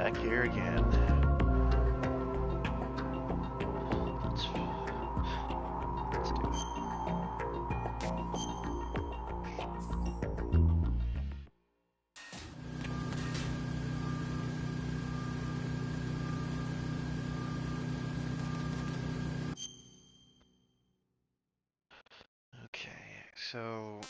back here again. Let's do it. Okay, so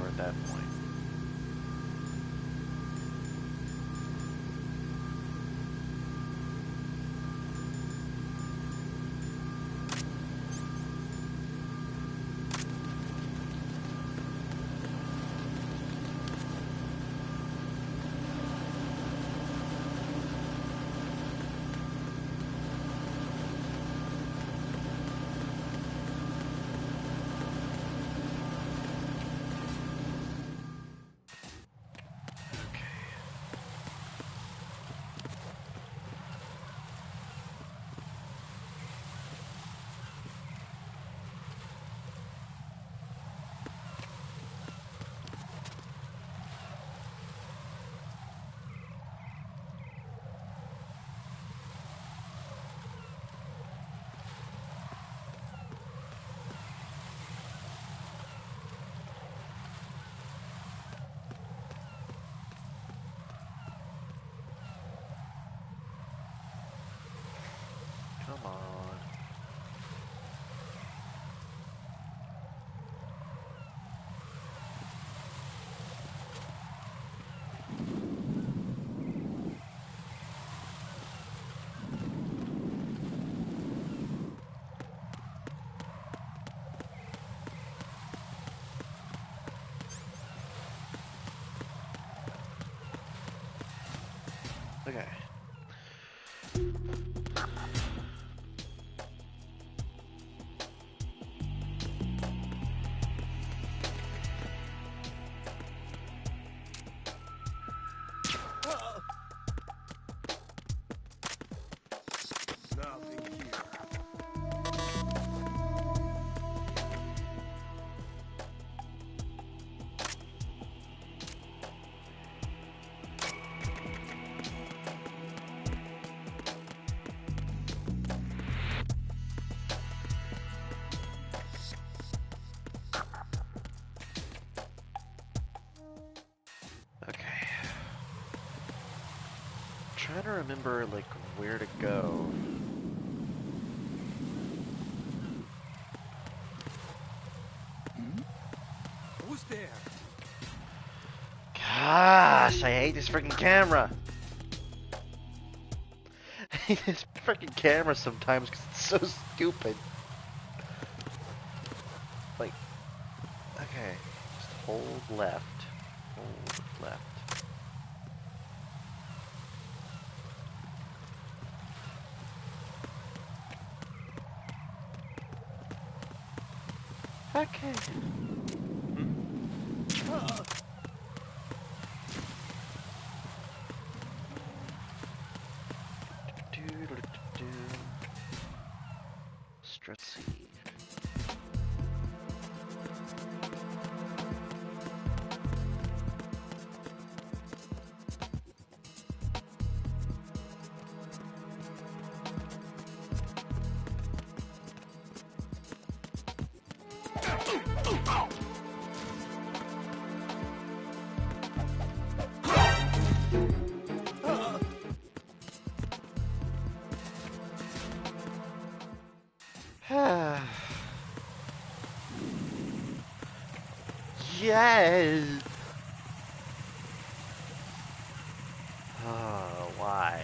at that point. Come on. Okay. Trying to remember like where to go. Who's there? Gosh, I hate this freaking camera. I hate this freaking camera sometimes because it's so stupid. Like, okay, just hold left, hold left. Okay. Let's see. Yes. Oh, why?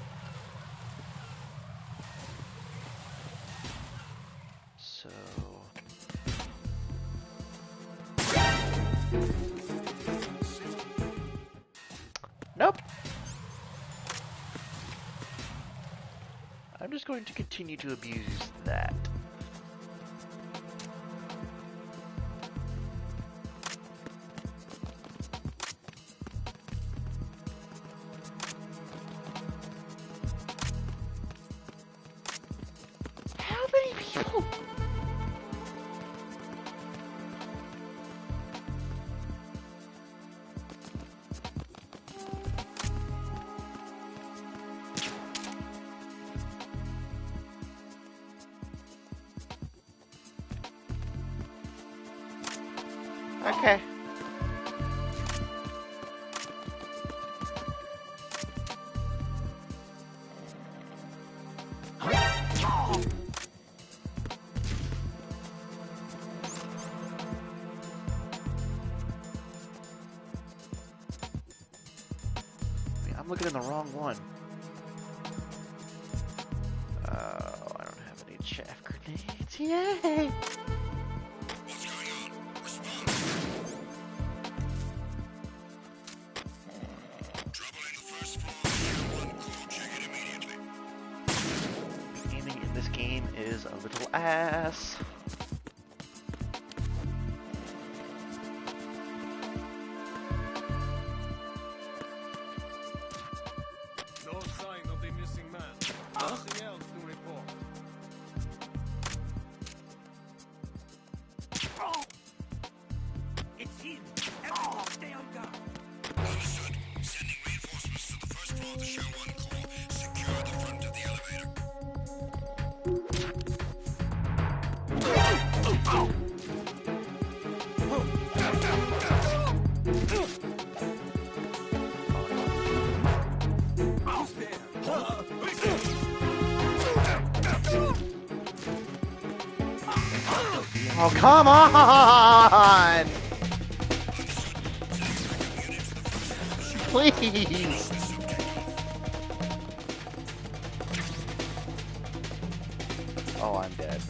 So... Nope. I'm just going to continue to abuse that. How many people? Okay. I'm looking in the wrong one. Oh, I don't have any chaff grenades. Yay! What's going on? Respond. Trouble in the first floor. One call. Check it immediately. Aiming in this game is a little ass. No sign of the missing man. Nothing else to report. It's him. Everyone stay on guard. Understood. Sending reinforcements to the first floor to share one call. Secure the front of the elevator. Who's there? Oh, come on! Please! Oh, I'm dead.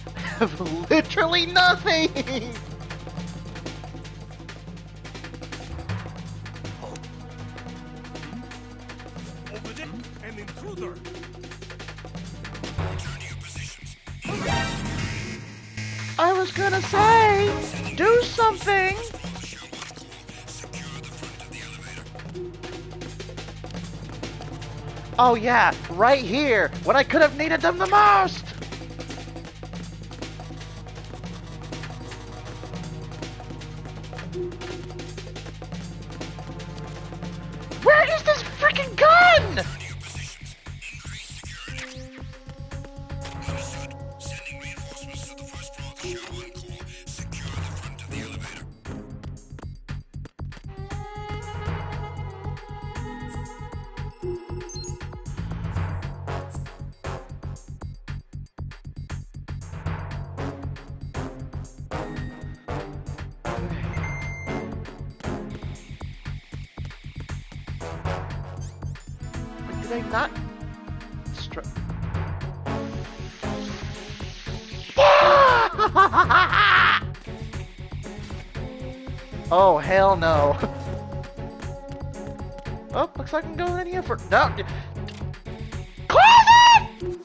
I have literally nothing! Over there, an intruder. Return to your positions. I was gonna say, do something! Share one call. Secure the front of the elevator. Oh yeah, right here, when I could have needed them the most! Where is this freaking gun? Return to your positions. Increase security. Understood. Sending reinforcements to the first floor to share one call. Secure the front of the elevator. Did I not? Oh, hell no. Oh, looks like I'm going in here for... No! Close it!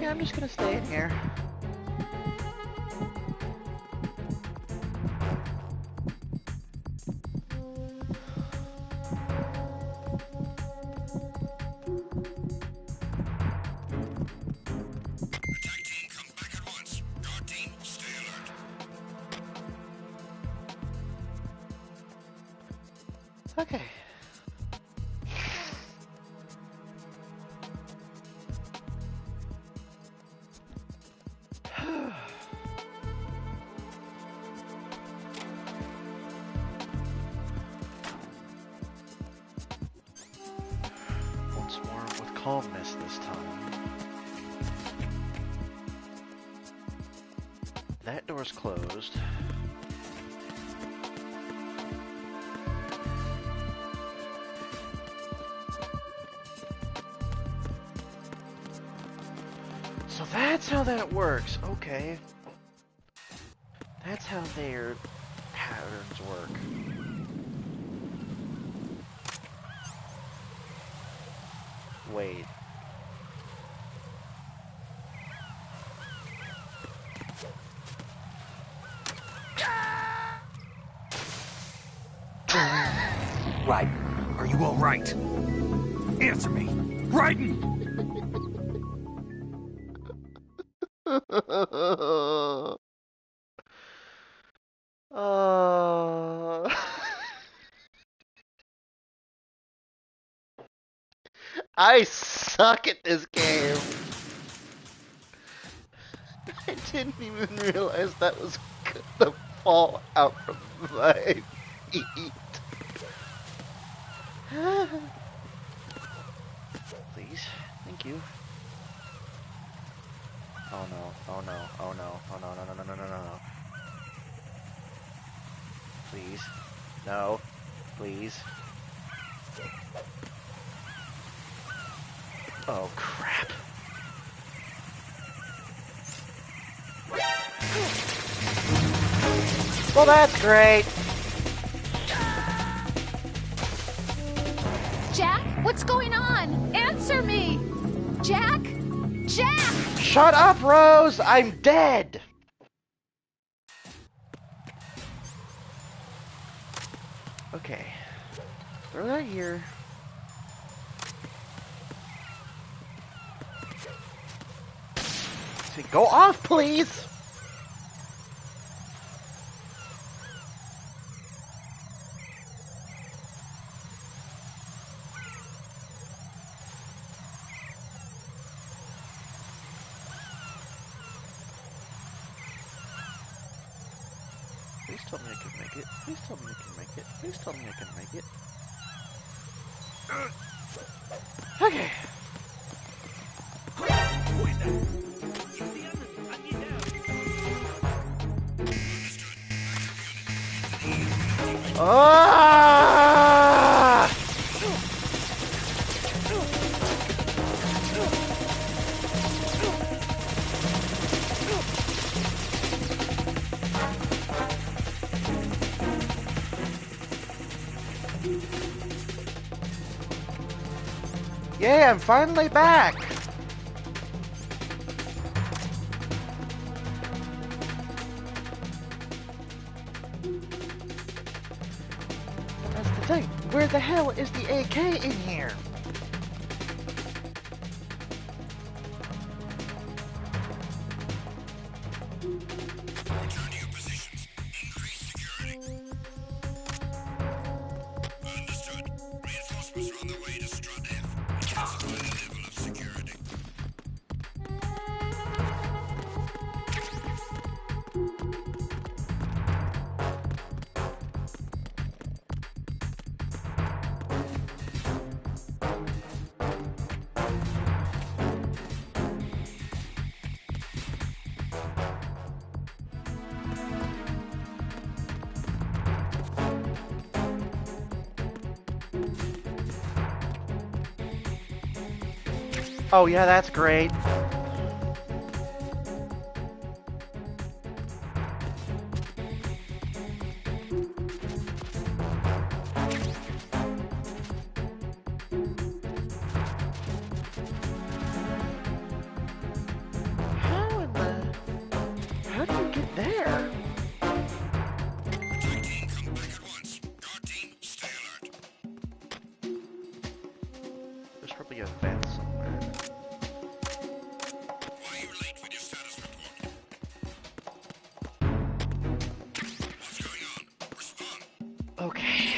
Yeah, I'm just gonna stay in here. Attack team, come back at once. Guard team, stay alert. Okay. Once more with calmness this time. that door's closed. So that's how that works. Okay. That's how their patterns work. Wait. Right. Are you all right? Answer me. Raiden! I suck at this game. I didn't even realize that was gonna fall out from my feet. Please, thank you. Oh no, oh no, oh no, oh no, no, no, no, no, no, no. Please. No. Please. Oh crap. Well, that's great. Jack, what's going on? Answer me! Jack? Jack! Shut up, Rose! I'm dead! Okay. Throw that here. See, go off, please! Please tell me I can make it. Please tell me I can make it. Please tell me I can make it. Okay. Ah! Yay, I'm finally back! That's the thing. Where the hell is the AK in here? Return to your positions. Increase security. Understood. Reinforcements are on their way to Strut F. Intensify the level of security. Oh yeah, that's great. How do you get there? Attack team, come back at once. Guard team, stay alert. There's probably a vent somewhere. Why are you late with your status report? What's going on? Respond. Okay.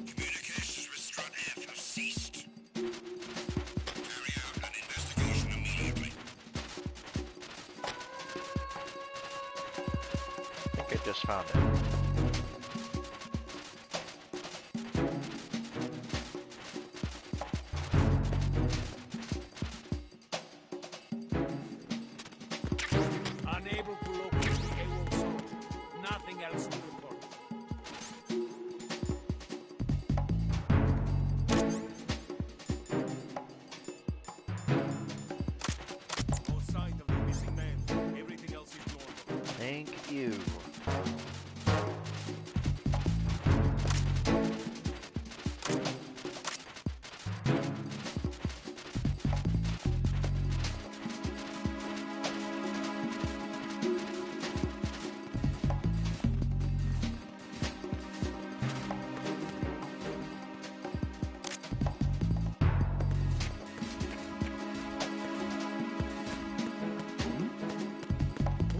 Communications with Strut F have ceased. Carry out an investigation immediately. I think I just found it. you.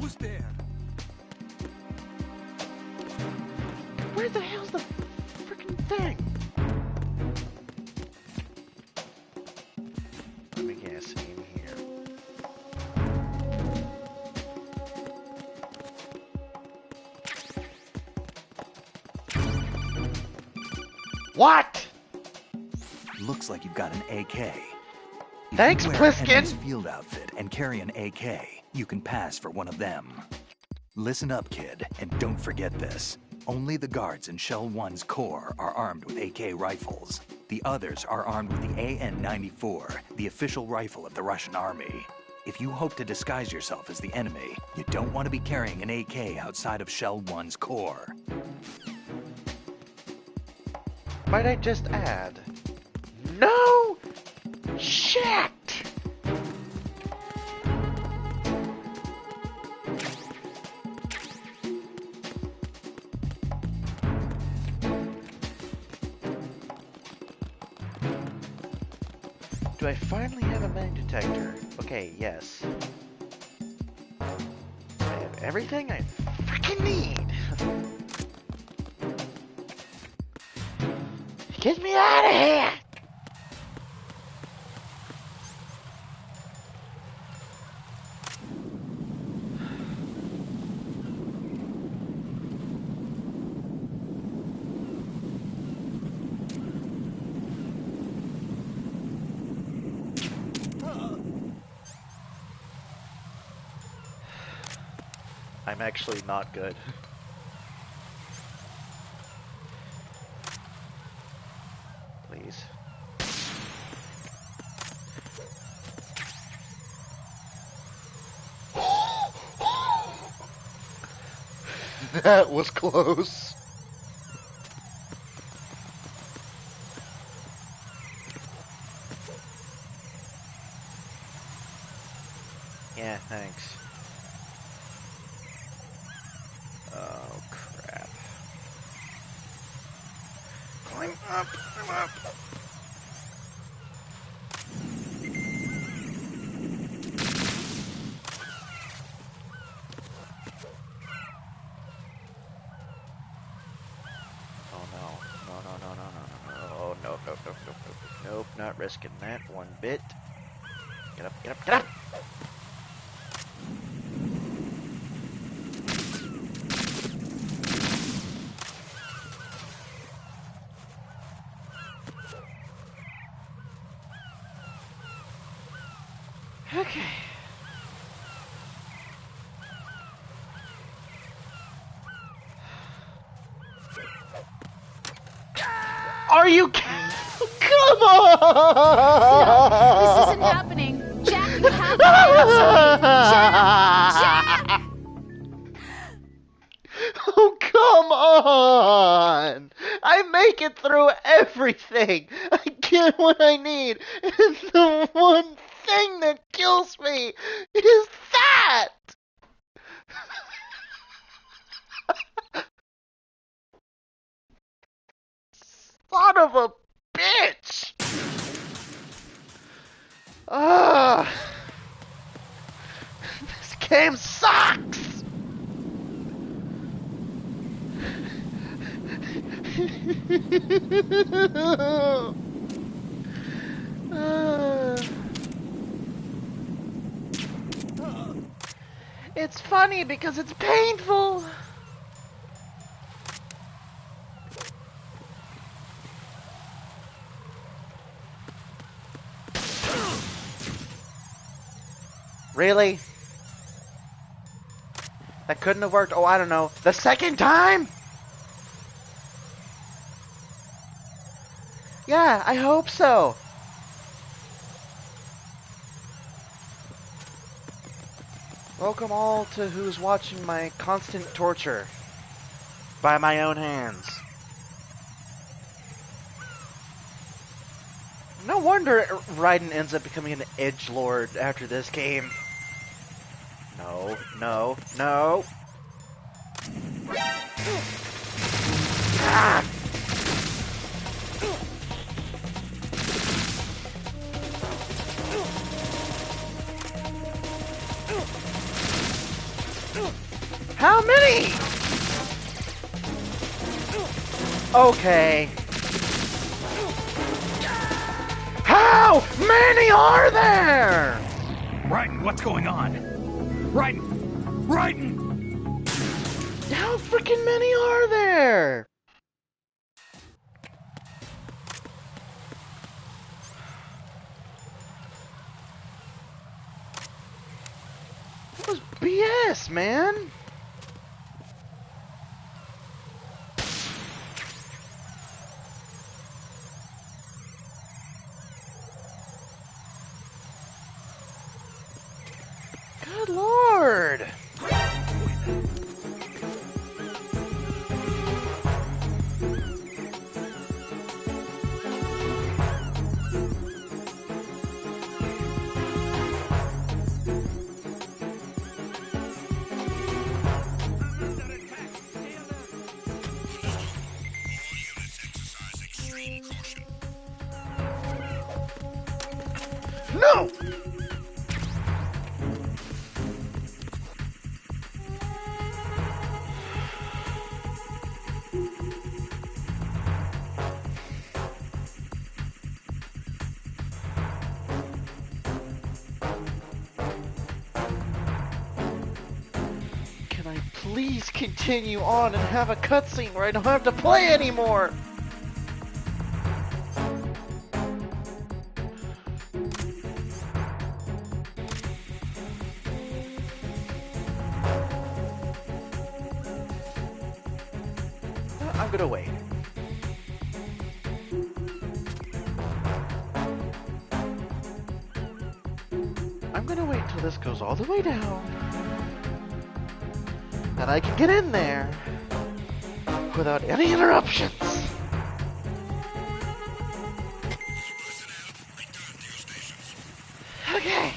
Who's there? Where the hell's the freaking thing? Let me guess, in here. What? Looks like you've got an AK. If Thanks, you wear Pliskin. Henry's field outfit and carry an AK, you can pass for one of them. Listen up, kid, and don't forget this. Only the guards in Shell 1's core are armed with AK rifles. The others are armed with the AN-94, the official rifle of the Russian army. If you hope to disguise yourself as the enemy, you don't want to be carrying an AK outside of Shell 1's core. Might I just add? No shit! Do I finally have a mag detector? Okay, yes. I have everything I freaking need. Get me out of here! I'm actually not good. Please. That was close. Yeah, thanks. Oh, crap. Climb up, climb up. Oh no, no, no, no, no, no, no, no, oh, nope, nope, nope, nope, nope, nope, not risking that one bit. Get up, get up, get up! Okay. Are you Come on! No, this isn't happening. Jack, you have to answer me. Jack! Jack! Oh, come on! I make it through everything! I get what I need! And the one thing that kills me is that! Son of a bitch! Ah! This game sucks! It's funny because it's painful. Really? That couldn't have worked. Oh, I don't know. The second time? Yeah, I hope so. Welcome all to who's watching my constant torture by my own hands. No wonder Raiden ends up becoming an edgelord after this game. No, no, no. Ah! How many? Okay. How many are there? Raiden, what's going on? Raiden! Raiden! How freaking many are there? That was BS, man. Good lord. No! Can I please continue on and have a cutscene where I don't have to play anymore? I'm gonna wait. I'm gonna wait till this goes all the way down. And I can get in there without any interruptions. Okay.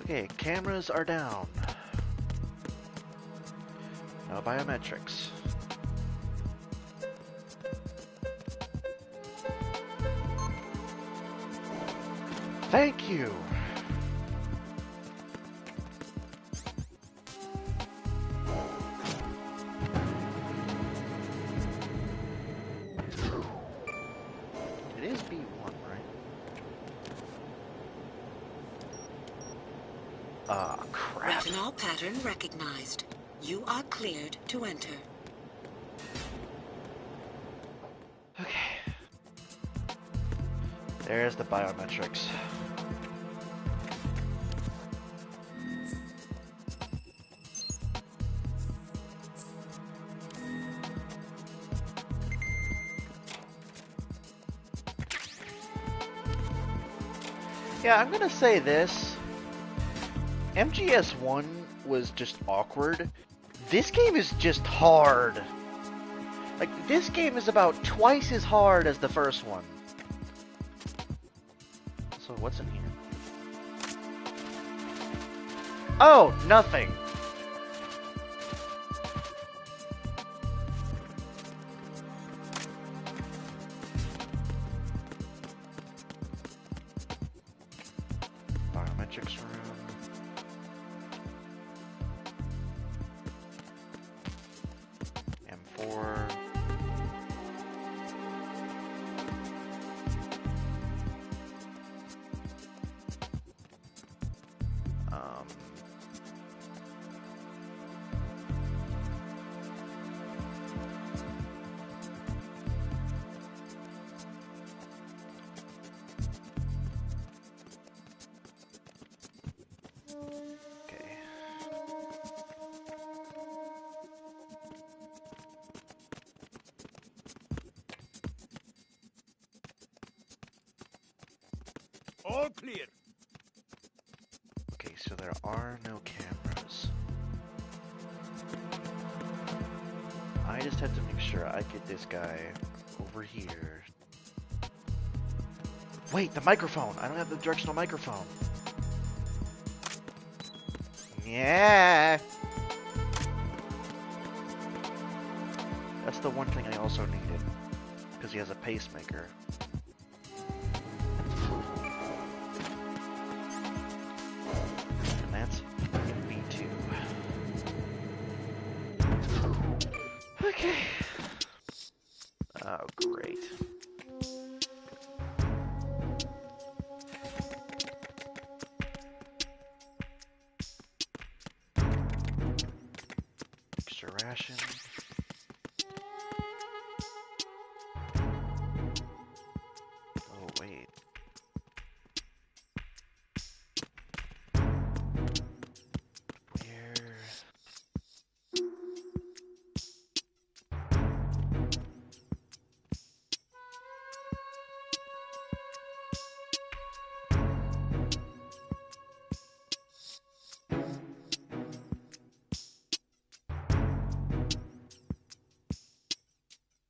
Okay, cameras are down. No biometrics. Thank you. It is B1, right? Crap. Retinol pattern recognized. You are cleared to enter. Okay. There's the biometrics. Yeah, I'm gonna say this. MGS1 was just awkward. This game is just hard. Like, this game is about twice as hard as the first one. So, what's in here? Oh, nothing. Biometrics room. M4. Okay. All clear. Okay, so there are no cameras. I just have to make sure I get this guy over here. Wait, the microphone! I don't have the directional microphone. Yeah. That's the one thing I also needed, because he has a pacemaker. And that's B2. Okay. Oh, great. Extra ration. Oh, wait. Where?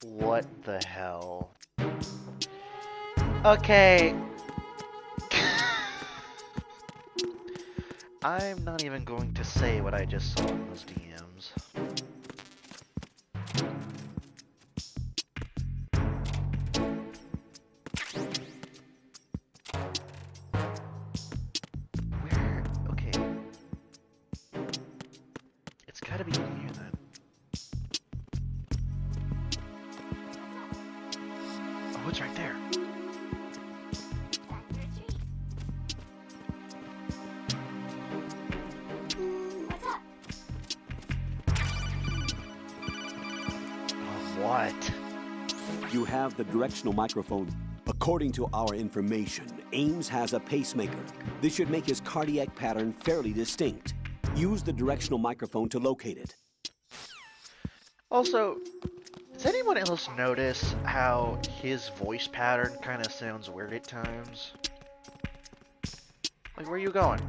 What the hell? Okay. I'm not even going to say what I just saw in those DMs. Where? Okay. It's gotta be in here then. Oh, it's right there. What? You have the directional microphone. According to our information, Ames has a pacemaker. This should make his cardiac pattern fairly distinct. Use the directional microphone to locate it. Also, does anyone else notice how his voice pattern kind of sounds weird at times? Like, where are you going?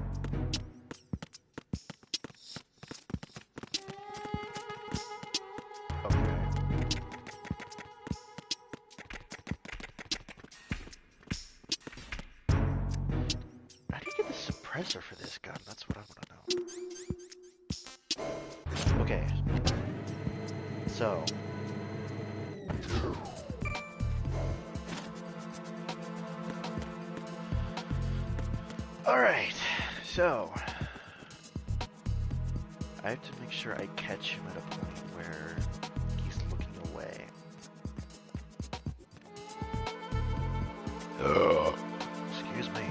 Okay. How do you get the suppressor for this gun? That's what I want to know. Okay. So. Alright, so. I have to make sure I catch him at a point where he's looking away. Excuse me.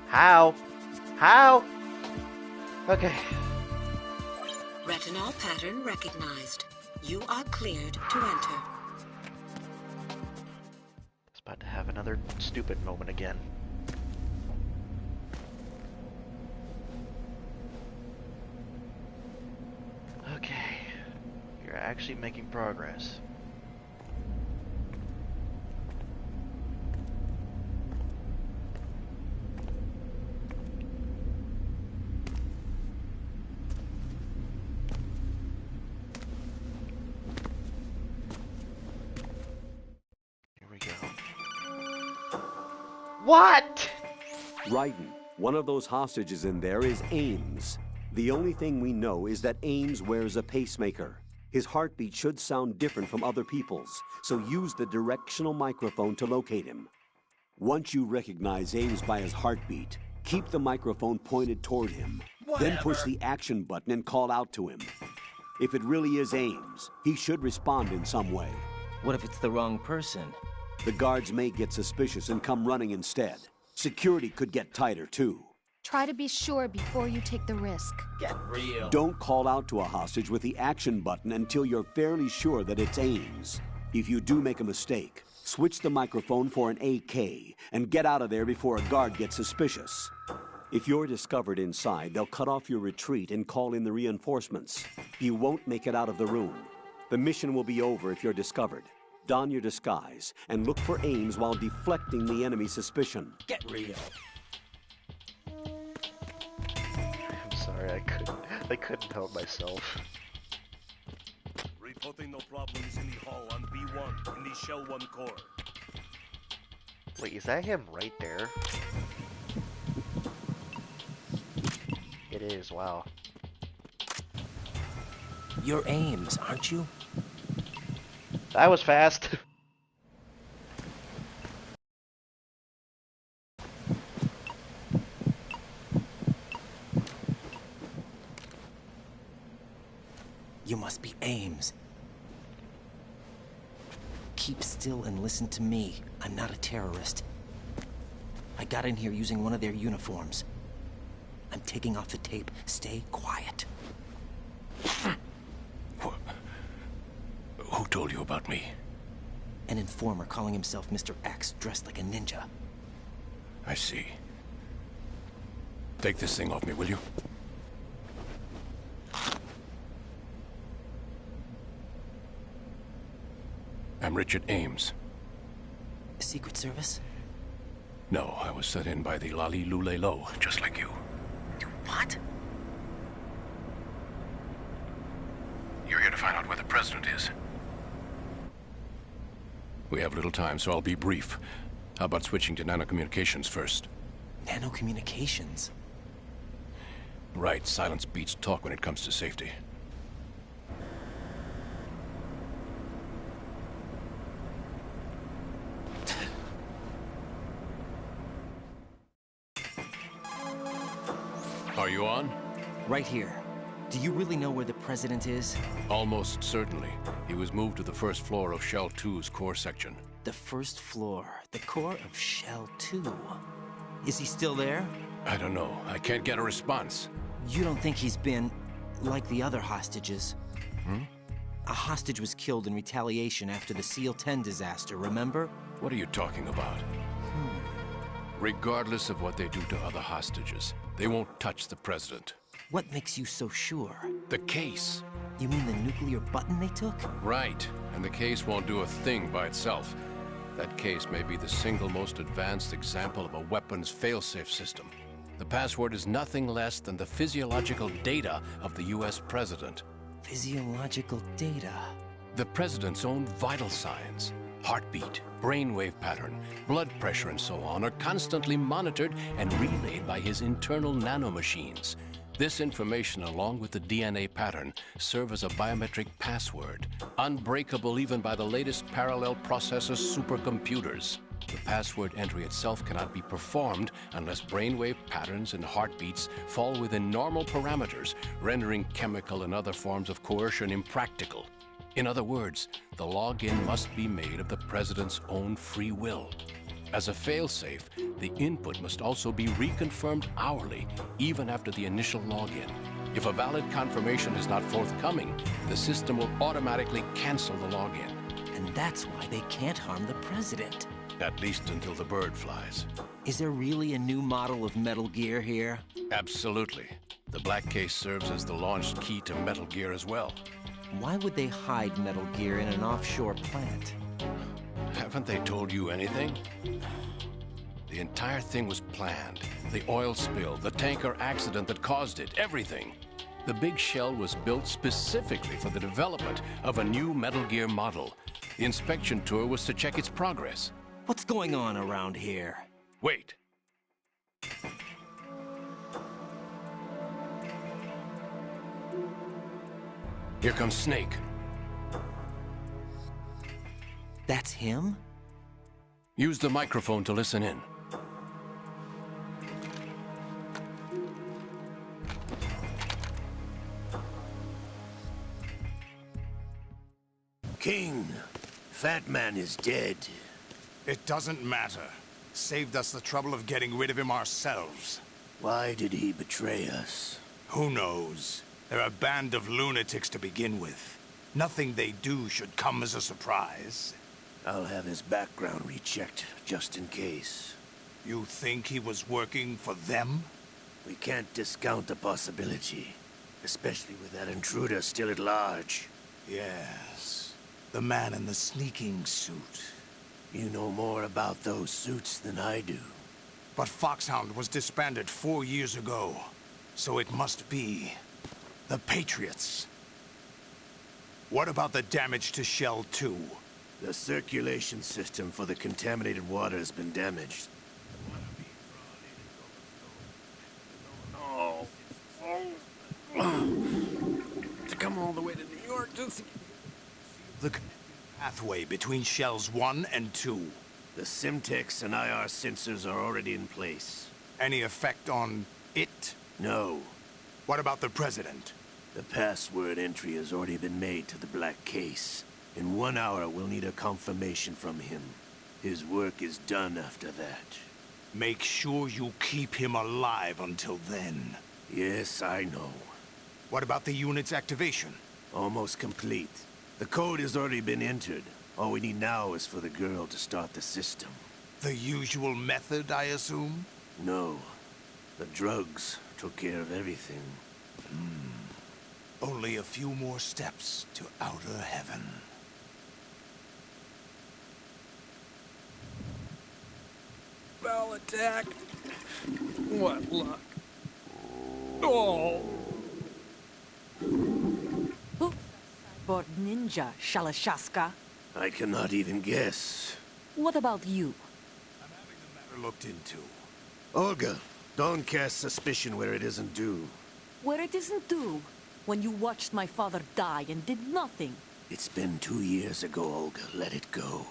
How? How? Okay. Retinol pattern recognized. You are cleared to enter. It's about to have another stupid moment again. Okay. You're actually making progress. What? Raiden, one of those hostages in there is Ames. The only thing we know is that Ames wears a pacemaker. His heartbeat should sound different from other people's, so use the directional microphone to locate him. Once you recognize Ames by his heartbeat, keep the microphone pointed toward him. Then push the action button and call out to him. If it really is Ames, he should respond in some way. What if it's the wrong person? The guards may get suspicious and come running instead. Security could get tighter, too. Try to be sure before you take the risk. Get real. Don't call out to a hostage with the action button until you're fairly sure that it's Ames. If you do make a mistake, switch the microphone for an AK and get out of there before a guard gets suspicious. If you're discovered inside, they'll cut off your retreat and call in the reinforcements. You won't make it out of the room. The mission will be over if you're discovered. Don your disguise and look for Ames while deflecting the enemy's suspicion. Get real. I'm sorry, I couldn't help myself. Reporting no problems in the hall on B1 in the Shell 1 core. Wait, is that him right there? It is, wow. You're Ames, aren't you? That was fast. You must be Ames. Keep still and listen to me. I'm not a terrorist. I got in here using one of their uniforms. I'm taking off the tape. Stay quiet. Who told you about me? An informer calling himself Mr. X, dressed like a ninja. I see. Take this thing off me, will you? I'm Richard Ames. Secret Service? No, I was sent in by the Lali Lule Lo, just like you. What? You're here to find out where the president is. We have little time, so I'll be brief. How about switching to nanocommunications first? Nanocommunications? Right, silence beats talk when it comes to safety. Are you on? Right here. Do you really know where the president is? Almost certainly. He was moved to the first floor of Shell 2's core section. The first floor. The core of Shell 2. Is he still there? I don't know. I can't get a response. You don't think he's been like the other hostages? Hmm? A hostage was killed in retaliation after the SEAL 10 disaster, remember? What are you talking about? Regardless of what they do to other hostages, they won't touch the president. What makes you so sure? The case. You mean the nuclear button they took? Right. And the case won't do a thing by itself. That case may be the single most advanced example of a weapons failsafe system. The password is nothing less than the physiological data of the US president. Physiological data? The president's own vital signs, heartbeat, brainwave pattern, blood pressure, and so on are constantly monitored and relayed by his internal nanomachines. This information, along with the DNA pattern, serve as a biometric password, unbreakable even by the latest parallel processor supercomputers. The password entry itself cannot be performed unless brainwave patterns and heartbeats fall within normal parameters, rendering chemical and other forms of coercion impractical. In other words, the login must be made of the president's own free will. As a failsafe, the input must also be reconfirmed hourly, even after the initial login. If a valid confirmation is not forthcoming, the system will automatically cancel the login. And that's why they can't harm the president. At least until the bird flies. Is there really a new model of Metal Gear here? Absolutely. The black case serves as the launch key to Metal Gear as well. Why would they hide Metal Gear in an offshore plant? Haven't they told you anything? The entire thing was planned. The oil spill, the tanker accident that caused it, everything. The big shell was built specifically for the development of a new Metal Gear model. The inspection tour was to check its progress. What's going on around here? Wait. Here comes Snake. That's him? Use the microphone to listen in. King, Fat Man is dead. It doesn't matter. Saved us the trouble of getting rid of him ourselves. Why did he betray us? Who knows? They're a band of lunatics to begin with. Nothing they do should come as a surprise. I'll have his background rechecked, just in case. You think he was working for them? We can't discount the possibility. Especially with that intruder still at large. Yes. The man in the sneaking suit. You know more about those suits than I do. But Foxhound was disbanded 4 years ago. So it must be the Patriots. What about the damage to Shell 2? The circulation system for the contaminated water has been damaged. To come all the way to New York just... The pathway between Shells 1 and 2. The Simtex and IR sensors are already in place. Any effect on it? No. What about the President? The password entry has already been made to the black case. In 1 hour, we'll need a confirmation from him. His work is done after that. Make sure you keep him alive until then. Yes, I know. What about the unit's activation? Almost complete. The code has already been entered. All we need now is for the girl to start the system. The usual method, I assume? No. The drugs took care of everything. Only a few more steps to outer heaven. Bell attack. What luck. Oh! Who? Cyborg ninja, Shalashaska. I cannot even guess. What about you? I'm having the matter looked into. Olga, don't cast suspicion where it isn't due. Where it isn't due? When you watched my father die and did nothing. It's been 2 years ago, Olga. Let it go.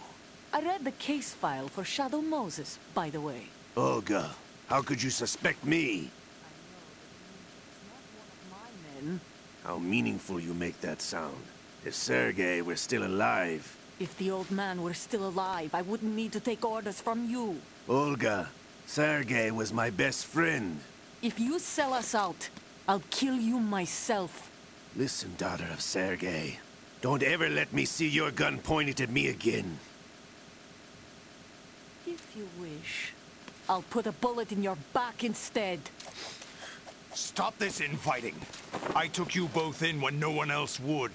I read the case file for Shadow Moses, by the way. Olga, how could you suspect me? Men. How meaningful you make that sound. If Sergei were still alive... If the old man were still alive, I wouldn't need to take orders from you. Olga, Sergei was my best friend. If you sell us out, I'll kill you myself. Listen, daughter of Sergei. Don't ever let me see your gun pointed at me again. If you wish, I'll put a bullet in your back instead. Stop this infighting. I took you both in when no one else would.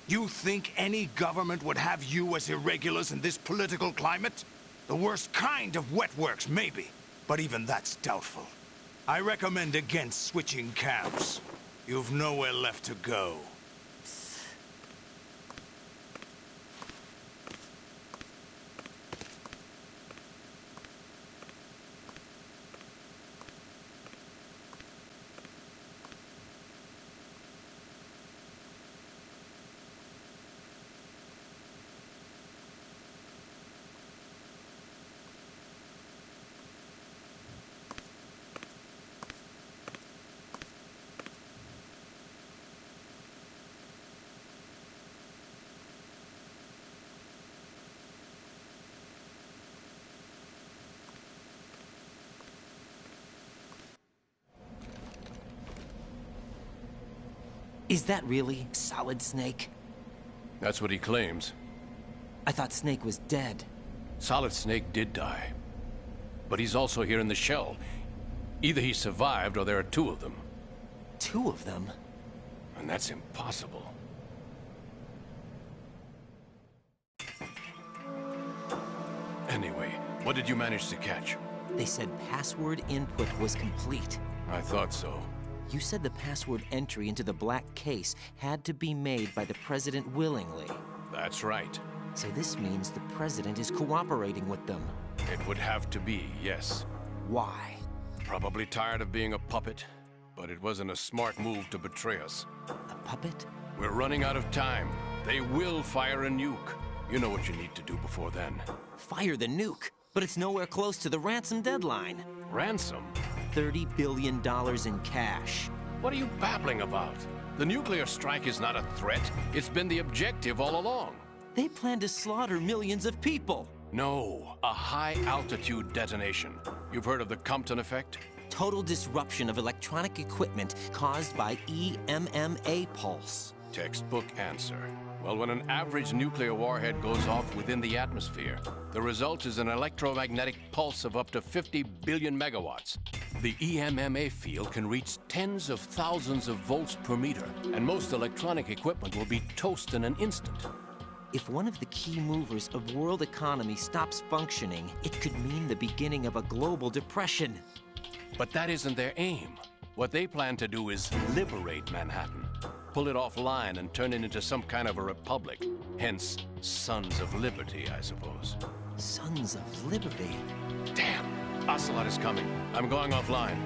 You think any government would have you as irregulars in this political climate? The worst kind of wet works, maybe. But even that's doubtful. I recommend against switching camps. You've nowhere left to go. Is that really Solid Snake? That's what he claims. I thought Snake was dead. Solid Snake did die. But he's also here in the shell. Either he survived or there are 2 of them. 2 of them? And that's impossible. Anyway, what did you manage to catch? They said password input was complete. I thought so. You said the password entry into the black case had to be made by the President willingly. That's right. So this means the President is cooperating with them. It would have to be, yes. Why? Probably tired of being a puppet, but it wasn't a smart move to betray us. A puppet? We're running out of time. They will fire a nuke. You know what you need to do before then. Fire the nuke? But it's nowhere close to the ransom deadline. Ransom? $30 billion in cash. What are you babbling about? The nuclear strike is not a threat. It's been the objective all along. They plan to slaughter millions of people. No, a high-altitude detonation. You've heard of the Compton effect? Total disruption of electronic equipment caused by EMMA pulse. Textbook answer. Well, when an average nuclear warhead goes off within the atmosphere, the result is an electromagnetic pulse of up to 50 billion megawatts. The EMMA field can reach tens of thousands of volts per meter, and most electronic equipment will be toast in an instant. If one of the key movers of world economy stops functioning, it could mean the beginning of a global depression. But that isn't their aim. What they plan to do is liberate Manhattan, pull it offline and turn it into some kind of a republic. Hence, Sons of Liberty, I suppose. Sons of Liberty? Damn! Ocelot is coming. I'm going offline.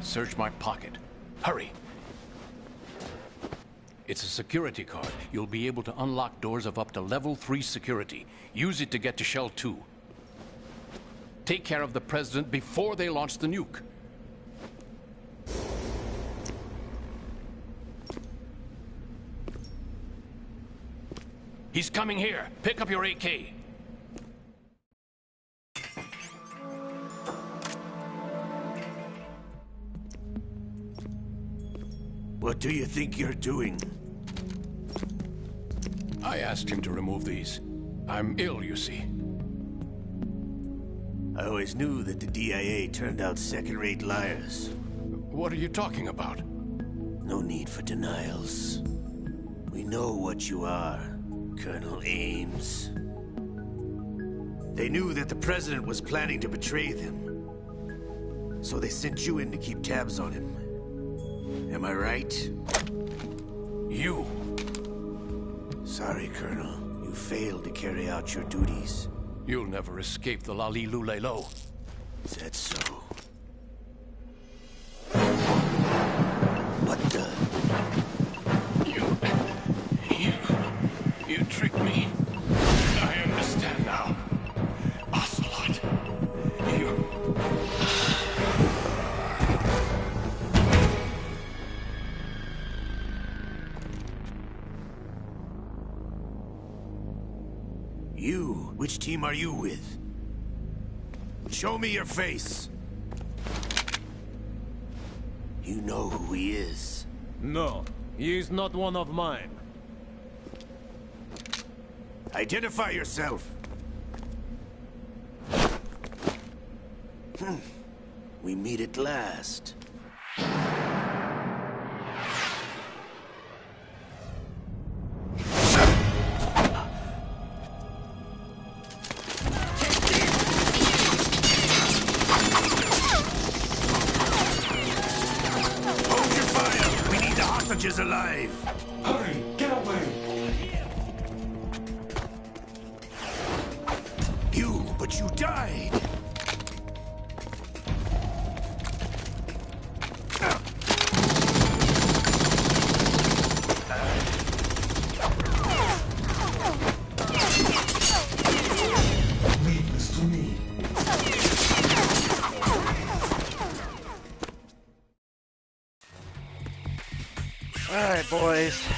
Search my pocket. Hurry! It's a security card. You'll be able to unlock doors of up to level 3 security. Use it to get to Shell 2. Take care of the President before they launch the nuke. He's coming here. Pick up your AK. What do you think you're doing? I asked him to remove these. I'm ill, you see. I always knew that the DIA turned out second-rate liars. What are you talking about? No need for denials. We know what you are, Colonel Ames. They knew that the President was planning to betray them. So they sent you in to keep tabs on him. Am I right? You! Sorry, Colonel. You failed to carry out your duties. You'll never escape the Lali-Lulelo. Is that so? What the? You tricked me. I understand now. Ocelot. You? Which team are you with? Show me your face. You know who he is. No, he is not one of mine. Identify yourself. We meet at last. Is alive. Hurry, get away. But you died. Leave this to me. All right, boys.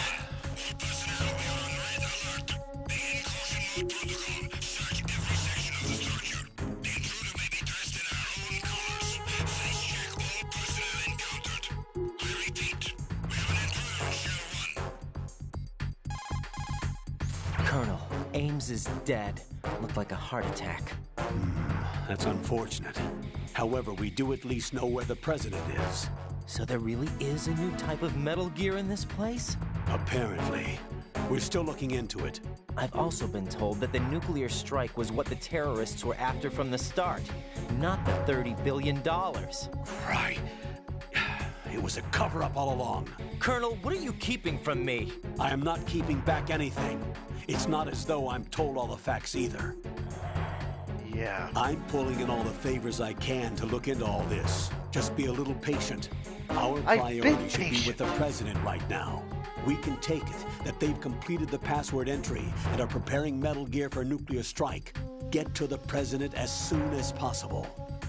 Colonel, Ames is dead. Looked like a heart attack. That's unfortunate. However, we do at least know where the President is. So there really is a new type of Metal Gear in this place? Apparently. We're still looking into it. I've also been told that the nuclear strike was what the terrorists were after from the start, not the $30 billion. Right. It was a cover-up all along. Colonel, what are you keeping from me? I am not keeping back anything. It's not as though I'm told all the facts either. Yeah. I'm pulling in all the favors I can to look into all this. Just be a little patient. Our priority should be with the President right now. We can take it that they've completed the password entry and are preparing Metal Gear for a nuclear strike. Get to the President as soon as possible.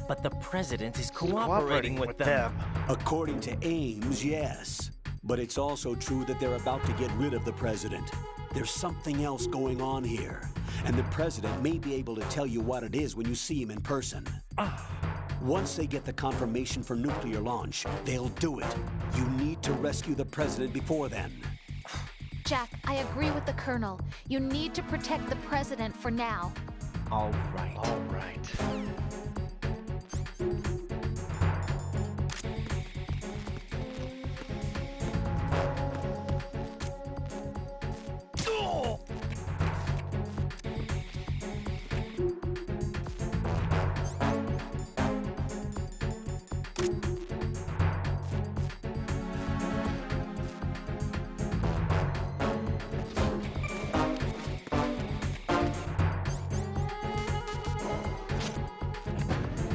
But the President is cooperating with them. According to Ames, yes. But it's also true that they're about to get rid of the President. There's something else going on here. And the President may be able to tell you what it is when you see him in person. Once they get the confirmation for nuclear launch, they'll do it. You need to rescue the President before then. Jack, I agree with the Colonel. You need to protect the President for now. All right. All right.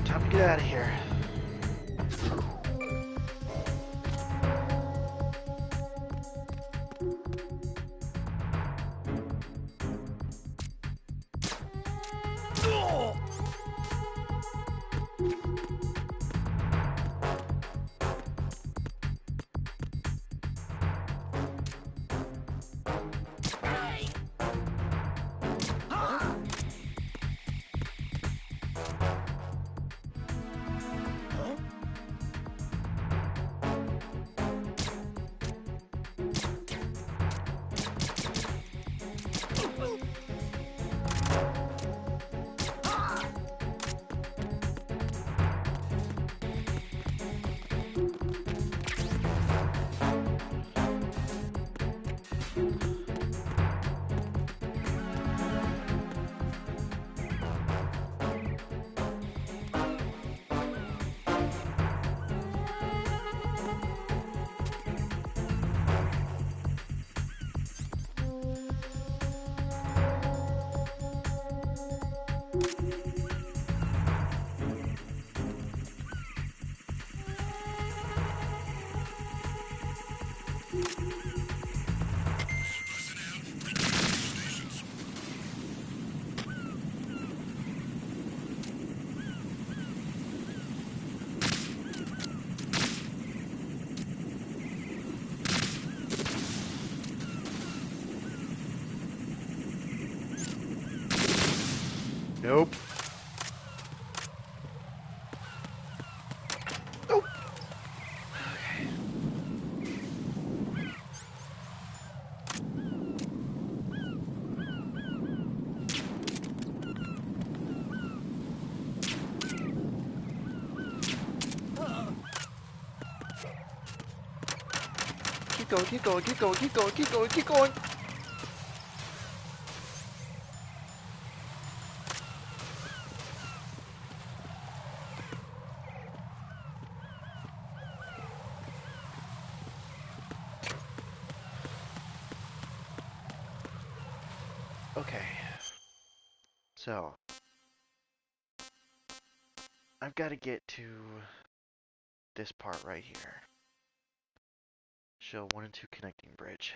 Time to get out of here. Nope. Nope. Okay. Keep going, keep going, keep going, keep going, keep going, keep going. Okay, so I've got to get to this part right here. Show 1 and 2 connecting bridge.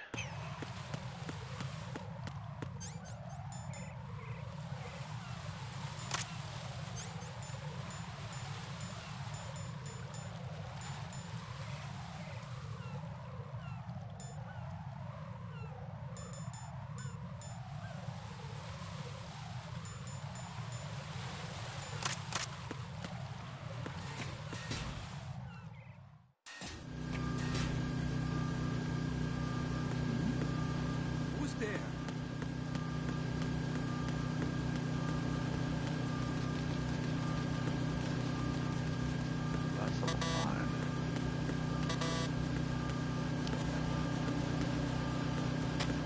Who's there? That's level 5.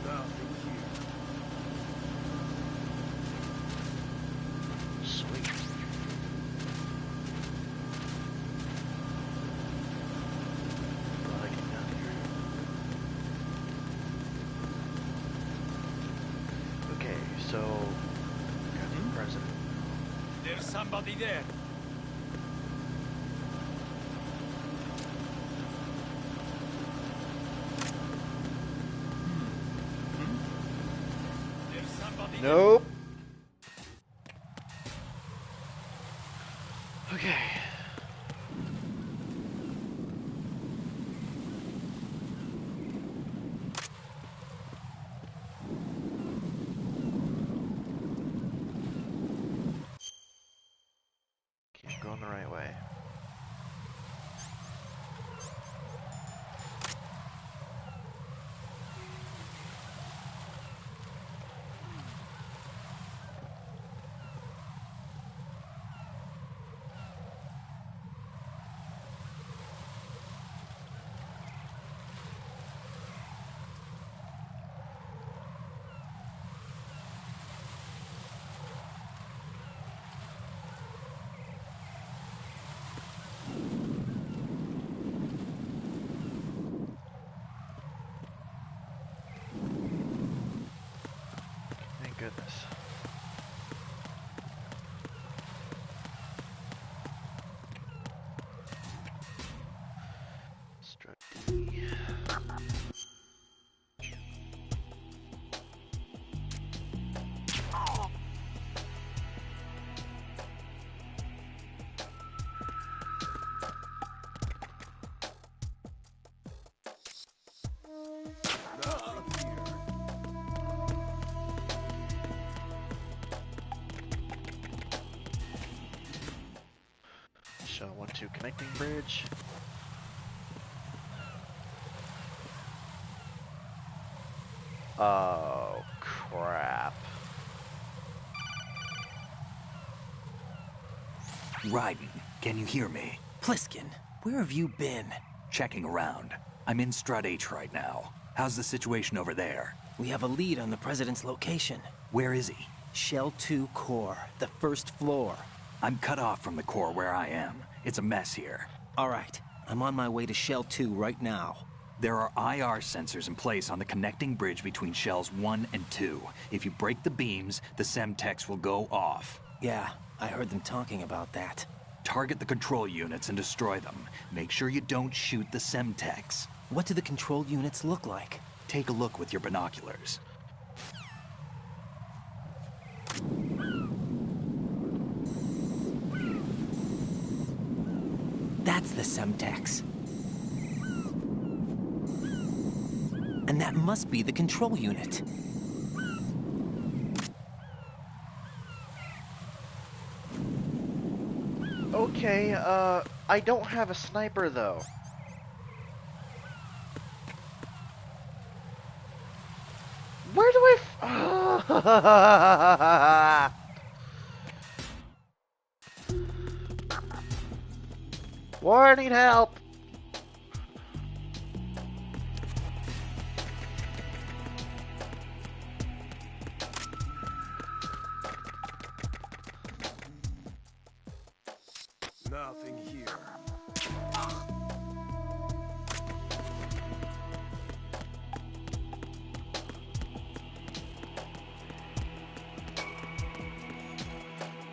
Nothing here. Sweet. Glad I came down here. Okay, so got the president. There's somebody there. There's somebody there. Nope. Okay. Keep going the right way. goodness. Strut D. Shell 1-2 connecting bridge. Oh, crap. Raiden, can you hear me? Pliskin, where have you been? Checking around. I'm in Strut H right now. How's the situation over there? We have a lead on the President's location. Where is he? Shell 2 core, the first floor. I'm cut off from the core where I am. It's a mess here. All right, I'm on my way to Shell 2 right now. There are IR sensors in place on the connecting bridge between Shells 1 and 2. If you break the beams, the Semtex will go off. Yeah, I heard them talking about that. Target the control units and destroy them. Make sure you don't shoot the Semtex. What do the control units look like? Take a look with your binoculars. That's the Semtex. And that must be the control unit. Okay, I don't have a sniper though. Where do I War, need help! Nothing here.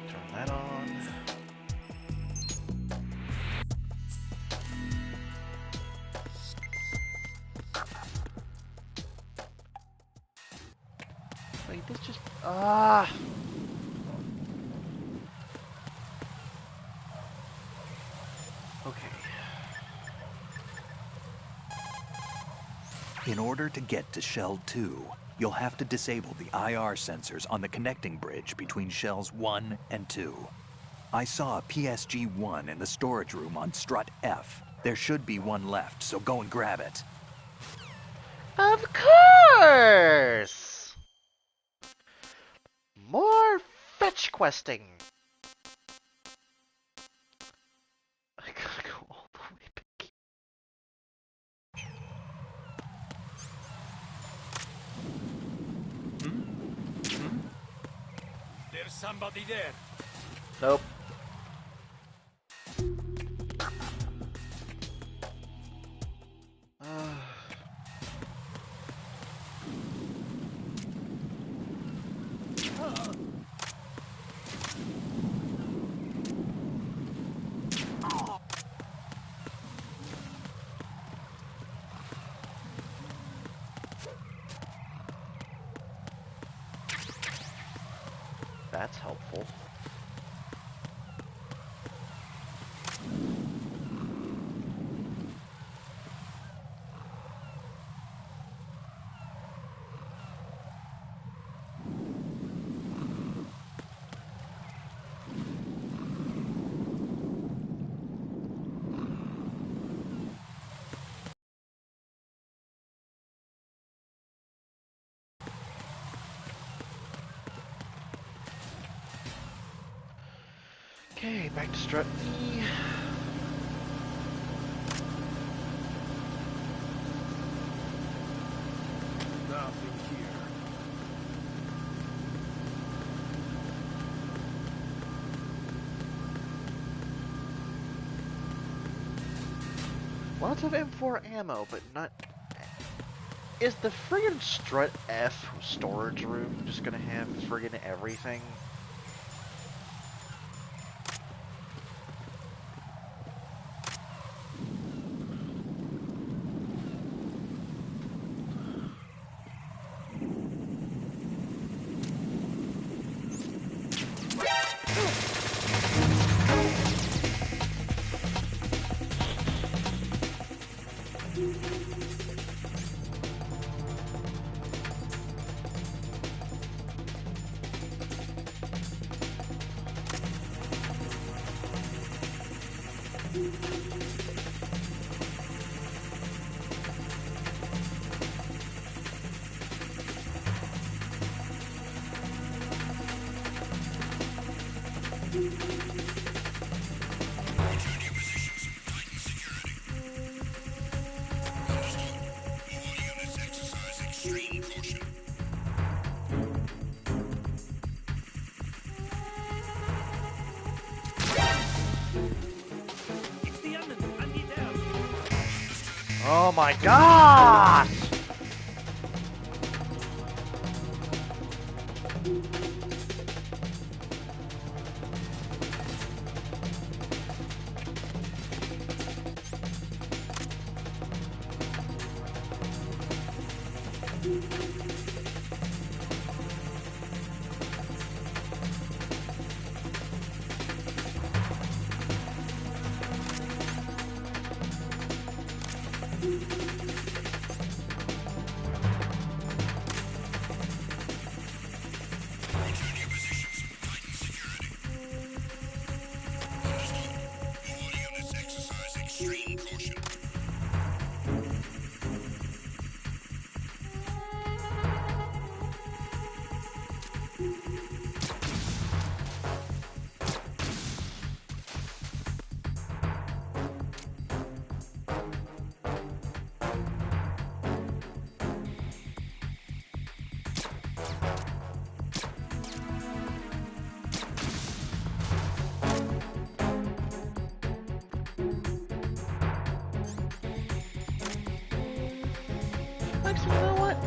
Turn that on. Wait, this just... Okay. In order to get to Shell 2, you'll have to disable the IR sensors on the connecting bridge between Shells 1 and 2. I saw a PSG-1 in the storage room on Strut F. There should be one left, so go and grab it. Of course! More fetch questing. I gotta go all the way back. There's somebody there. Nope. That's helpful. Okay, back to strut E. Nothing here. Lots of M4 ammo, but not... Is the friggin' Strut F storage room just gonna have friggin' everything? Oh my gosh! Actually, you know what?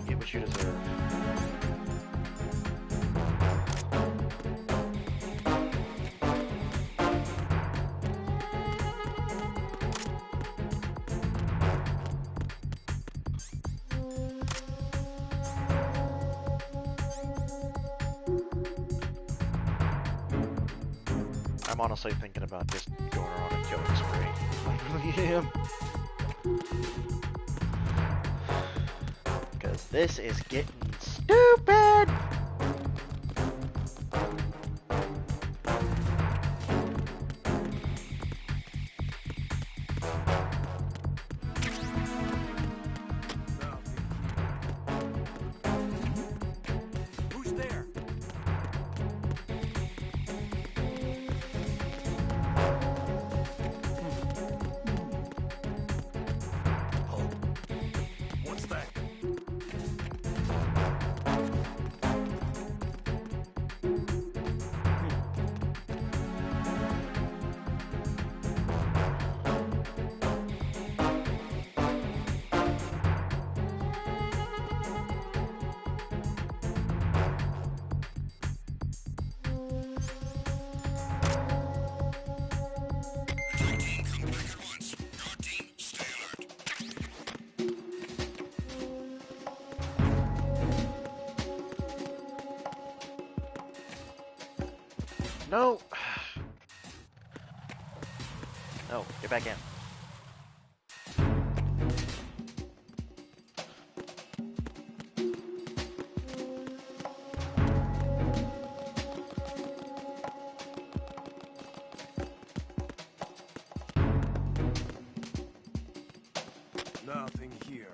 Get what you deserve. I'm honestly thinking about just going around and killing spree. I really am. Because this is getting stupid! Who's there? What's that? No! No, get back in. Nothing here.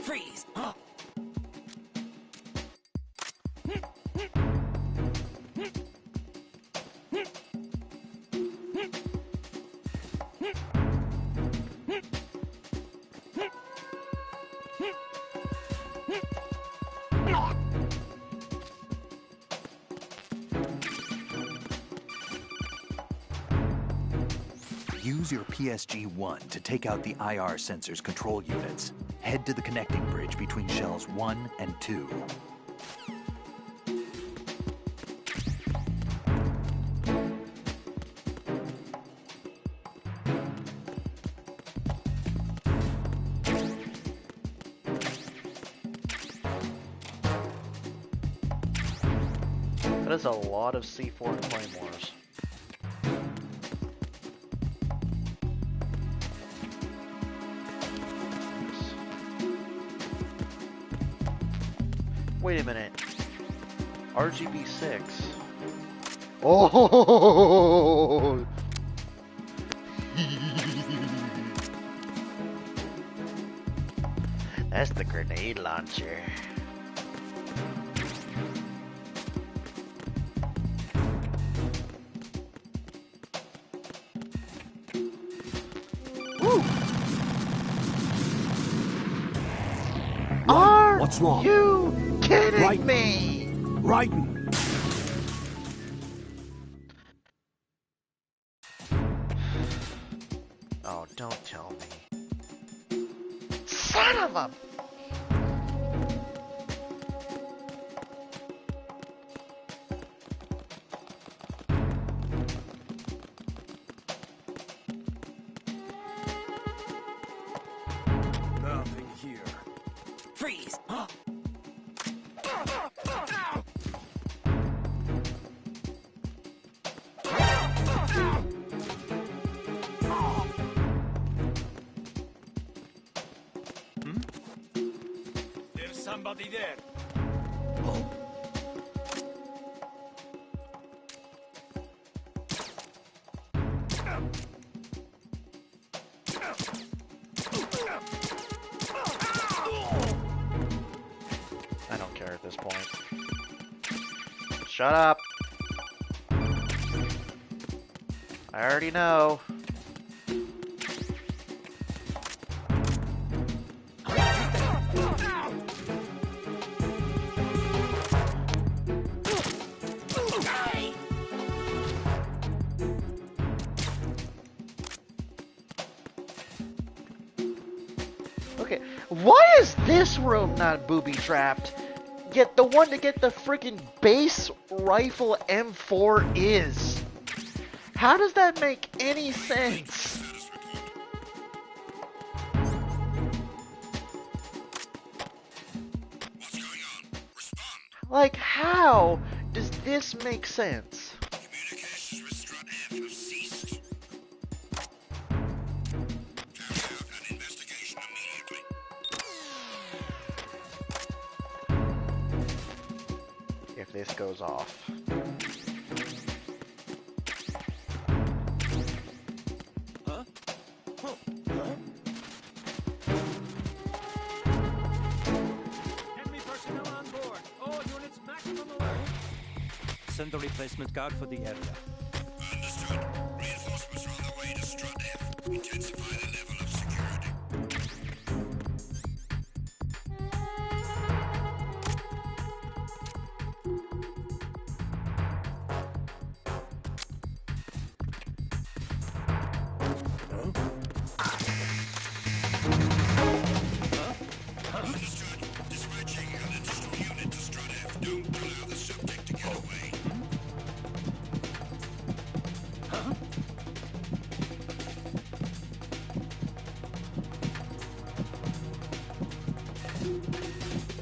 Freeze! Use your PSG-1 to take out the IR sensor's control units. Head to the connecting bridge between shells 1 and 2. That is a lot of C4 claymores. Wait a minute. RGB6. Oh! That's the grenade launcher. What's wrong? You kidding Raiden. me? Raiden! Oh, don't tell me. Son of a... Nothing here. Freeze! There's somebody there. I don't care at this point. Shut up. I already know. Okay, why is this room not booby-trapped? Yet the one to get the freaking base rifle M4 is. How does that make any sense? What's going on? Respond. Like, how does this make sense? Communications with Strut F have ceased. Carry out an investigation immediately. If this goes off. Enemy personnel on board. All units maximum alert. Send a replacement guard for the area. Understood. Reinforcements are on the way to Strut F. Intensify the level of security. Understood. Dispatching an additional unit to Strut F. Don't allow the subject to get away.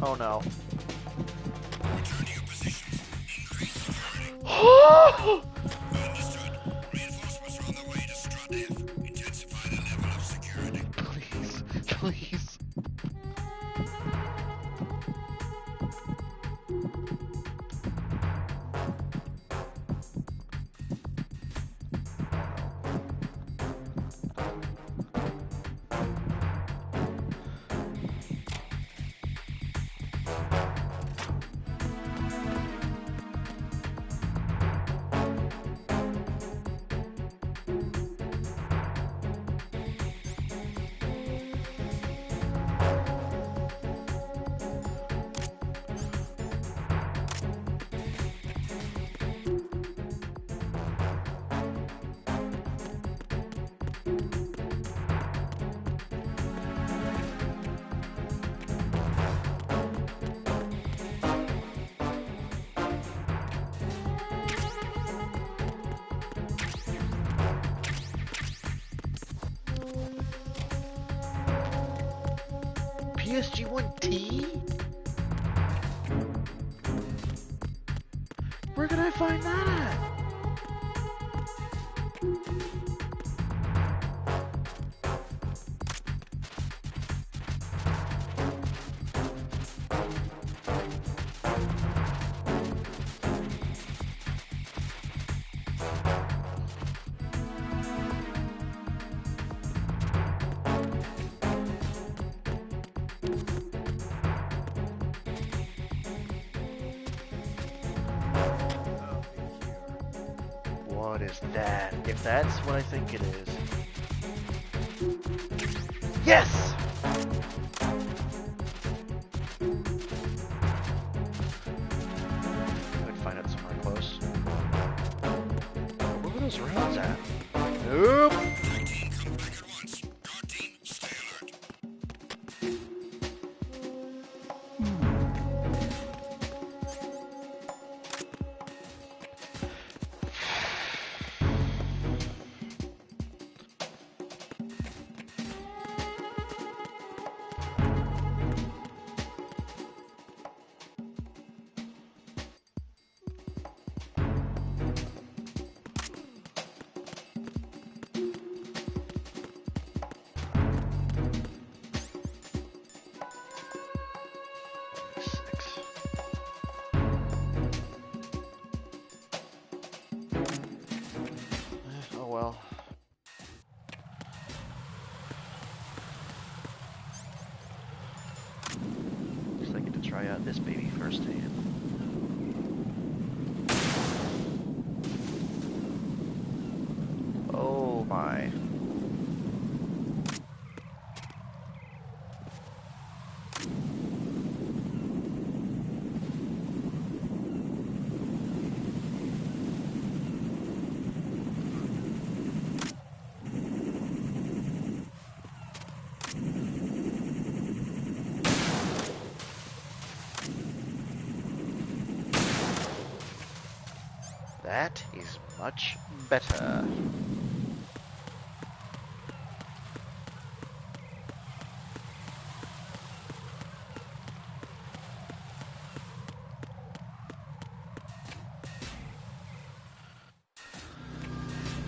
Oh no. Return to your positions. Increase security. Understood. Reinforcements are on the way to Strut F. Intensify the level of security. Please, please. PSG-1T? Where can I find that at? What is that? If that's what I think it is. Yes! I'd find it somewhere close. Where were those rounds at? Nope! Tag team, come back at once. Guard team, stay alert. Oh well. Guess I get to try out this baby firsthand. Oh my. That is much better.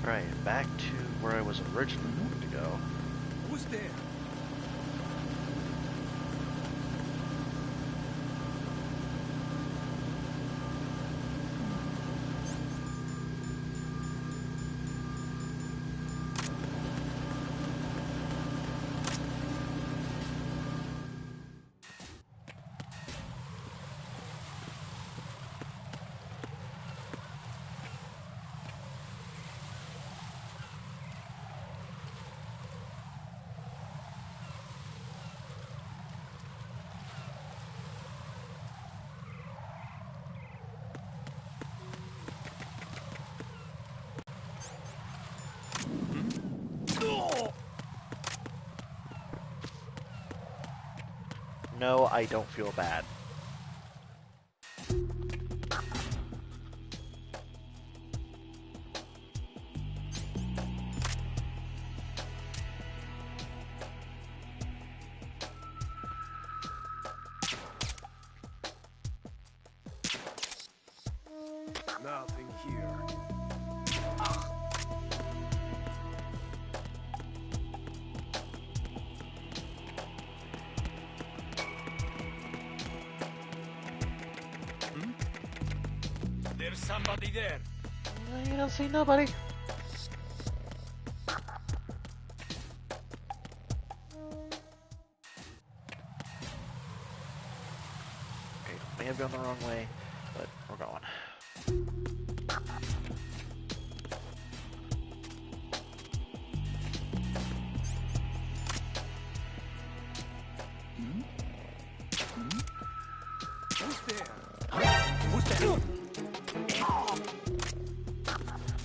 Right, back to where I was originally going to go. Who's there? No, I don't feel bad. Nothing here. There's somebody there. You don't see nobody. Okay, may have gone the wrong way, but we're going. Who's there? Who's there?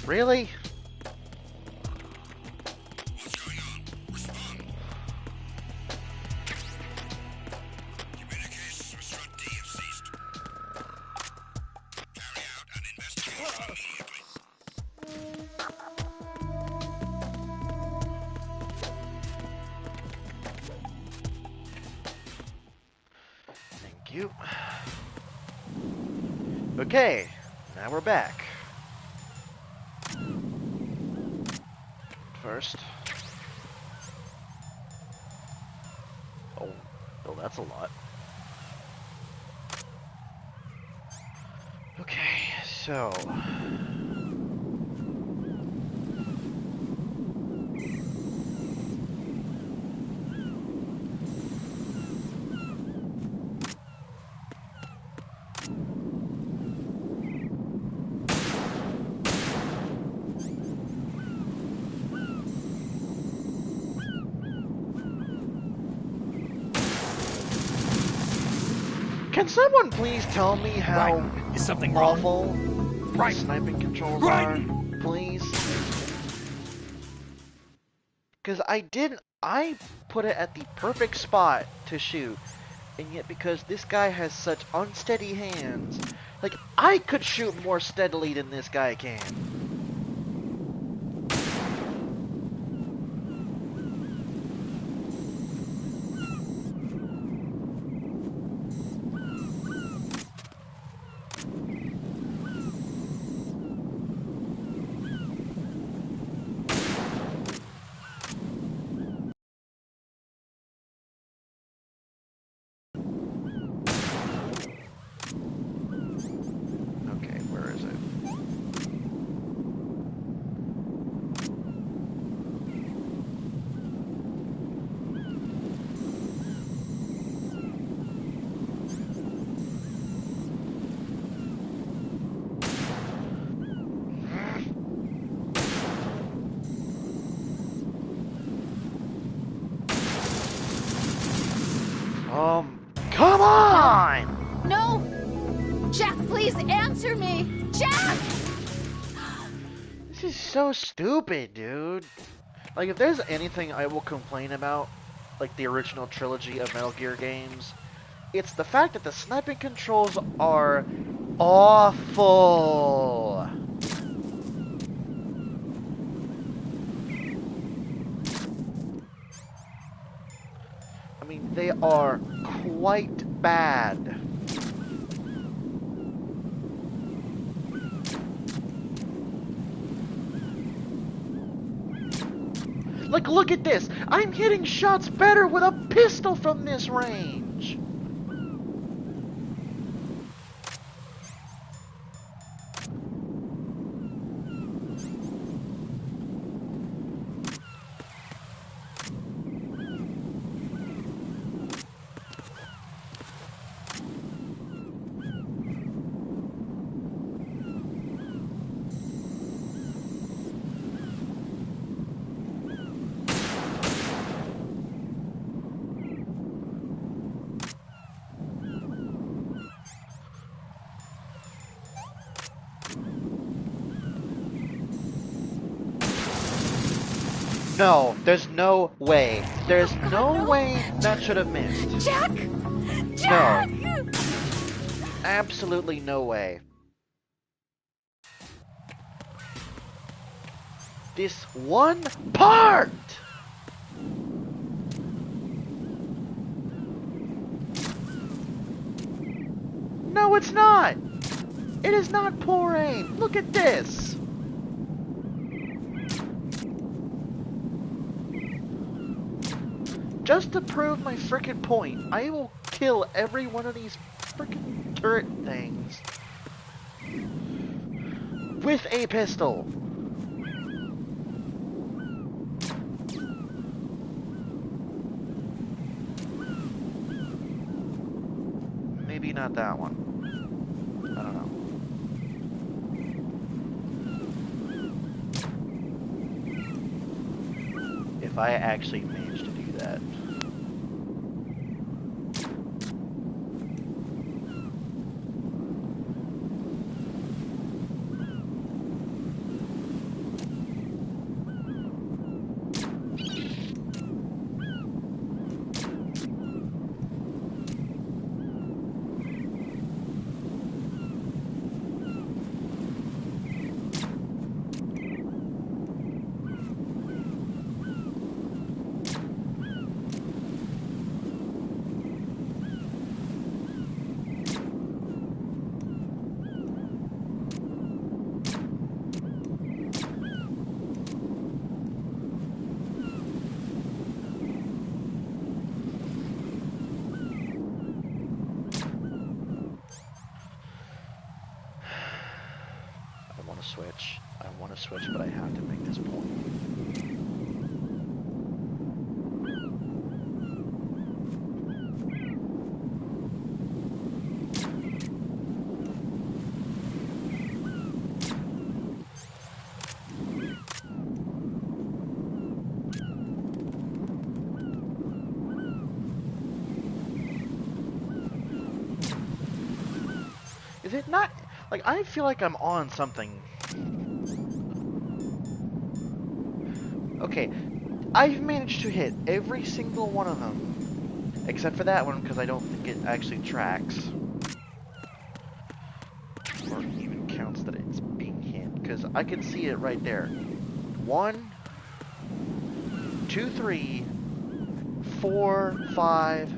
Really? What's going on? Respond. Communications with Strut D have ceased. Carry out an investigation immediately. you. Okay, now we're back. First. Oh, that's a lot. Okay, so... Can someone please tell me how Is something awful Right. sniping controls Right. are? Please? Because I put it at the perfect spot to shoot, and yet because this guy has such unsteady hands, like, I could shoot more steadily than this guy can. Okay, where is it? Come on! No! Jack, please answer me! Jack! This is so stupid, dude. Like, if there's anything I will complain about, like the original trilogy of Metal Gear games, it's the fact that the sniping controls are awful. I mean, they are quite bad. Like, look at this! I'm hitting shots better with a pistol from this range! No, there's no way. There's no way that should have missed. Jack! Jack! No. Absolutely no way. This one part! No, it's not! It is not poor aim. Look at this! Just to prove my frickin' point, I will kill every one of these frickin' turret things with a pistol. Maybe not that one. I don't know. If I actually managed to do that. switch. I want to switch, but I have to make this point. Is it not? Like, I feel like I'm on something. Okay, I've managed to hit every single one of them. Except for that one, because I don't think it actually tracks. Or even counts that it's being hit. Because I can see it right there. 1, 2, 3, 4, 5,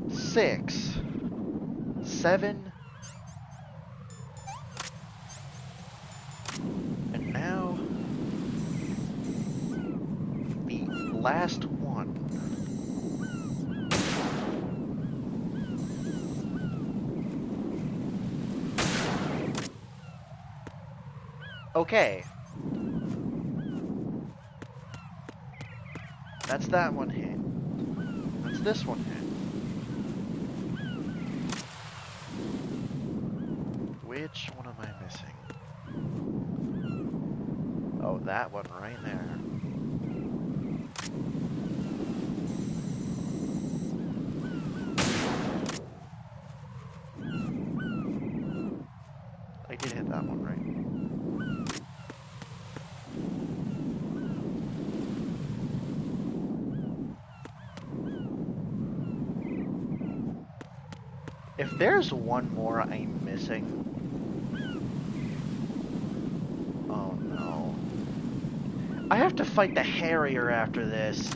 6, 7. And now, the last one. Okay. That's that one hit. That's this one hit. Which one am I missing? Oh, that one right there. I did hit that one right. If there's one more I'm missing... Oh no. I have to fight the Harrier after this.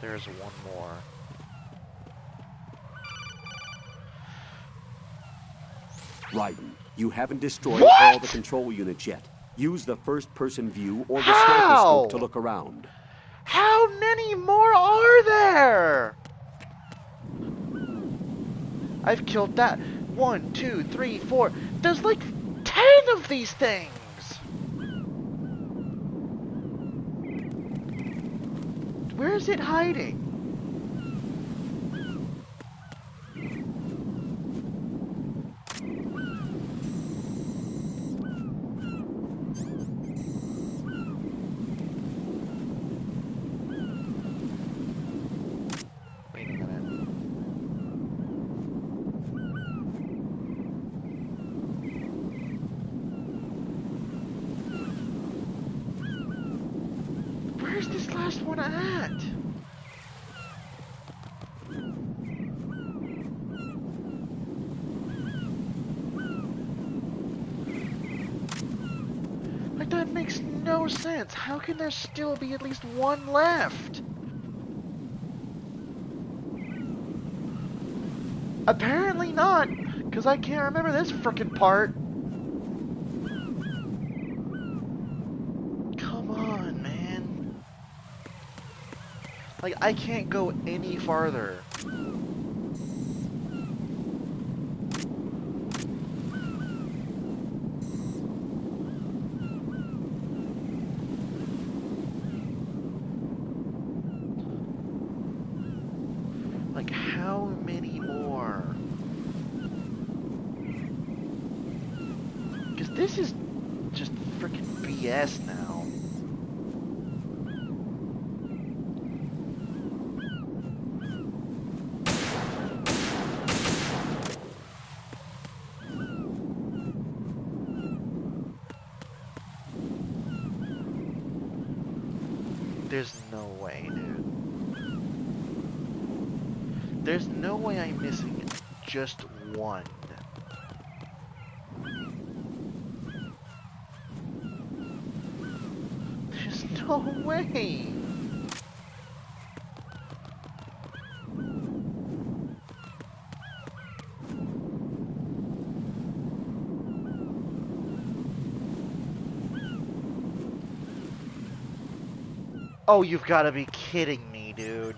There's one more. Raiden, you haven't destroyed What? all the control units yet. Use the first-person view or the sniper How? scope to look around. How many more are there? I've killed that. 1, 2, 3, 4. There's like 10 of these things. Where is it hiding? Wait a minute. Where's this last one at? Like, that makes no sense. How can there still be at least one left? Apparently not, because I can't remember this frickin' part. Come on, man. Like, I can't go any farther. Like, how many more? Because this is just freaking BS now. There's no way, dude. There's no way I'm missing just one. There's no way. Oh, you've got to be kidding me, dude.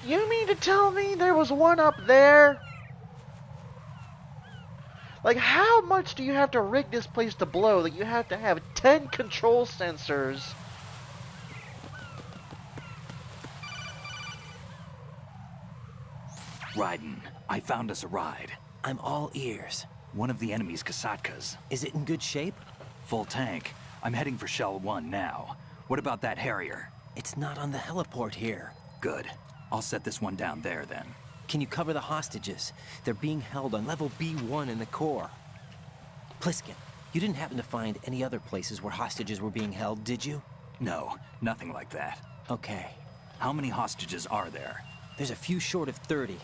You mean to tell me there was one up there? Like, how much do you have to rig this place to blow that you have to have 10 control sensors? Raiden, I found us a ride. I'm all ears. One of the enemy's Kasatkas. Is it in good shape? Full tank. I'm heading for Shell 1 now. What about that Harrier? It's not on the heliport here. Good. I'll set this one down there then. Can you cover the hostages? They're being held on level B1 in the core. Pliskin, you didn't happen to find any other places where hostages were being held, did you? No, nothing like that. Okay. How many hostages are there? There's a few short of 30.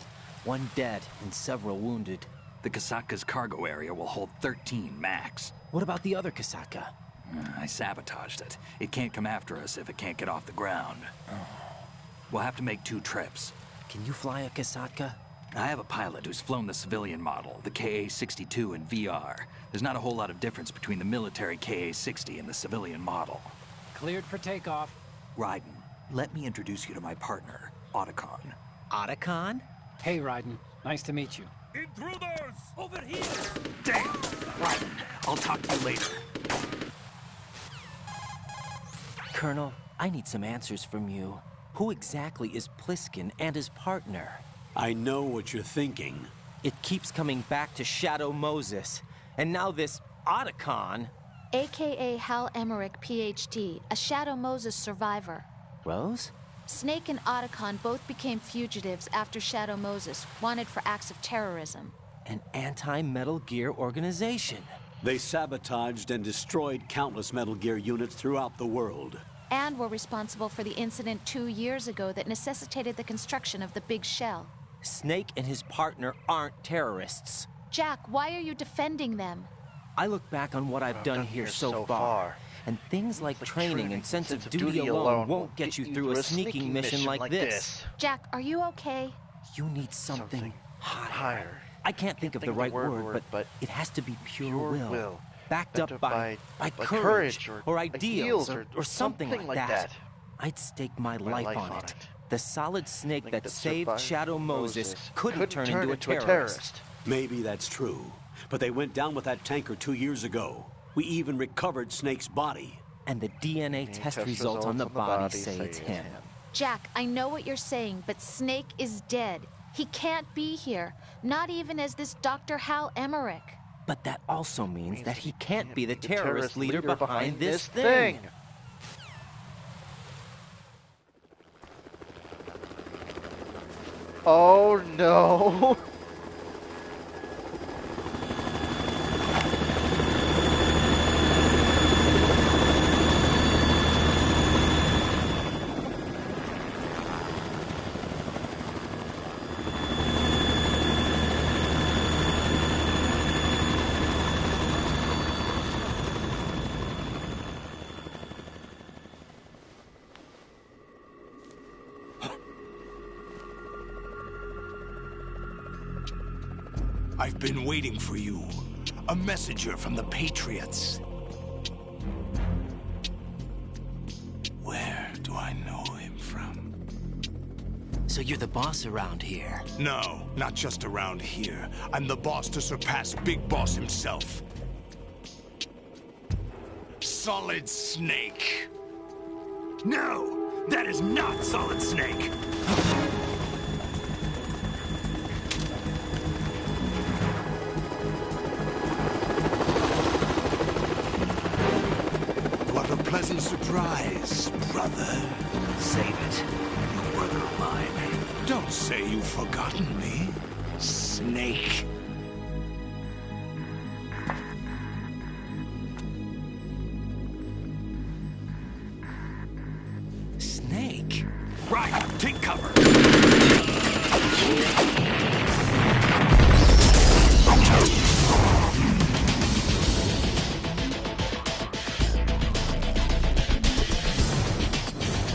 One dead and several wounded. The Kasatka's cargo area will hold 13 max. What about the other Kasaka? I sabotaged it. It can't come after us if it can't get off the ground. We'll have to make 2 trips. Can you fly a Kasatka? I have a pilot who's flown the civilian model, the KA-62 in VR. There's not a whole lot of difference between the military KA-60 and the civilian model. Cleared for takeoff. Raiden, let me introduce you to my partner, Otacon. Otacon? Hey, Raiden. Nice to meet you. Intruders! Over here! Damn! Raiden, I'll talk to you later. Colonel, I need some answers from you. Who exactly is Pliskin and his partner? I know what you're thinking. It keeps coming back to Shadow Moses. And now this Otacon. AKA Hal Emmerich, PhD, a Shadow Moses survivor. Rose? Snake and Otacon both became fugitives after Shadow Moses, wanted for acts of terrorism. An anti-Metal Gear organization. They sabotaged and destroyed countless Metal Gear units throughout the world. And were responsible for the incident 2 years ago that necessitated the construction of the Big Shell. Snake and his partner aren't terrorists. Jack, why are you defending them? I look back on what I've done here so far, and things like training and sense of duty alone won't get you through a sneaking mission like this. Jack, are you okay? You need something higher. I can't think of the right word, but it has to be pure will. Backed up by courage or ideals or something like that. I'd stake my life on it. The solid snake that saved Shadow Moses couldn't turn into a terrorist. Maybe that's true, but they went down with that tanker 2 years ago. We even recovered Snake's body. And the DNA test results on the body say it's him. Jack, I know what you're saying, but Snake is dead. He can't be here, not even as this Dr. Hal Emmerich. But that also means that he can't be the terrorist leader behind this thing. Oh no! I've been waiting for you. A messenger from the Patriots. Where do I know him from? So you're the boss around here? No, not just around here. I'm the boss to surpass Big Boss himself. Solid Snake. No! That is not Solid Snake! What a pleasant surprise, brother. Save it. You work of mine. Don't say you've forgotten me, Snake. Snake? Right, take cover.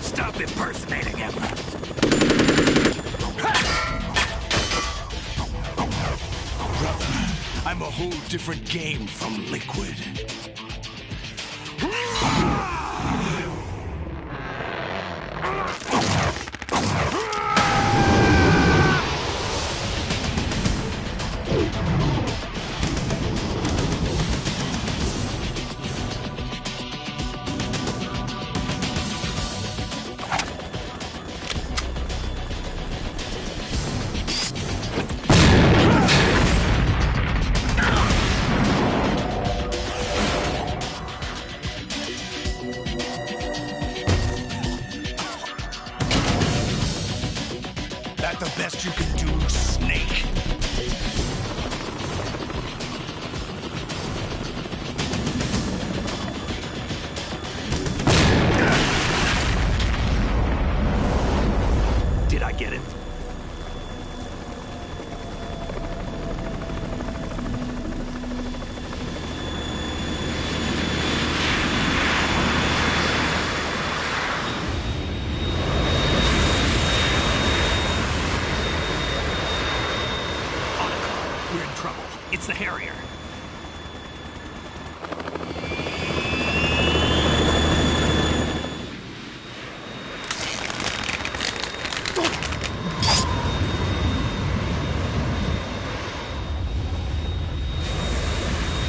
Stop impersonating him. Brother, I'm a whole different game from Liquid. It's the Harrier.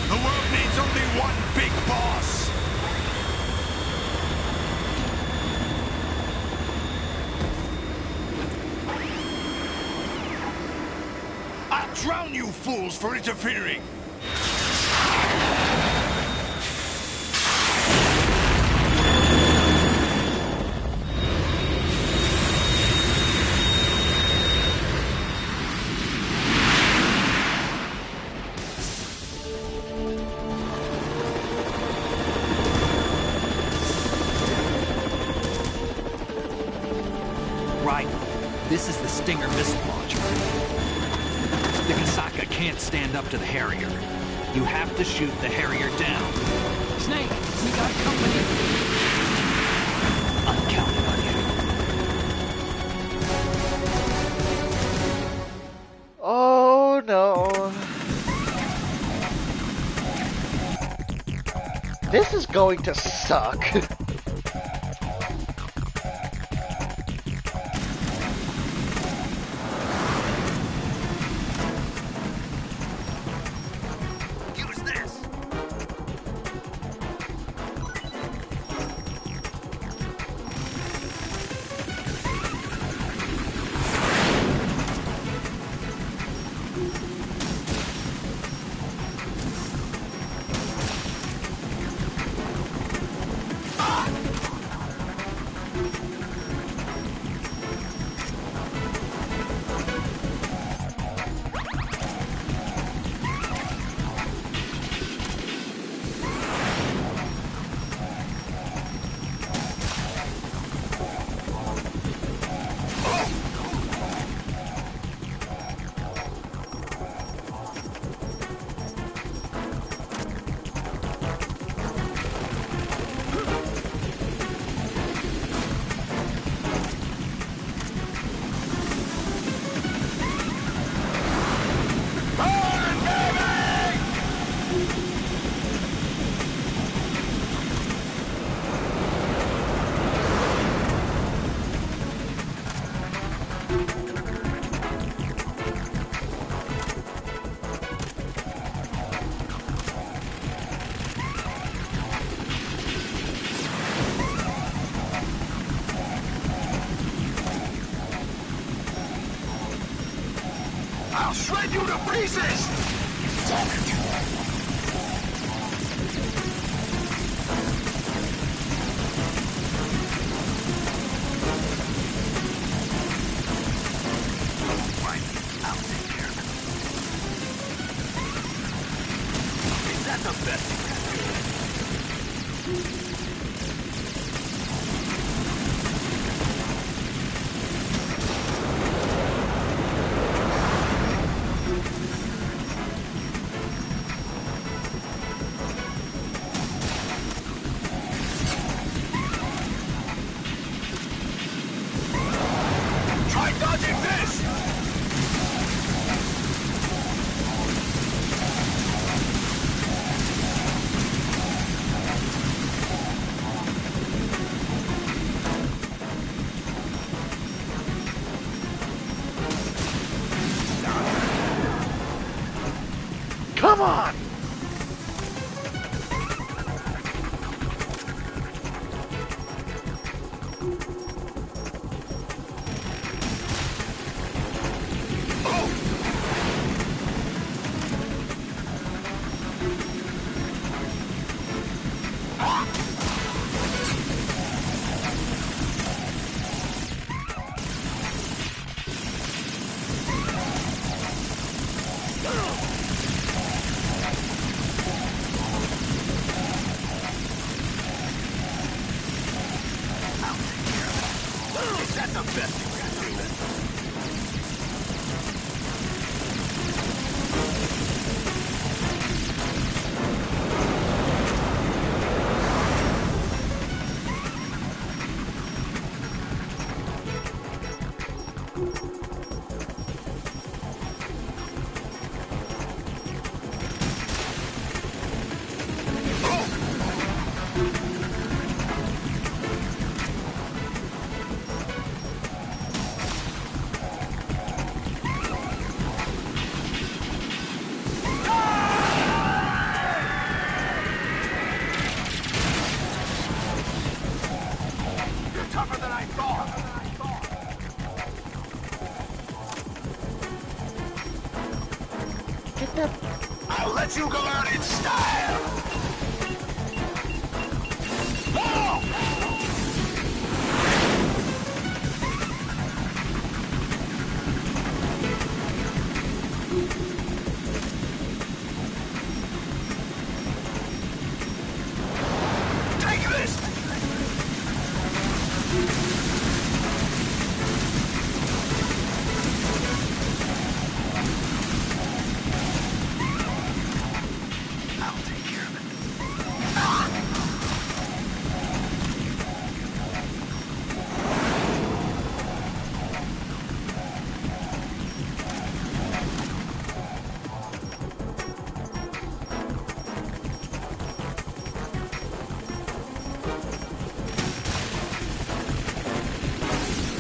The world needs only one big boss. I'll drown you fools for interfering. Right. This is the Stinger missile launcher. The Kasaka can't stand up to the Harrier. You have to shoot the Harrier down. Snake, we got company. I'm counting on you. Oh no. This is going to suck. Use this. I'll shred you to pieces! Right, I'll take care of it. Is that the best you can do? Try dodging this! Come on! I'll let you go out in style! Oh! Take this!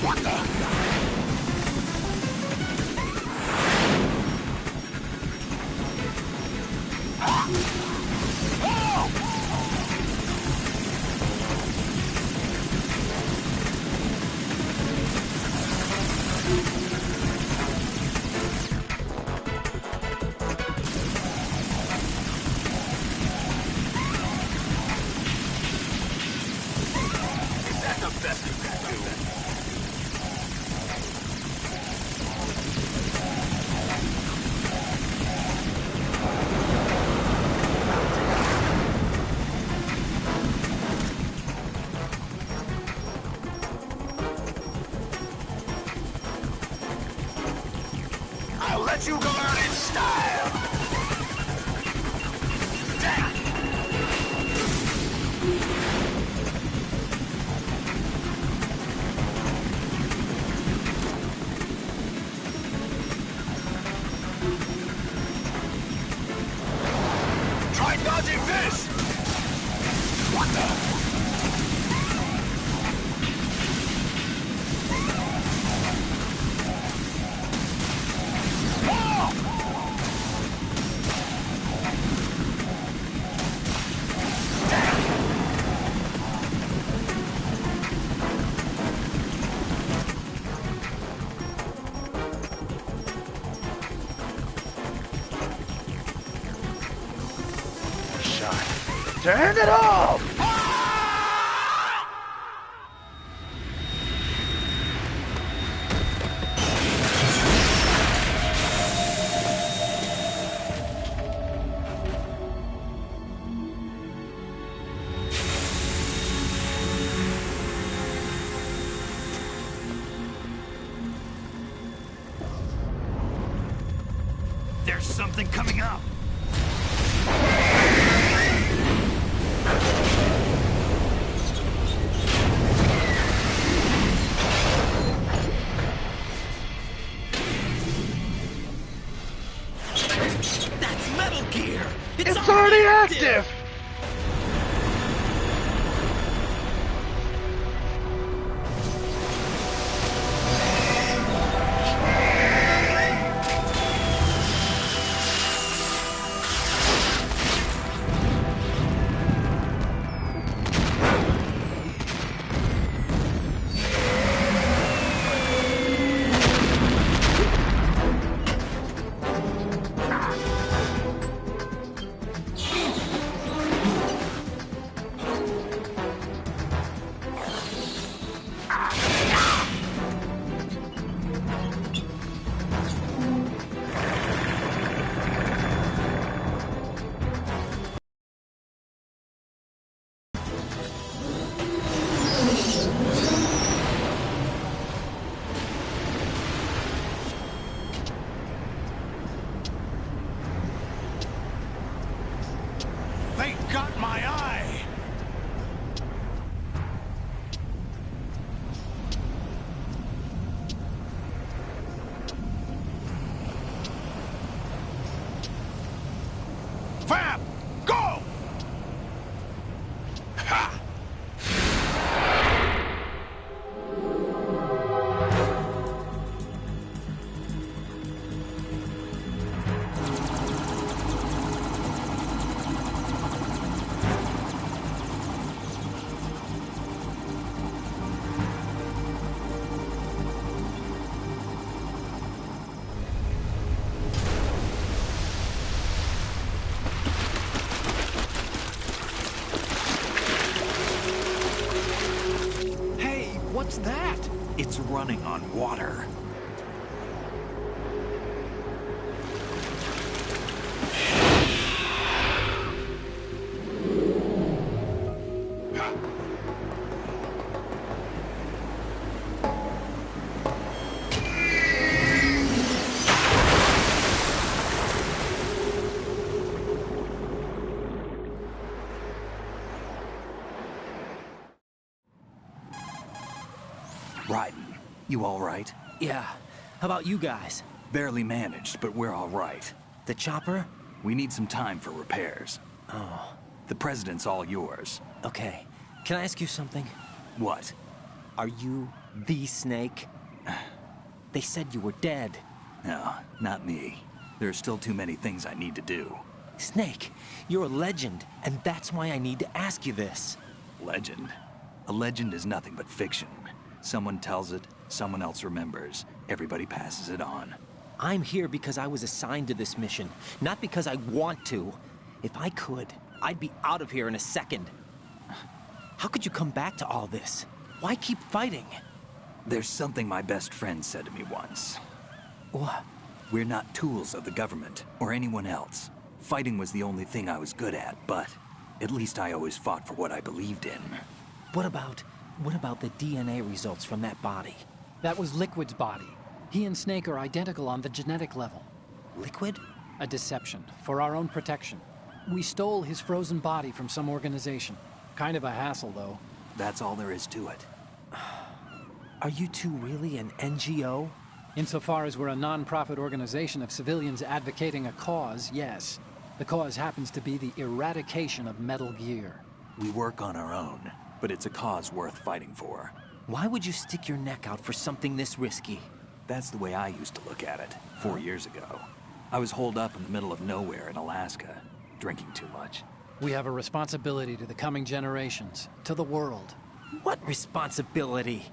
What the? Is that the best you can do? I'll let you go out in style! Damn! Try dodging this! What the? Turn it off! There's something coming up! That's Metal Gear! It's already active! It's running on water. Raiden, you all right? Yeah. How about you guys? Barely managed, but we're all right. The chopper? We need some time for repairs. Oh. The president's all yours. Okay. Can I ask you something? What? Are you the Snake? They said you were dead. No, not me. There are still too many things I need to do. Snake, you're a legend, and that's why I need to ask you this. Legend? A legend is nothing but fiction. Someone tells it, someone else remembers. Everybody passes it on. I'm here because I was assigned to this mission, not because I want to. If I could, I'd be out of here in a second. How could you come back to all this? Why keep fighting? There's something my best friend said to me once. What? We're not tools of the government or anyone else. Fighting was the only thing I was good at, but at least I always fought for what I believed in. What about the DNA results from that body? That was Liquid's body. He and Snake are identical on the genetic level. Liquid? A deception, for our own protection. We stole his frozen body from some organization. Kind of a hassle, though. That's all there is to it. Are you two really an NGO? Insofar as we're a non-profit organization of civilians advocating a cause, yes. The cause happens to be the eradication of Metal Gear. We work on our own, but it's a cause worth fighting for. Why would you stick your neck out for something this risky? That's the way I used to look at it, 4 years ago. I was holed up in the middle of nowhere in Alaska, drinking too much. We have a responsibility to the coming generations, to the world. What responsibility?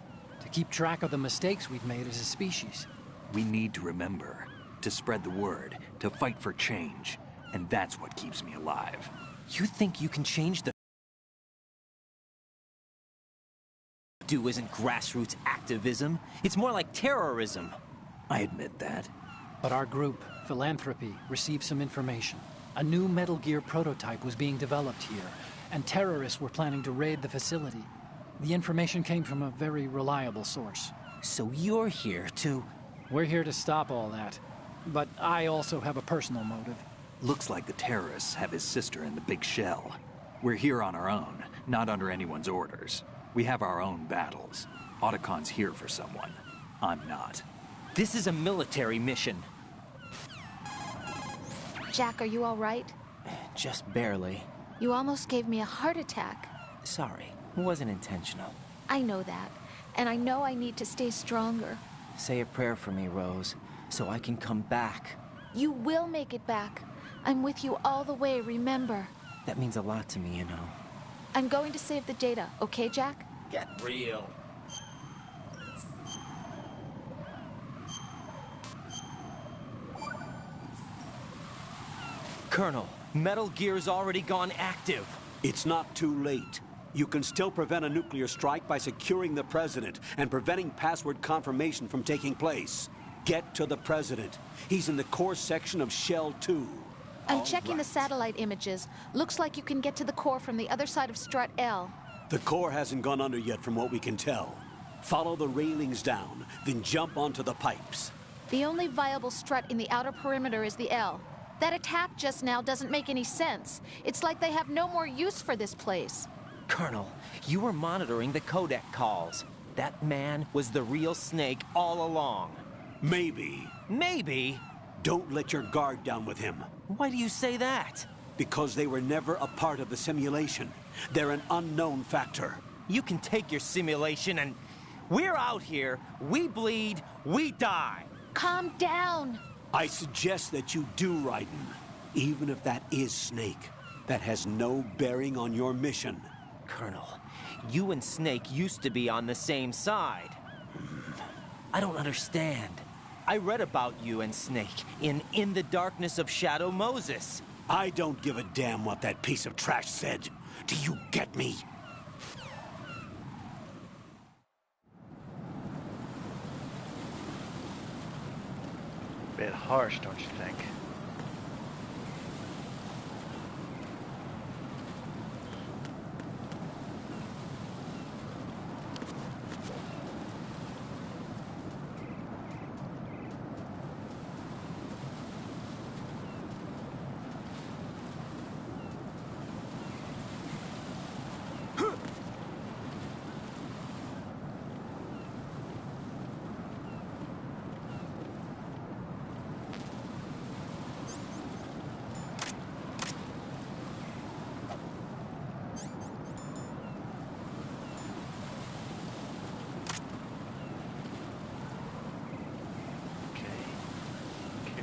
To keep track of the mistakes we've made as a species. We need to remember, to spread the word, to fight for change. And that's what keeps me alive. You think you can change the... Do isn't grassroots activism. It's more like terrorism. I admit that. But our group, Philanthropy, received some information. A new Metal Gear prototype was being developed here, and terrorists were planning to raid the facility. The information came from a very reliable source. So you're here to... We're here to stop all that. But I also have a personal motive. Looks like the terrorists have his sister in the big shell. We're here on our own, not under anyone's orders. We have our own battles. Otacon's here for someone. I'm not. This is a military mission. Jack, are you all right? Just barely. You almost gave me a heart attack. Sorry, it wasn't intentional. I know that, and I know I need to stay stronger. Say a prayer for me, Rose, so I can come back. You will make it back. I'm with you all the way, remember? That means a lot to me, you know. I'm going to save the data, okay, Jack? Get real. Colonel, Metal Gear's already gone active. It's not too late. You can still prevent a nuclear strike by securing the president and preventing password confirmation from taking place. Get to the president. He's in the core section of Shell 2. I'm checking the satellite images. Looks like you can get to the core from the other side of Strut L. The core hasn't gone under yet from what we can tell. Follow the railings down, then jump onto the pipes. The only viable strut in the outer perimeter is the L. That attack just now doesn't make any sense. It's like they have no more use for this place. Colonel, you were monitoring the codec calls. That man was the real Snake all along. Maybe. Maybe? Don't let your guard down with him. Why do you say that? Because they were never a part of the simulation. They're an unknown factor. You can take your simulation and... We're out here, we bleed, we die. Calm down. I suggest that you do, Raiden. Even if that is Snake. That has no bearing on your mission. Colonel, you and Snake used to be on the same side. I don't understand. I read about you and Snake in the Darkness of Shadow Moses. I don't give a damn what that piece of trash said. Do you get me? Bit harsh, don't you think?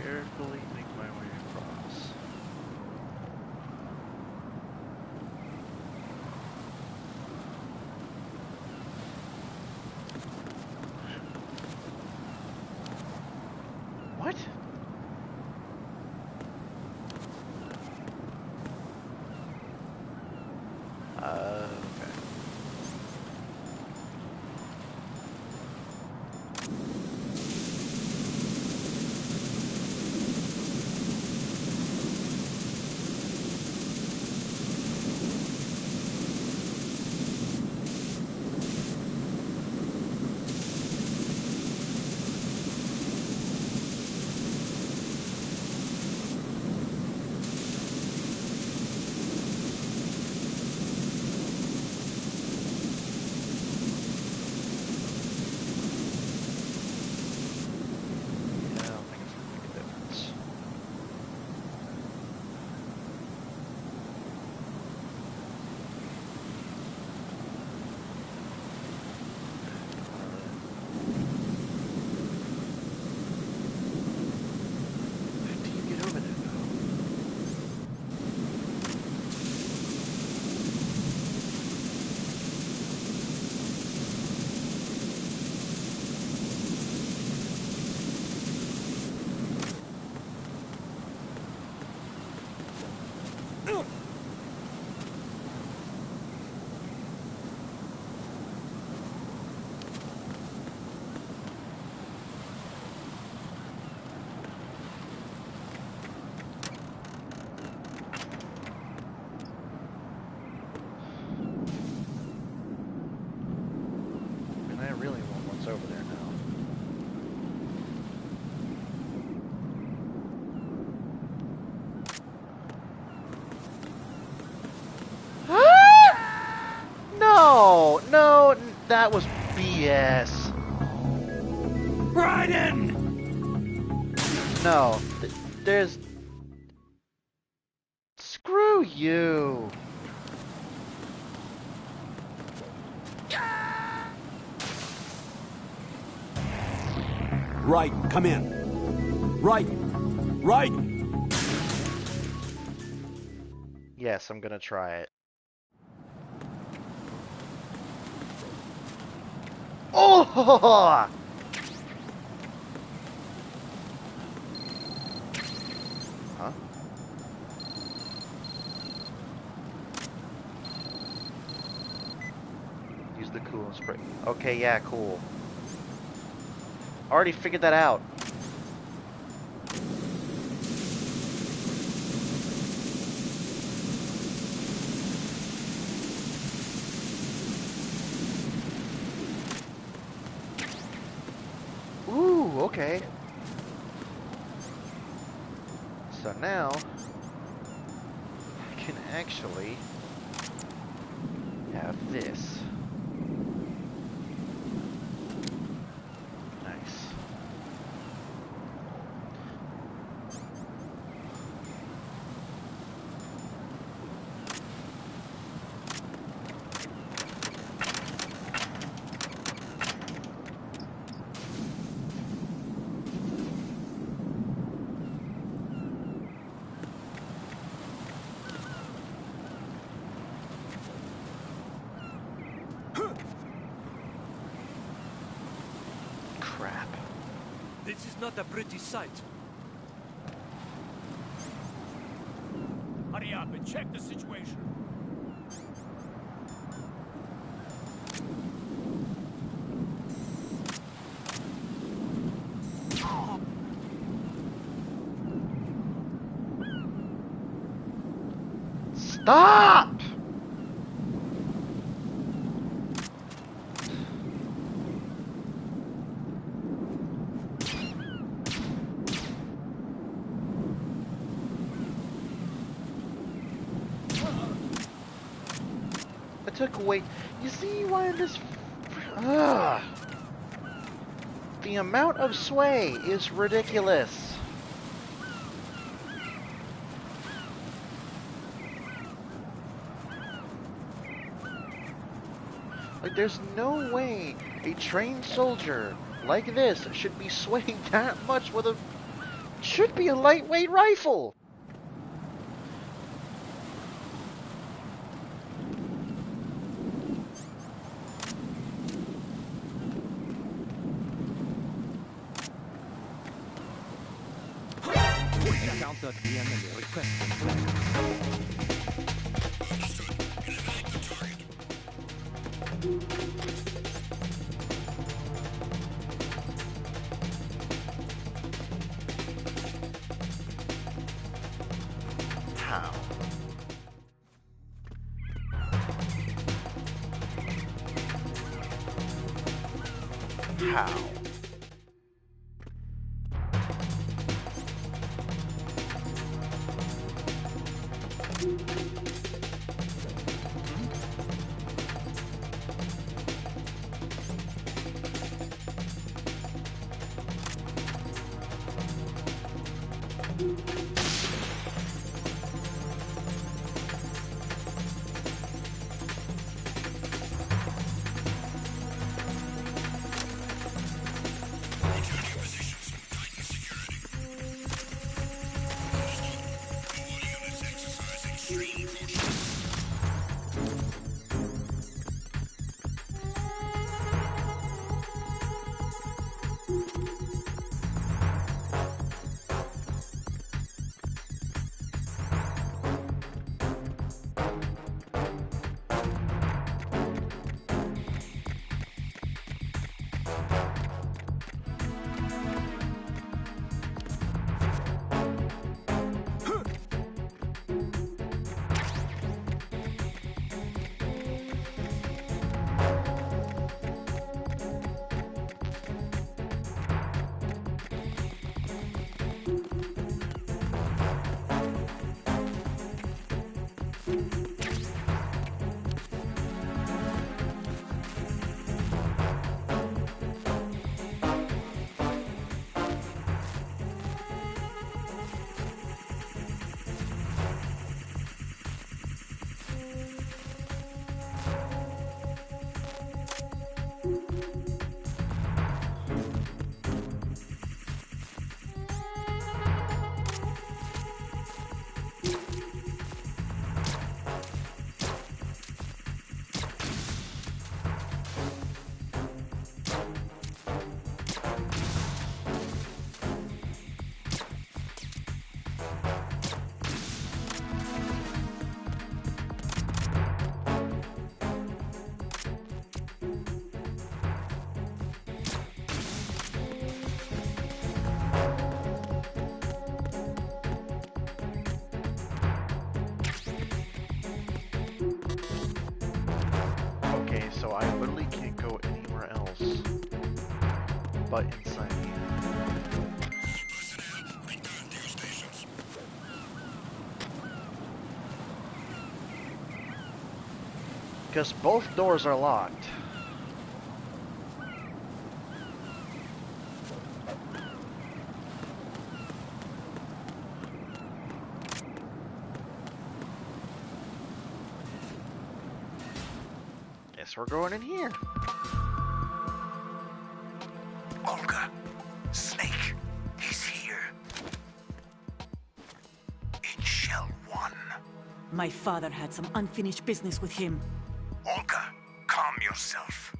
Carefully make my way across. What? Okay. Over there now. No, no, that was BS. Raiden! No, there's... Screw you. Raiden, come in. Raiden! Raiden! Yes, I'm gonna try it. Oh! Huh? Use the coolant spray. Okay, yeah, cool. Already figured that out. Ooh, okay. So now I can actually have this. Nice. Crap. This is not a pretty sight. Hurry up and check the situation. Stop! I took away. You see why this. The amount of sway is ridiculous. Like, there's no way a trained soldier like this should be swaying that much with a. Should be a lightweight rifle. Counter the enemy requesting. How? How? So I literally can't go anywhere else but inside here. Because both doors are locked. Guess we're going in here. Olga, Snake, he's here. In Shell 1. My father had some unfinished business with him. Olga, calm yourself.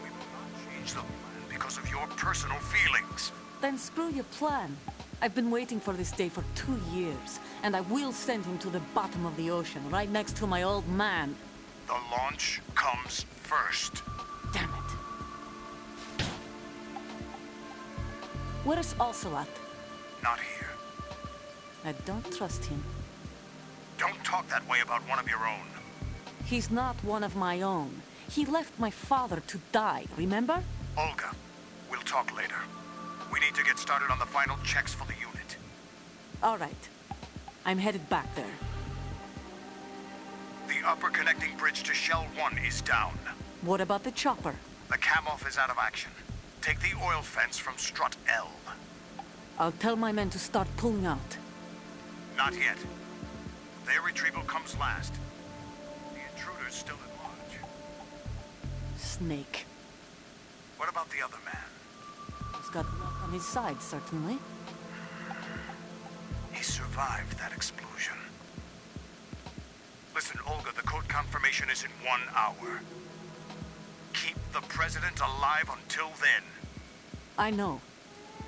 We will not change the plan because of your personal feelings. Then screw your plan. I've been waiting for this day for 2 years, and I will send him to the bottom of the ocean, right next to my old man. The launch comes first. Damn it. Where's Ocelot? Not here. I don't trust him. Don't talk that way about one of your own. He's not one of my own. He left my father to die, remember? Olga, we'll talk later. We need to get started on the final checks for the unit. All right. I'm headed back there. The upper connecting bridge to Shell 1 is down. What about the chopper? The cam-off is out of action. Take the oil fence from strut L. I'll tell my men to start pulling out. Not yet. Their retrieval comes last. The intruder's still at large. Snake. What about the other man? He's got luck on his side, certainly. He survived that explosion. Listen, Olga, the code confirmation is in 1 hour. Keep the president alive until then. I know.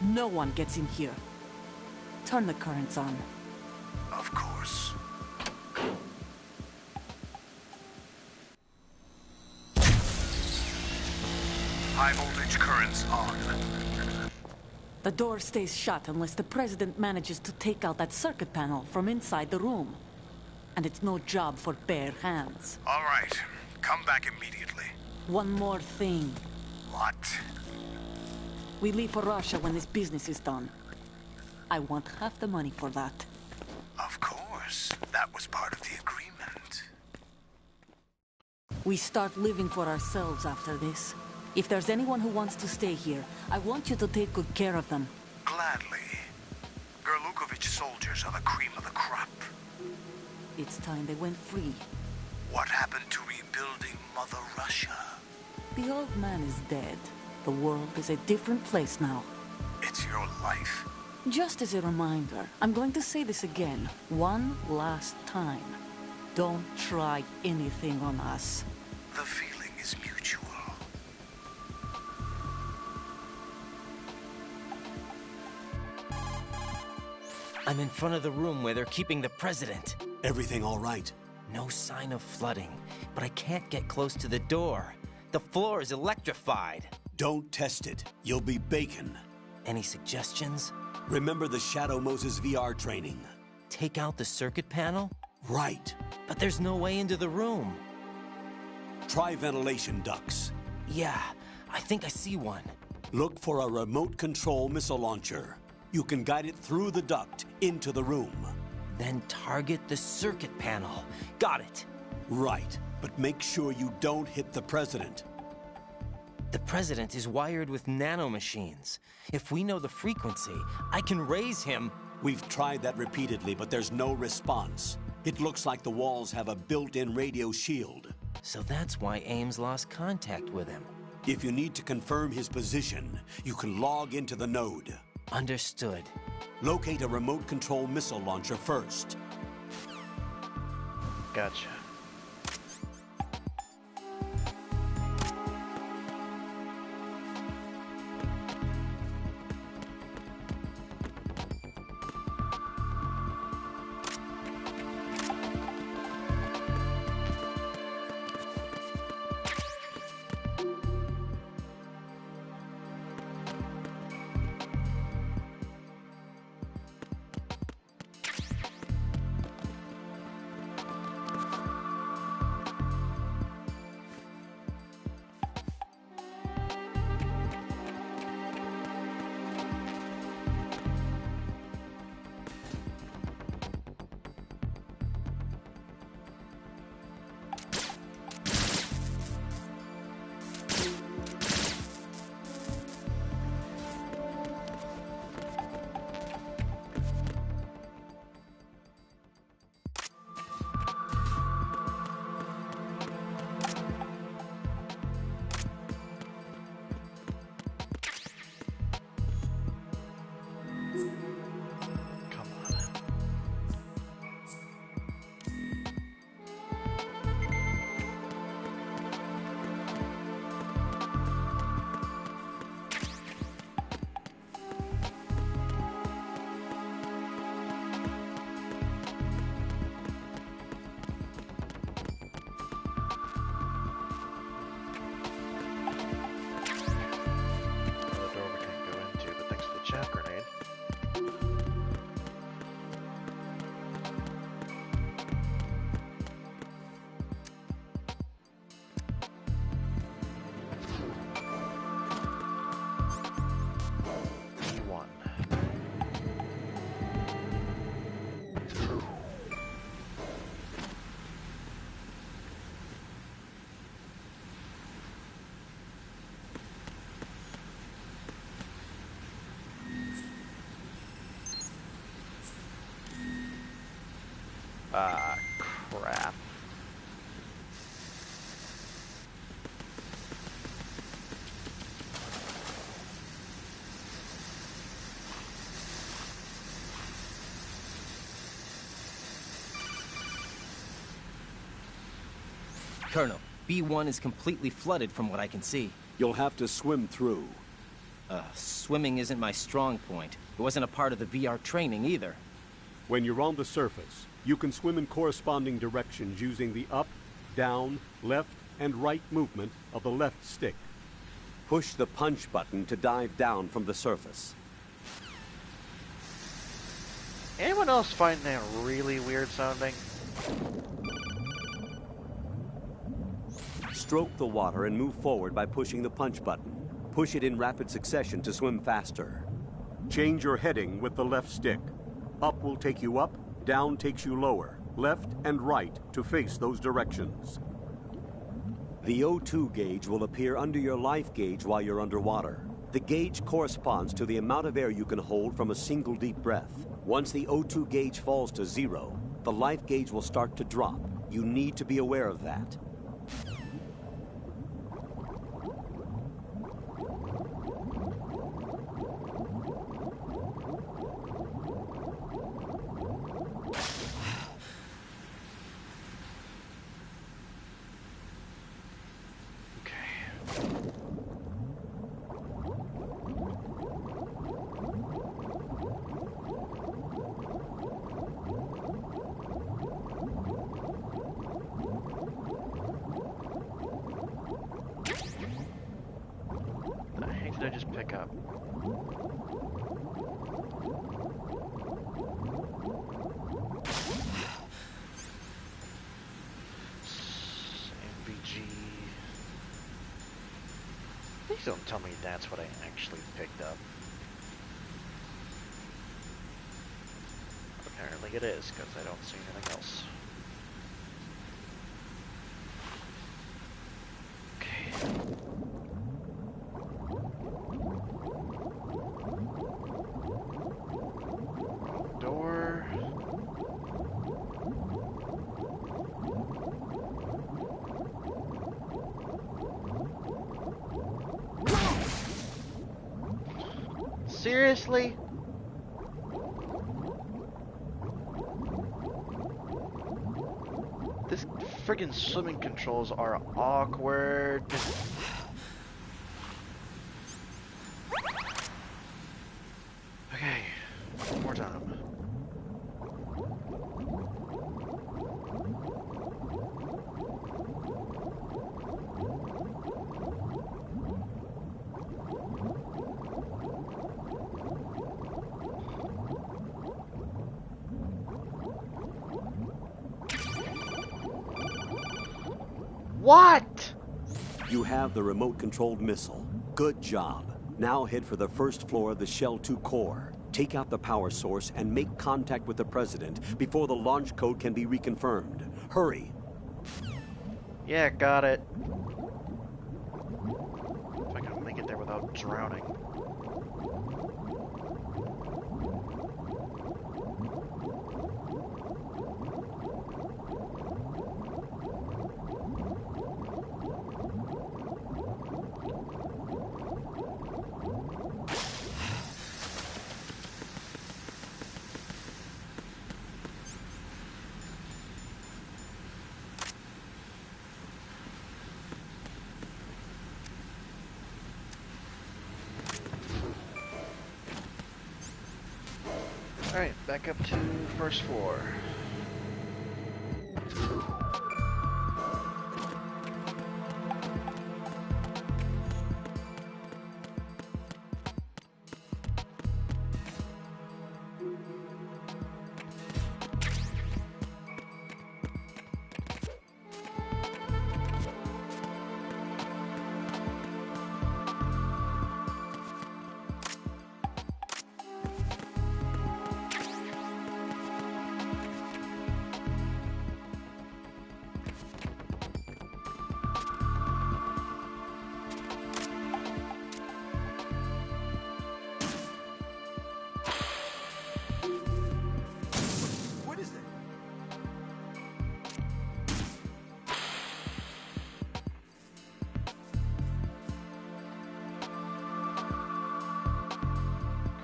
No one gets in here. Turn the currents on. Of course. High voltage currents on. The door stays shut unless the president manages to take out that circuit panel from inside the room. And it's no job for bare hands. All right. Come back immediately. One more thing. What? We leave for Russia when this business is done. I want half the money for that. Of course. That was part of the agreement. We start living for ourselves after this. If there's anyone who wants to stay here, I want you to take good care of them. Gladly. Gerlukovich soldiers are the cream of the crop. It's time they went free. What happened to rebuilding Mother Russia? The old man is dead. The world is a different place now. It's your life. Just as a reminder, I'm going to say this again, one last time. Don't try anything on us. The feeling is mutual. I'm in front of the room where they're keeping the president. Everything all right? No sign of flooding, but I can't get close to the door. The floor is electrified. Don't test it. You'll be bacon. Any suggestions? Remember the Shadow Moses VR training. Take out the circuit panel? Right. But there's no way into the room. Try ventilation ducts. Yeah, I think I see one. Look for a remote control missile launcher. You can guide it through the duct into the room. Then target the circuit panel. Got it. Right, but make sure you don't hit the president. The president is wired with nanomachines. If we know the frequency, I can raise him. We've tried that repeatedly, but there's no response. It looks like the walls have a built-in radio shield. So that's why Ames lost contact with him. If you need to confirm his position, you can log into the node. Understood. Locate a remote control missile launcher first. Gotcha. Ah, crap. Colonel, B1 is completely flooded from what I can see. You'll have to swim through. Swimming isn't my strong point. It wasn't a part of the VR training either. When you're on the surface, you can swim in corresponding directions using the up, down, left, and right movement of the left stick. Push the punch button to dive down from the surface. Anyone else find that really weird sounding? Stroke the water and move forward by pushing the punch button. Push it in rapid succession to swim faster. Change your heading with the left stick. Up will take you up, down takes you lower, left and right to face those directions. The O2 gauge will appear under your life gauge while you're underwater. The gauge corresponds to the amount of air you can hold from a single deep breath. Once the O2 gauge falls to 0, the life gauge will start to drop. You need to be aware of that. Did I just pick up? MVG. Please don't tell me that's what I actually picked up. Apparently it is, because I don't see anything else. Seriously? This friggin' swimming controls are awkward. Okay, one more time. What? You have the remote-controlled missile. Good job. Now head for the first floor of the Shell 2 core. Take out the power source and make contact with the President before the launch code can be reconfirmed. Hurry. Yeah, got it. If I can make it there without drowning. Alright, back up to first floor.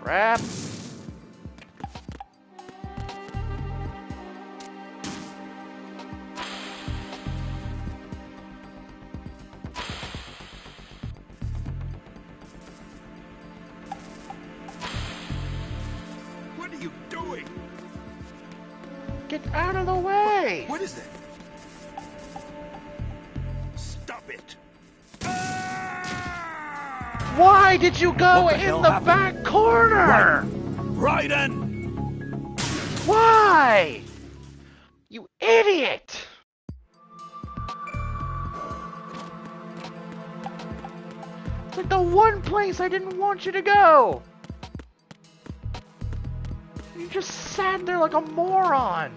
Crap. What are you doing? Get out of the way! What is that? Stop it! Why did you go What the in hell the happened? back corner? Raiden! Why? You idiot! It's like the one place I didn't want you to go! You just sat there like a moron!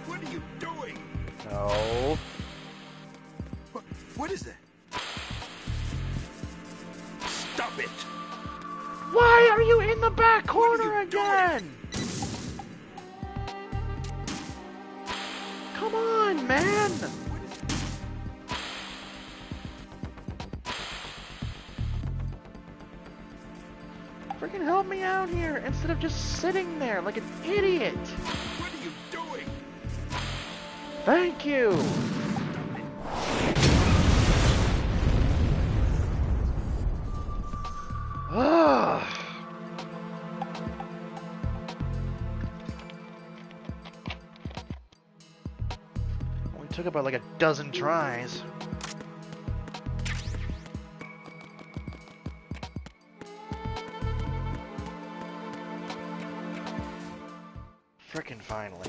What are you doing? No. What is that? Stop it! Why are you in the back corner again? Come on, man! Freaking help me out here instead of just sitting there like an idiot! What are you doing? Thank you! Ugh. Only took about like a dozen tries. Frickin' finally.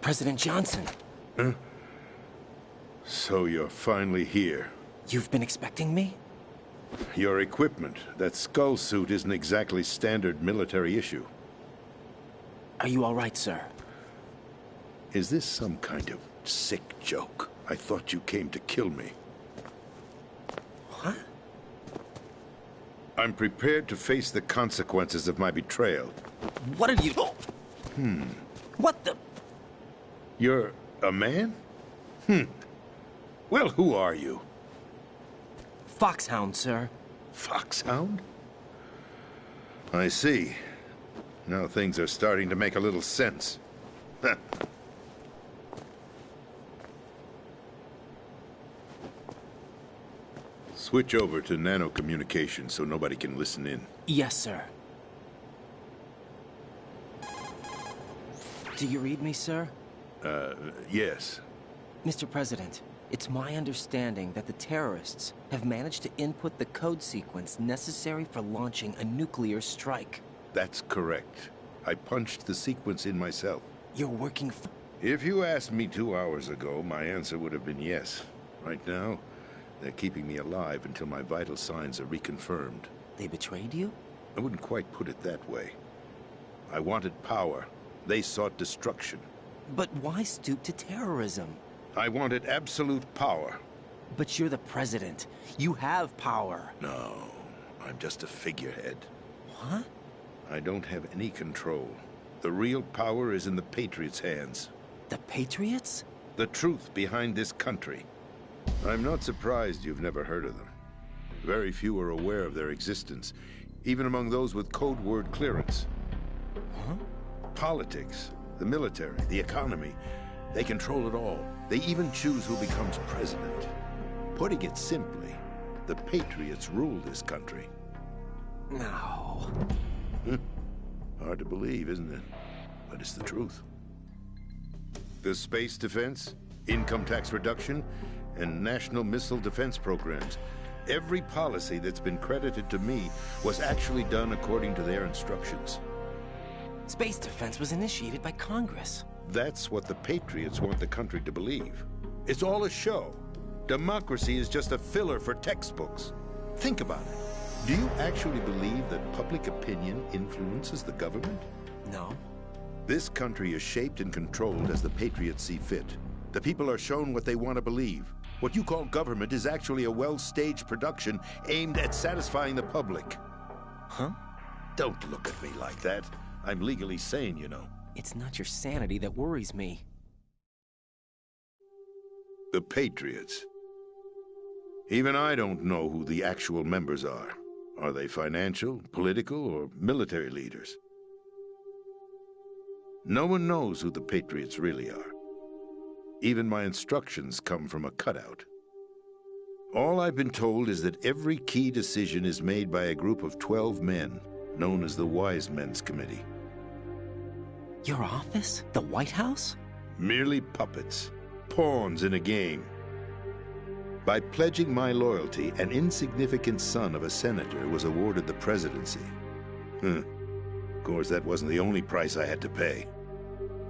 President Johnson. Huh? So you're finally here. You've been expecting me? Your equipment, that skull suit, isn't exactly standard military issue. Are you all right, sir? Is this some kind of sick joke? I thought you came to kill me. What? I'm prepared to face the consequences of my betrayal. What are you... What the... You're a man? Well, who are you? Foxhound, sir. Foxhound? I see. Now things are starting to make a little sense. Switch over to nano-communication so nobody can listen in. Yes, sir. Do you read me, sir? Yes. Mr. President, it's my understanding that the terrorists have managed to input the code sequence necessary for launching a nuclear strike. That's correct. I punched the sequence in myself. You're working for... If you asked me 2 hours ago, my answer would have been yes. Right now, they're keeping me alive until my vital signs are reconfirmed. They betrayed you? I wouldn't quite put it that way. I wanted power. They sought destruction. But why stoop to terrorism? I wanted absolute power. But you're the president. You have power. No, I'm just a figurehead. What? I don't have any control. The real power is in the Patriots' hands. The Patriots? The truth behind this country. I'm not surprised you've never heard of them. Very few are aware of their existence, even among those with code word clearance. Huh? Politics, the military, the economy, they control it all. They even choose who becomes president. Putting it simply, the Patriots rule this country. No. Hard to believe, isn't it? But it's the truth. The space defense, income tax reduction, and national missile defense programs. Every policy that's been credited to me was actually done according to their instructions. Space defense was initiated by Congress. That's what the Patriots want the country to believe. It's all a show. Democracy is just a filler for textbooks. Think about it. Do you actually believe that public opinion influences the government? No. This country is shaped and controlled as the patriots see fit. The people are shown what they want to believe. What you call government is actually a well-staged production aimed at satisfying the public. Huh? Don't look at me like that. I'm legally sane, you know. It's not your sanity that worries me. The Patriots. Even I don't know who the actual members are. Are they financial, political, or military leaders? No one knows who the Patriots really are. Even my instructions come from a cutout. All I've been told is that every key decision is made by a group of 12 men, known as the Wise Men's Committee. Your office? The White House? Merely puppets, pawns in a game. By pledging my loyalty, an insignificant son of a senator was awarded the presidency. Of course, that wasn't the only price I had to pay.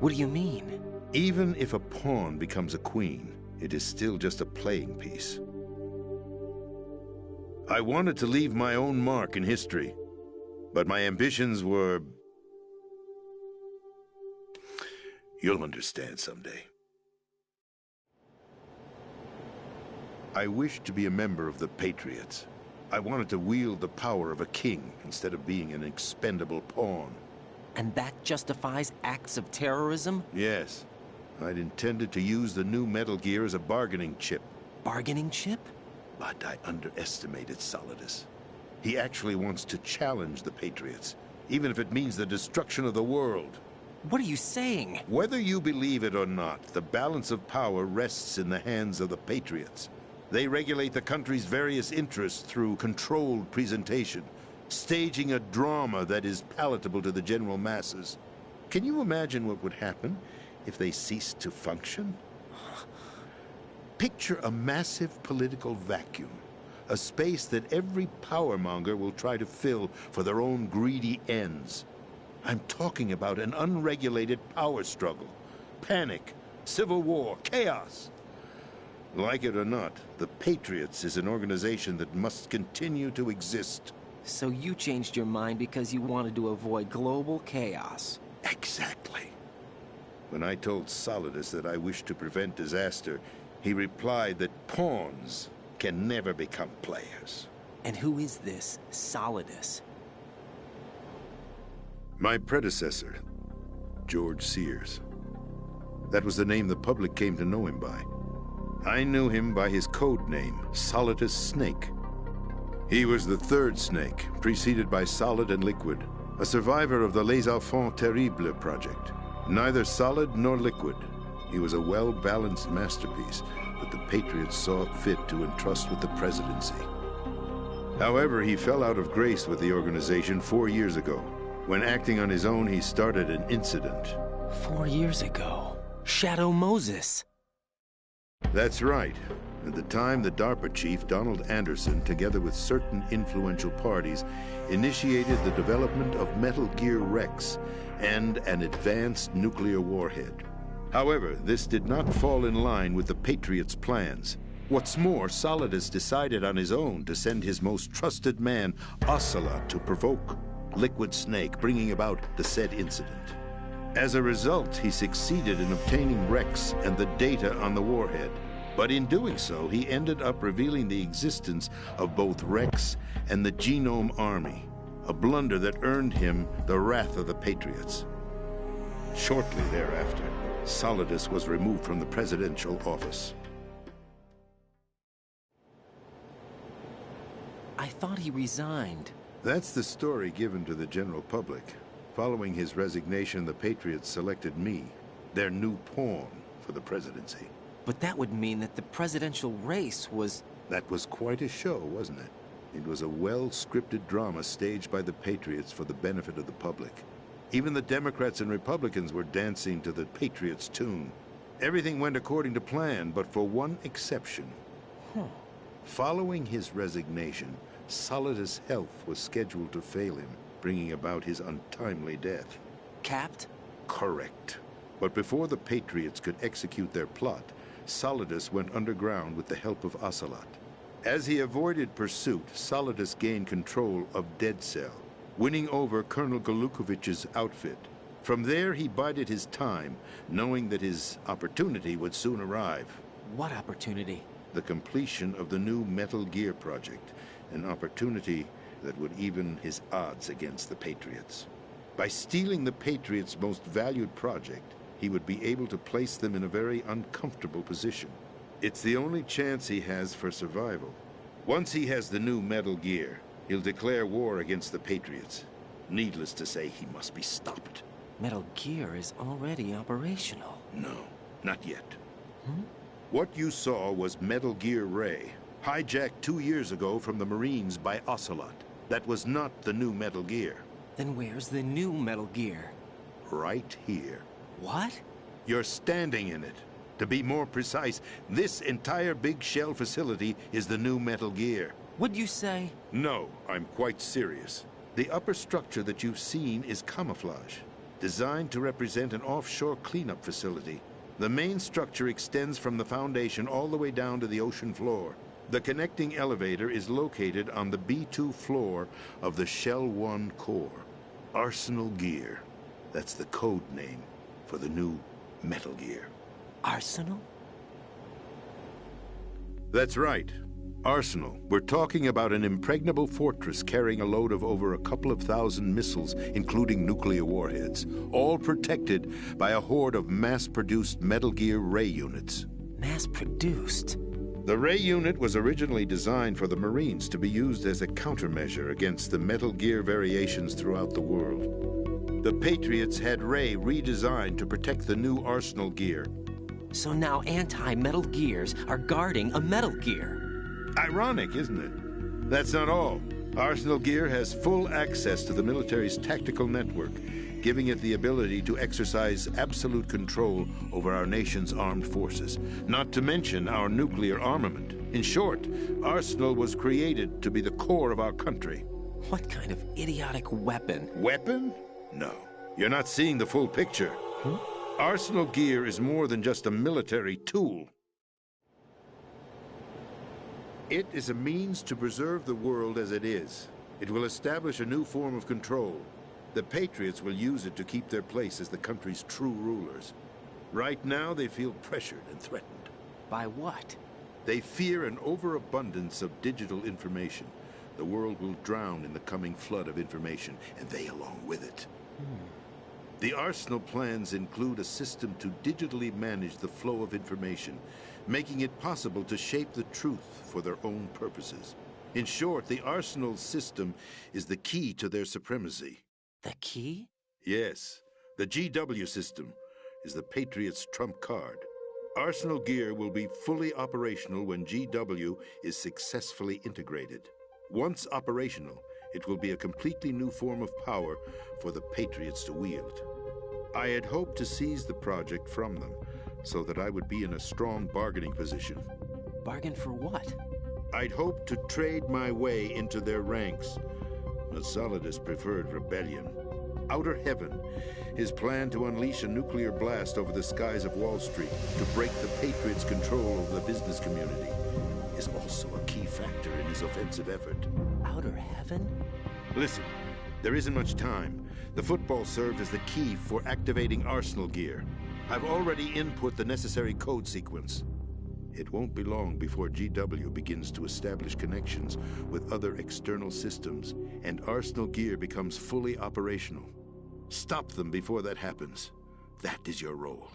What do you mean? Even if a pawn becomes a queen, it is still just a playing piece. I wanted to leave my own mark in history, but my ambitions were... You'll understand someday. I wished to be a member of the Patriots. I wanted to wield the power of a king instead of being an expendable pawn. And that justifies acts of terrorism? Yes. I'd intended to use the new Metal Gear as a bargaining chip. Bargaining chip? But I underestimated Solidus. He actually wants to challenge the Patriots, even if it means the destruction of the world. What are you saying? Whether you believe it or not, the balance of power rests in the hands of the Patriots. They regulate the country's various interests through controlled presentation, staging a drama that is palatable to the general masses. Can you imagine what would happen if they ceased to function? Picture a massive political vacuum, a space that every powermonger will try to fill for their own greedy ends. I'm talking about an unregulated power struggle, panic, civil war, chaos. Like it or not, the Patriots is an organization that must continue to exist. So you changed your mind because you wanted to avoid global chaos. Exactly. When I told Solidus that I wished to prevent disaster, he replied that pawns can never become players. And who is this Solidus? My predecessor, George Sears. That was the name the public came to know him by. I knew him by his code name, Solidus Snake. He was the third Snake, preceded by Solid and Liquid, a survivor of the Les Enfants Terribles project. Neither solid nor liquid, he was a well-balanced masterpiece that the Patriots saw fit to entrust with the presidency. However, he fell out of grace with the organization 4 years ago. When acting on his own, he started an incident. 4 years ago? Shadow Moses. That's right. At the time, the DARPA chief, Donald Anderson, together with certain influential parties, initiated the development of Metal Gear Rex and an advanced nuclear warhead. However, this did not fall in line with the Patriots' plans. What's more, Solidus decided on his own to send his most trusted man, Ocelot, to provoke Liquid Snake, bringing about the said incident. As a result, he succeeded in obtaining Rex and the data on the warhead. But in doing so, he ended up revealing the existence of both Rex and the Genome Army, a blunder that earned him the wrath of the Patriots. Shortly thereafter, Solidus was removed from the presidential office. I thought he resigned. That's the story given to the general public. Following his resignation, the Patriots selected me, their new pawn, for the presidency. But that would mean that the presidential race was... That was quite a show, wasn't it? It was a well-scripted drama staged by the Patriots for the benefit of the public. Even the Democrats and Republicans were dancing to the Patriots' tune. Everything went according to plan, but for one exception. Following his resignation, Solidus' health was scheduled to fail him, bringing about his untimely death. Capped? Correct. But before the Patriots could execute their plot, Solidus went underground with the help of Ocelot. As he avoided pursuit, Solidus gained control of Dead Cell, winning over Colonel Golukovich's outfit. From there, he bided his time, knowing that his opportunity would soon arrive. What opportunity? The completion of the new Metal Gear project, an opportunity that would even his odds against the Patriots. By stealing the Patriots' most valued project, he would be able to place them in a very uncomfortable position. It's the only chance he has for survival. Once he has the new Metal Gear, he'll declare war against the Patriots. Needless to say, he must be stopped. Metal Gear is already operational. No, not yet. What you saw was Metal Gear Ray, hijacked 2 years ago from the Marines by Ocelot. That was not the new Metal Gear. Then where's the new Metal Gear? Right here. What? You're standing in it. To be more precise, this entire big shell facility is the new Metal Gear. Would you say? No, I'm quite serious. The upper structure that you've seen is camouflage, designed to represent an offshore cleanup facility. The main structure extends from the foundation all the way down to the ocean floor. The connecting elevator is located on the B2 floor of the Shell 1 core. Arsenal Gear. That's the code name for the new Metal Gear. Arsenal? That's right. Arsenal. We're talking about an impregnable fortress carrying a load of over a couple of thousand missiles, including nuclear warheads, all protected by a horde of mass-produced Metal Gear Ray units. Mass-produced? The Ray unit was originally designed for the Marines to be used as a countermeasure against the Metal Gear variations throughout the world. The Patriots had Ray redesigned to protect the new Arsenal Gear. So now anti-Metal Gears are guarding a Metal Gear. Ironic, isn't it? That's not all. Arsenal Gear has full access to the military's tactical network, giving it the ability to exercise absolute control over our nation's armed forces, not to mention our nuclear armament. In short, Arsenal was created to be the core of our country. What kind of idiotic weapon? Weapon? No. You're not seeing the full picture. Arsenal Gear is more than just a military tool. It is a means to preserve the world as it is. It will establish a new form of control. The Patriots will use it to keep their place as the country's true rulers. Right now, they feel pressured and threatened. By what? They fear an overabundance of digital information. The world will drown in the coming flood of information, and they along with it. The Arsenal plans include a system to digitally manage the flow of information, making it possible to shape the truth for their own purposes. In short, the Arsenal system is the key to their supremacy. The key? Yes. The GW system is the Patriots' trump card. Arsenal Gear will be fully operational when GW is successfully integrated. Once operational, it will be a completely new form of power for the Patriots to wield. I had hoped to seize the project from them, so that I would be in a strong bargaining position. Bargain for what? I'd hoped to trade my way into their ranks, but Solidus preferred rebellion. Outer Heaven, his plan to unleash a nuclear blast over the skies of Wall Street to break the Patriots' control over the business community, is also a key factor in his offensive effort. Outer Heaven? Listen, there isn't much time. The football served as the key for activating Arsenal Gear. I've already input the necessary code sequence. It won't be long before GW begins to establish connections with other external systems, and Arsenal Gear becomes fully operational. Stop them before that happens. That is your role.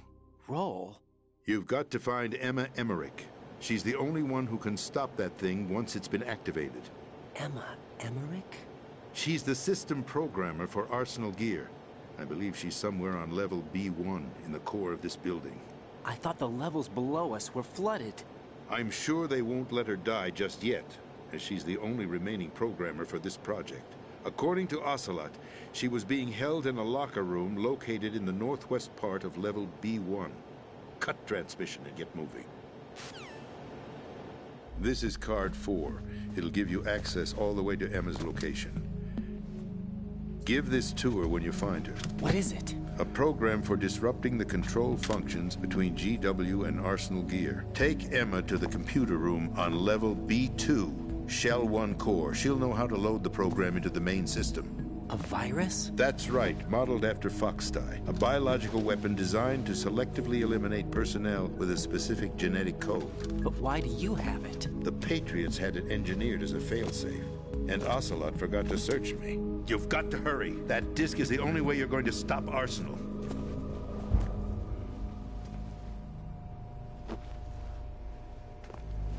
Role? You've got to find Emma Emmerich. She's the only one who can stop that thing once it's been activated. Emma Emmerich? She's the system programmer for Arsenal Gear. I believe she's somewhere on level B1 in the core of this building. I thought the levels below us were flooded. I'm sure they won't let her die just yet, as she's the only remaining programmer for this project. According to Ocelot, she was being held in a locker room located in the northwest part of level B1. Cut transmission and get moving. This is card 4. It'll give you access all the way to Emma's location. Give this to her when you find her. What is it? A program for disrupting the control functions between GW and Arsenal Gear. Take Emma to the computer room on level B2, Shell 1 core. She'll know how to load the program into the main system. A virus? That's right, modeled after Foxdie. A biological weapon designed to selectively eliminate personnel with a specific genetic code. But why do you have it? The Patriots had it engineered as a failsafe. And Ocelot forgot to search me. You've got to hurry. That disk is the only way you're going to stop Arsenal.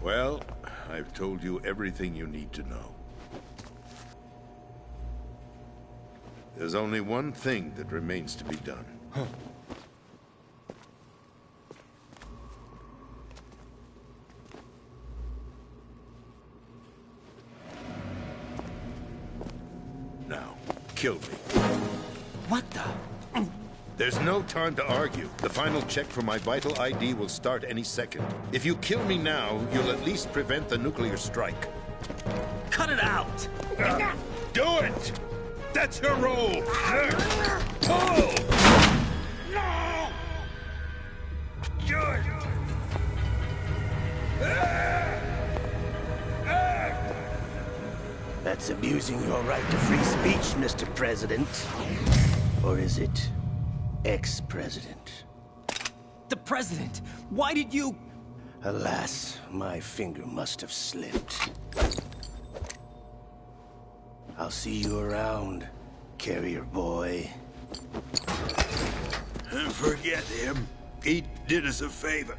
Well, I've told you everything you need to know. There's only one thing that remains to be done. Huh. Now, kill me. What the? There's no time to argue. The final check for my vital ID will start any second. If you kill me now, you'll at least prevent the nuclear strike. Cut it out! Do it! That's your role! Pull! No! Do it! That's abusing your right to free speech, Mr. President. Or is it ex-president? The president! Why did you... Alas, my finger must have slipped. I'll see you around, carrier boy. Forget him. He did us a favor.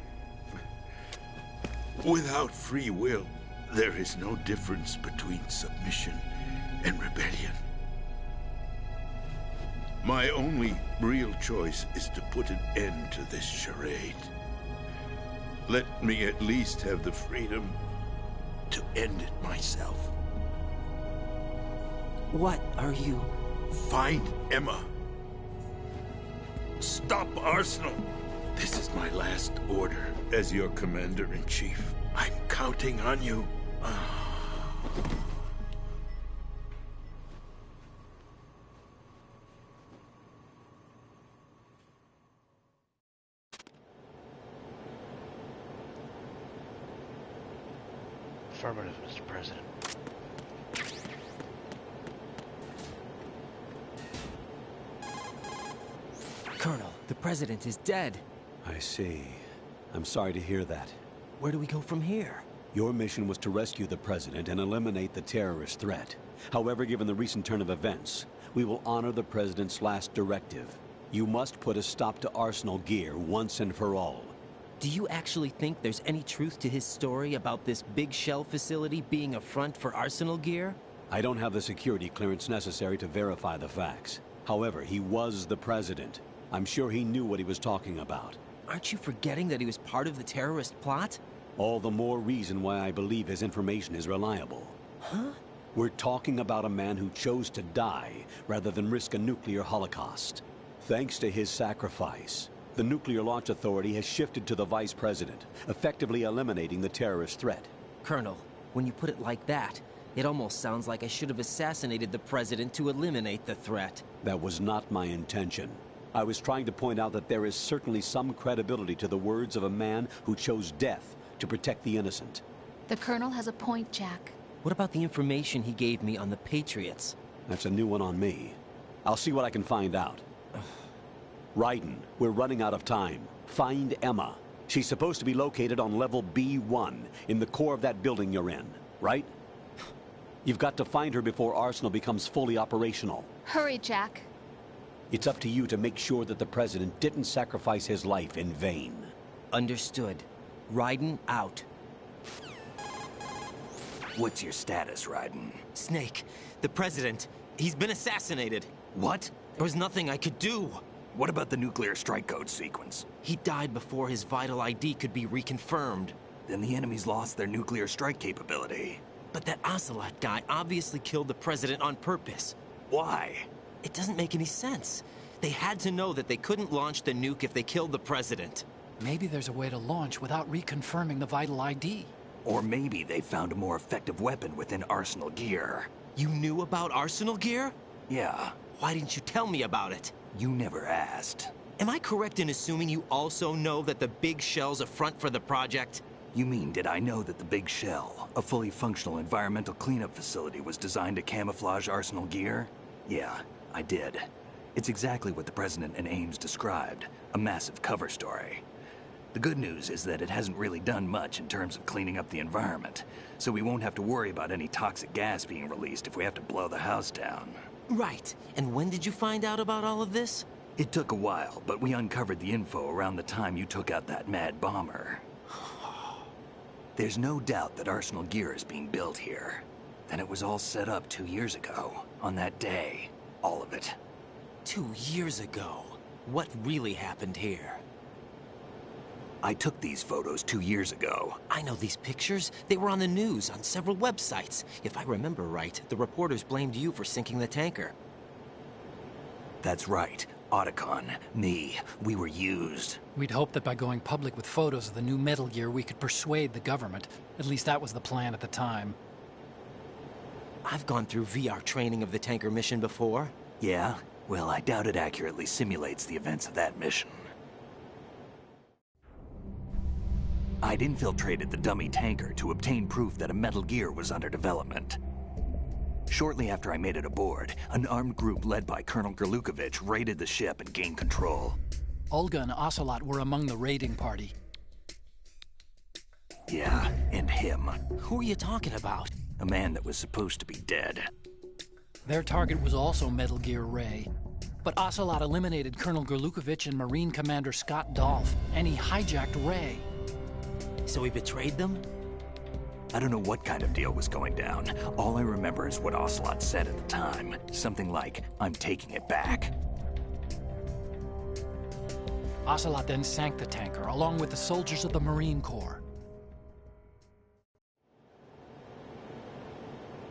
Without free will, there is no difference between submission and rebellion. My only real choice is to put an end to this charade. Let me at least have the freedom to end it myself. What are you... Find Emma. Stop Arsenal. This is my last order as your commander-in-chief. I'm counting on you. Affirmative, Mr. President. Colonel, the president is dead. I see. I'm sorry to hear that. Where do we go from here? Your mission was to rescue the president and eliminate the terrorist threat. However, given the recent turn of events, we will honor the president's last directive. You must put a stop to Arsenal Gear once and for all. Do you actually think there's any truth to his story about this big shell facility being a front for Arsenal Gear? I don't have the security clearance necessary to verify the facts. However, he was the president. I'm sure he knew what he was talking about. Aren't you forgetting that he was part of the terrorist plot? All the more reason why I believe his information is reliable. Huh? We're talking about a man who chose to die rather than risk a nuclear holocaust. Thanks to his sacrifice, the Nuclear Launch Authority has shifted to the vice president, effectively eliminating the terrorist threat. Colonel, when you put it like that, it almost sounds like I should have assassinated the president to eliminate the threat. That was not my intention. I was trying to point out that there is certainly some credibility to the words of a man who chose death to protect the innocent. The Colonel has a point, Jack. What about the information he gave me on the Patriots? That's a new one on me. I'll see what I can find out. Raiden, we're running out of time. Find Emma. She's supposed to be located on level B1, in the core of that building you're in, right? You've got to find her before Arsenal becomes fully operational. Hurry, Jack. It's up to you to make sure that the president didn't sacrifice his life in vain. Understood. Raiden out. What's your status, Raiden? Snake, the president, he's been assassinated. What? There was nothing I could do. What about the nuclear strike code sequence? He died before his vital ID could be reconfirmed. Then the enemy's lost their nuclear strike capability. But that Ocelot guy obviously killed the president on purpose. Why? It doesn't make any sense. They had to know that they couldn't launch the nuke if they killed the president. Maybe there's a way to launch without reconfirming the vital ID. Or maybe they found a more effective weapon within Arsenal Gear. You knew about Arsenal Gear? Yeah, Why didn't you tell me about it? You never asked. Am I correct in assuming you also know that the Big Shell's a front for the project? You mean, did I know that the Big Shell, a fully functional environmental cleanup facility, was designed to camouflage Arsenal gear? Yeah, I did. It's exactly what the President and Ames described, a massive cover story. The good news is that it hasn't really done much in terms of cleaning up the environment, so we won't have to worry about any toxic gas being released if we have to blow the house down. Right. And when did you find out about all of this? It took a while, but we uncovered the info around the time you took out that mad bomber. There's no doubt that Arsenal gear is being built here. And it was all set up 2 years ago, on that day. All of it. 2 years ago? What really happened here? I took these photos 2 years ago. I know these pictures. They were on the news, on several websites. If I remember right, the reporters blamed you for sinking the tanker. That's right. Otacon, me, we were used. We'd hoped that by going public with photos of the new Metal Gear, we could persuade the government. At least that was the plan at the time. I've gone through VR training of the tanker mission before. Yeah? Well, I doubt it accurately simulates the events of that mission. I'd infiltrated the dummy tanker to obtain proof that a Metal Gear was under development. Shortly after I made it aboard, an armed group led by Colonel Gerlukovich raided the ship and gained control. Olga and Ocelot were among the raiding party. Yeah, and him. Who are you talking about? A man that was supposed to be dead. Their target was also Metal Gear Ray. But Ocelot eliminated Colonel Gerlukovich and Marine Commander Scott Dolph, and he hijacked Ray. So he betrayed them? I don't know what kind of deal was going down. All I remember is what Ocelot said at the time. Something like, "I'm taking it back." Ocelot then sank the tanker, along with the soldiers of the Marine Corps.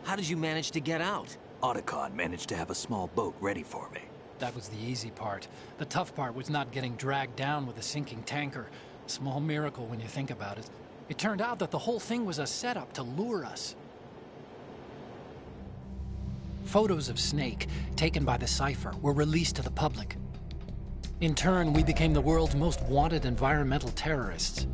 How did you manage to get out? Otacon managed to have a small boat ready for me. That was the easy part. The tough part was not getting dragged down with a sinking tanker. Small miracle when you think about it. It turned out that the whole thing was a setup to lure us. Photos of Snake, taken by the Cypher, were released to the public. In turn, we became the world's most wanted environmental terrorists.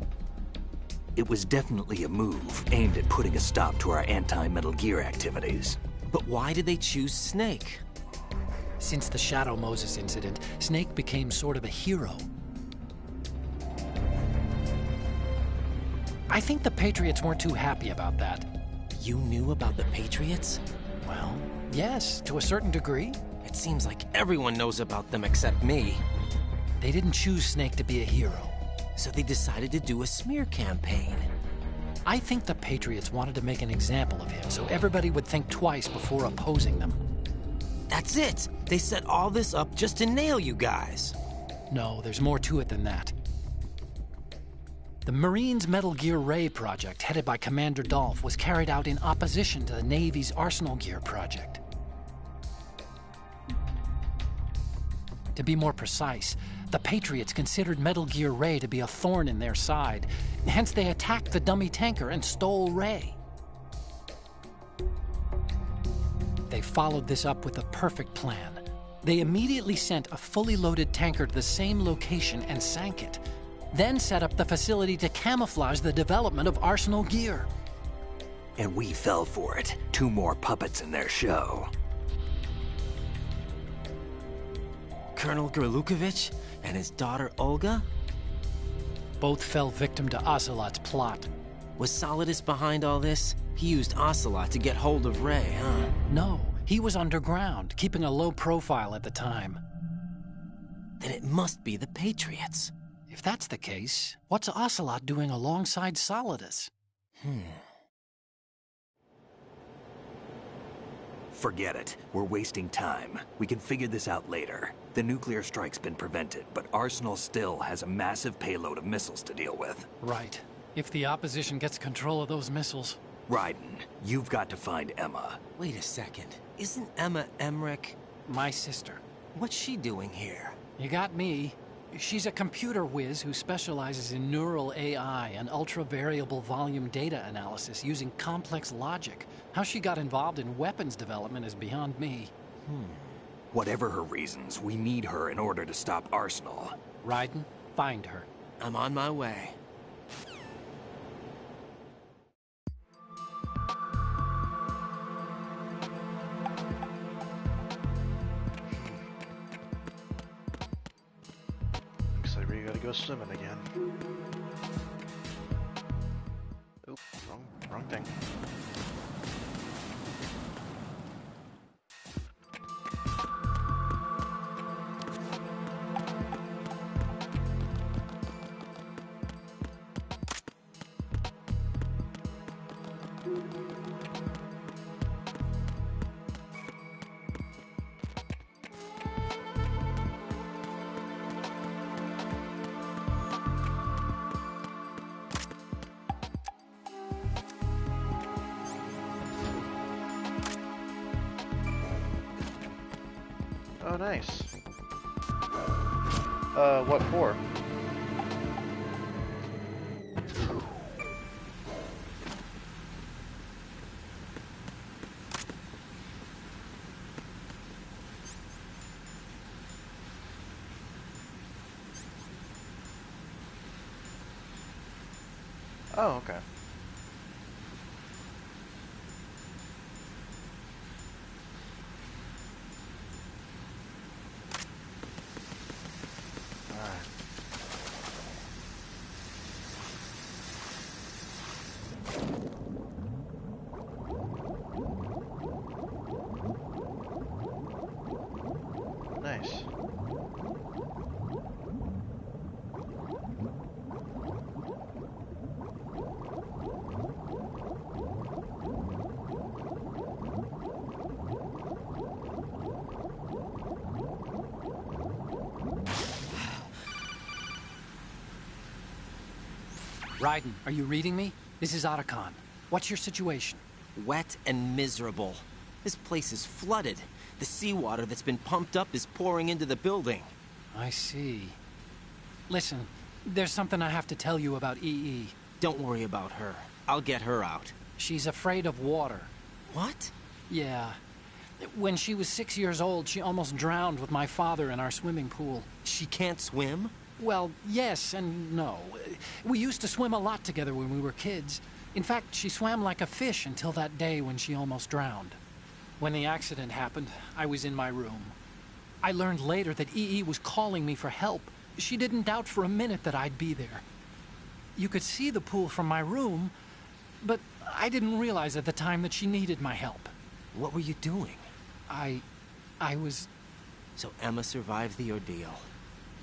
It was definitely a move aimed at putting a stop to our anti-Metal Gear activities. But why did they choose Snake? Since the Shadow Moses incident, Snake became sort of a hero. I think the Patriots weren't too happy about that. You knew about the Patriots? Well, yes, to a certain degree. It seems like everyone knows about them except me. They didn't choose Snake to be a hero. So they decided to do a smear campaign. I think the Patriots wanted to make an example of him so everybody would think twice before opposing them. That's it! They set all this up just to nail you guys. No, there's more to it than that. The Marines' Metal Gear Ray project, headed by Commander Dolph, was carried out in opposition to the Navy's Arsenal Gear project. To be more precise, the Patriots considered Metal Gear Ray to be a thorn in their side. Hence, they attacked the dummy tanker and stole Ray. They followed this up with a perfect plan. They immediately sent a fully loaded tanker to the same location and sank it. Then set up the facility to camouflage the development of Arsenal Gear. And we fell for it. 2 more puppets in their show. Colonel Gerlukovich and his daughter Olga? Both fell victim to Ocelot's plot. Was Solidus behind all this? He used Ocelot to get hold of Ray, huh? No, he was underground, keeping a low profile at the time. Then it must be the Patriots. If that's the case, what's Ocelot doing alongside Solidus? Forget it. We're wasting time. We can figure this out later. The nuclear strike's been prevented, but Arsenal still has a massive payload of missiles to deal with. Right. If the opposition gets control of those missiles. Raiden, you've got to find Emma. Wait a second. Isn't Emma Emmerich? My sister. What's she doing here? You got me. She's a computer whiz who specializes in neural AI and ultra-variable volume data analysis using complex logic. How she got involved in weapons development is beyond me. Whatever her reasons, we need her in order to stop Arsenal. Raiden, find her. I'm on my way. Looks like we gotta go swimming again. Oop, wrong thing. Oh, nice. What for? Oh, okay. Nice. Raiden, are you reading me? This is Otacon. What's your situation? Wet and miserable. This place is flooded. The seawater that's been pumped up is pouring into the building. I see. Listen, there's something I have to tell you about EE. Don't worry about her. I'll get her out. She's afraid of water. What? Yeah. When she was 6 years old, she almost drowned with my father in our swimming pool. She can't swim? Well, yes and no. We used to swim a lot together when we were kids. In fact, she swam like a fish until that day when she almost drowned. When the accident happened, I was in my room. I learned later that EE was calling me for help. She didn't doubt for a minute that I'd be there. You could see the pool from my room, but I didn't realize at the time that she needed my help. What were you doing? I was... So Emma survived the ordeal?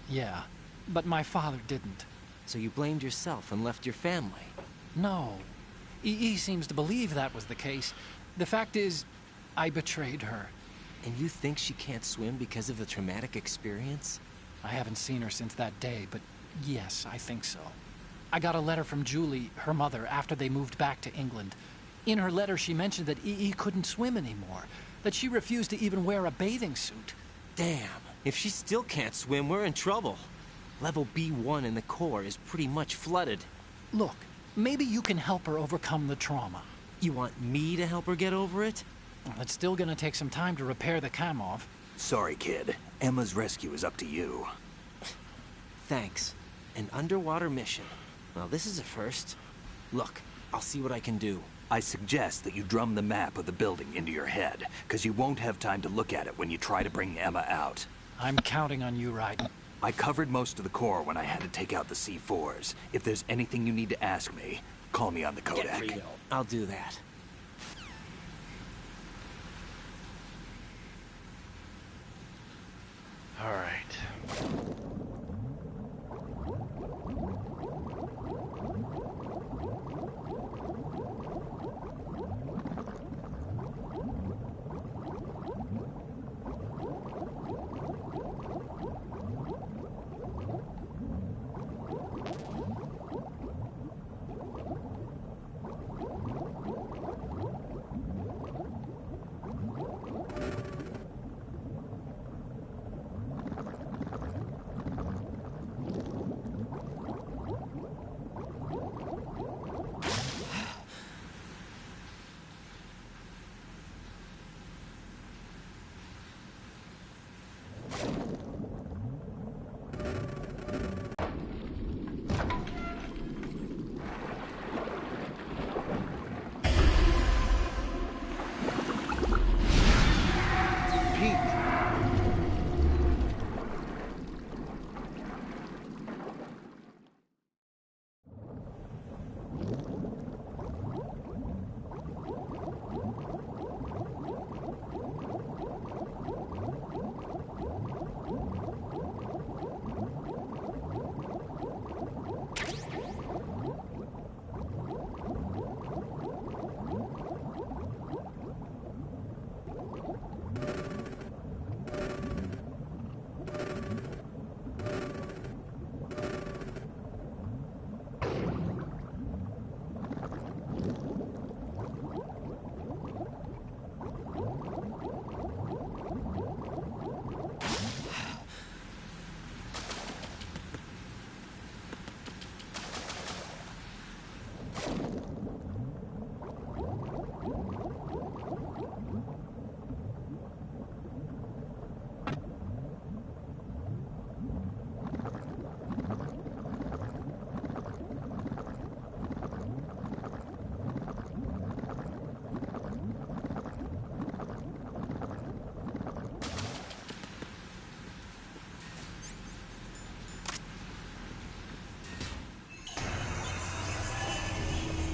Yeah, but my father didn't. So you blamed yourself and left your family? No. EE seems to believe that was the case. The fact is, I betrayed her. And you think she can't swim because of the traumatic experience? I haven't seen her since that day, but yes, I think so. I got a letter from Julie, her mother, after they moved back to England. In her letter, she mentioned that EE couldn't swim anymore, that she refused to even wear a bathing suit. Damn, if she still can't swim, we're in trouble. Level B1 in the core is pretty much flooded. Look, maybe you can help her overcome the trauma. You want me to help her get over it? Well, it's still gonna take some time to repair the Kamov. Sorry, kid. Emma's rescue is up to you. Thanks. An underwater mission. Well, this is a first. Look, I'll see what I can do. I suggest that you drum the map of the building into your head, because you won't have time to look at it when you try to bring Emma out. I'm counting on you, Raiden. I covered most of the core when I had to take out the C4s. If there's anything you need to ask me, call me on the Kodak. I'll do that. All right. heat.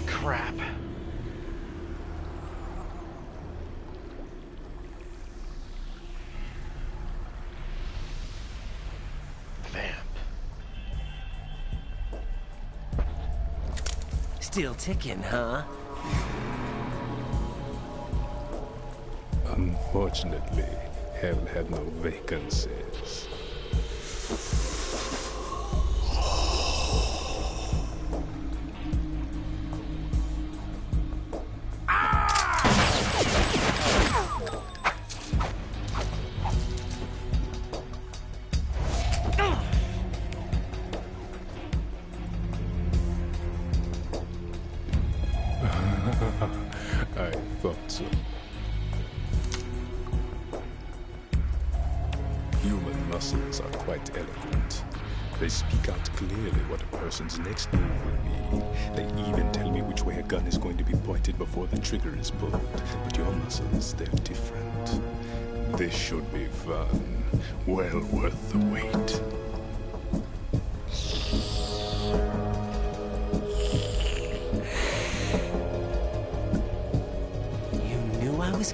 Crap. Vamp. Still ticking, huh? Unfortunately, hell had no vacancies. I thought so. Human muscles are quite eloquent. They speak out clearly what a person's next move will be. They even tell me which way a gun is going to be pointed before the trigger is pulled. But your muscles, they're different. This should be fun. Well worth the wait.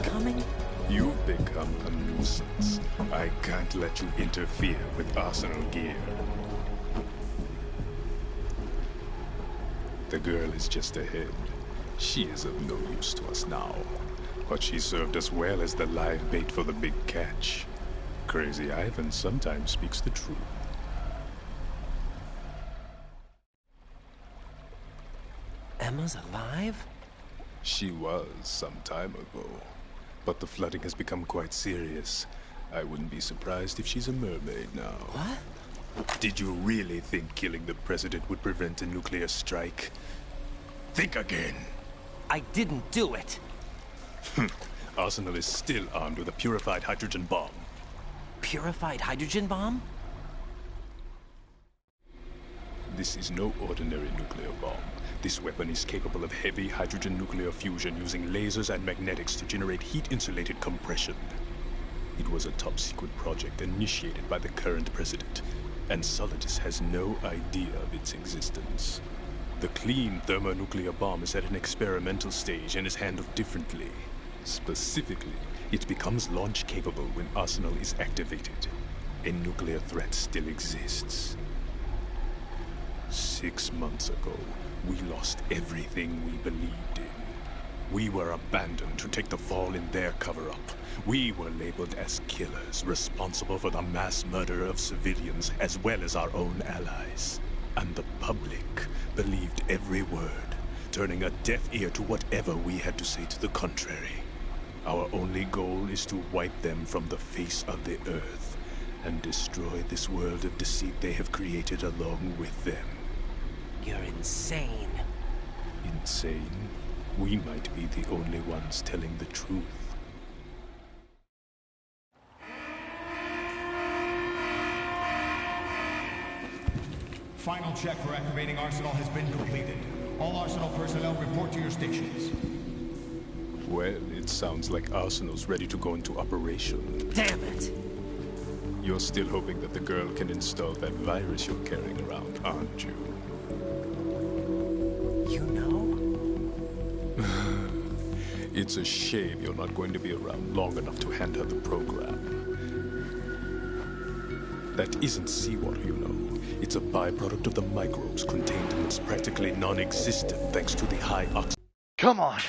Coming? You've become a nuisance. I can't let you interfere with Arsenal gear. The girl is just ahead. She is of no use to us now. But she served us well as the live bait for the big catch. Crazy Ivan sometimes speaks the truth. Emma's alive? She was some time ago. But the flooding has become quite serious. I wouldn't be surprised if she's a mermaid now. What? Did you really think killing the president would prevent a nuclear strike? Think again. I didn't do it. Arsenal is still armed with a purified hydrogen bomb. Purified hydrogen bomb? This is no ordinary nuclear bomb. This weapon is capable of heavy hydrogen nuclear fusion using lasers and magnetics to generate heat-insulated compression. It was a top-secret project initiated by the current president, and Solidus has no idea of its existence. The clean thermonuclear bomb is at an experimental stage and is handled differently. Specifically, it becomes launch-capable when Arsenal is activated. A nuclear threat still exists. 6 months ago, we lost everything we believed in. We were abandoned to take the fall in their cover-up. We were labeled as killers, responsible for the mass murder of civilians as well as our own allies. And the public believed every word, turning a deaf ear to whatever we had to say to the contrary. Our only goal is to wipe them from the face of the earth and destroy this world of deceit they have created along with them. You're insane. Insane? We might be the only ones telling the truth. Final check for activating Arsenal has been completed. All Arsenal personnel report to your stations. Well, it sounds like Arsenal's ready to go into operation. Damn it! You're still hoping that the girl can install that virus you're carrying around, aren't you? You know? It's a shame you're not going to be around long enough to hand her the program. That isn't seawater, you know. It's a byproduct of the microbes contained in it. It's practically non-existent thanks to the high oxygen. Come on.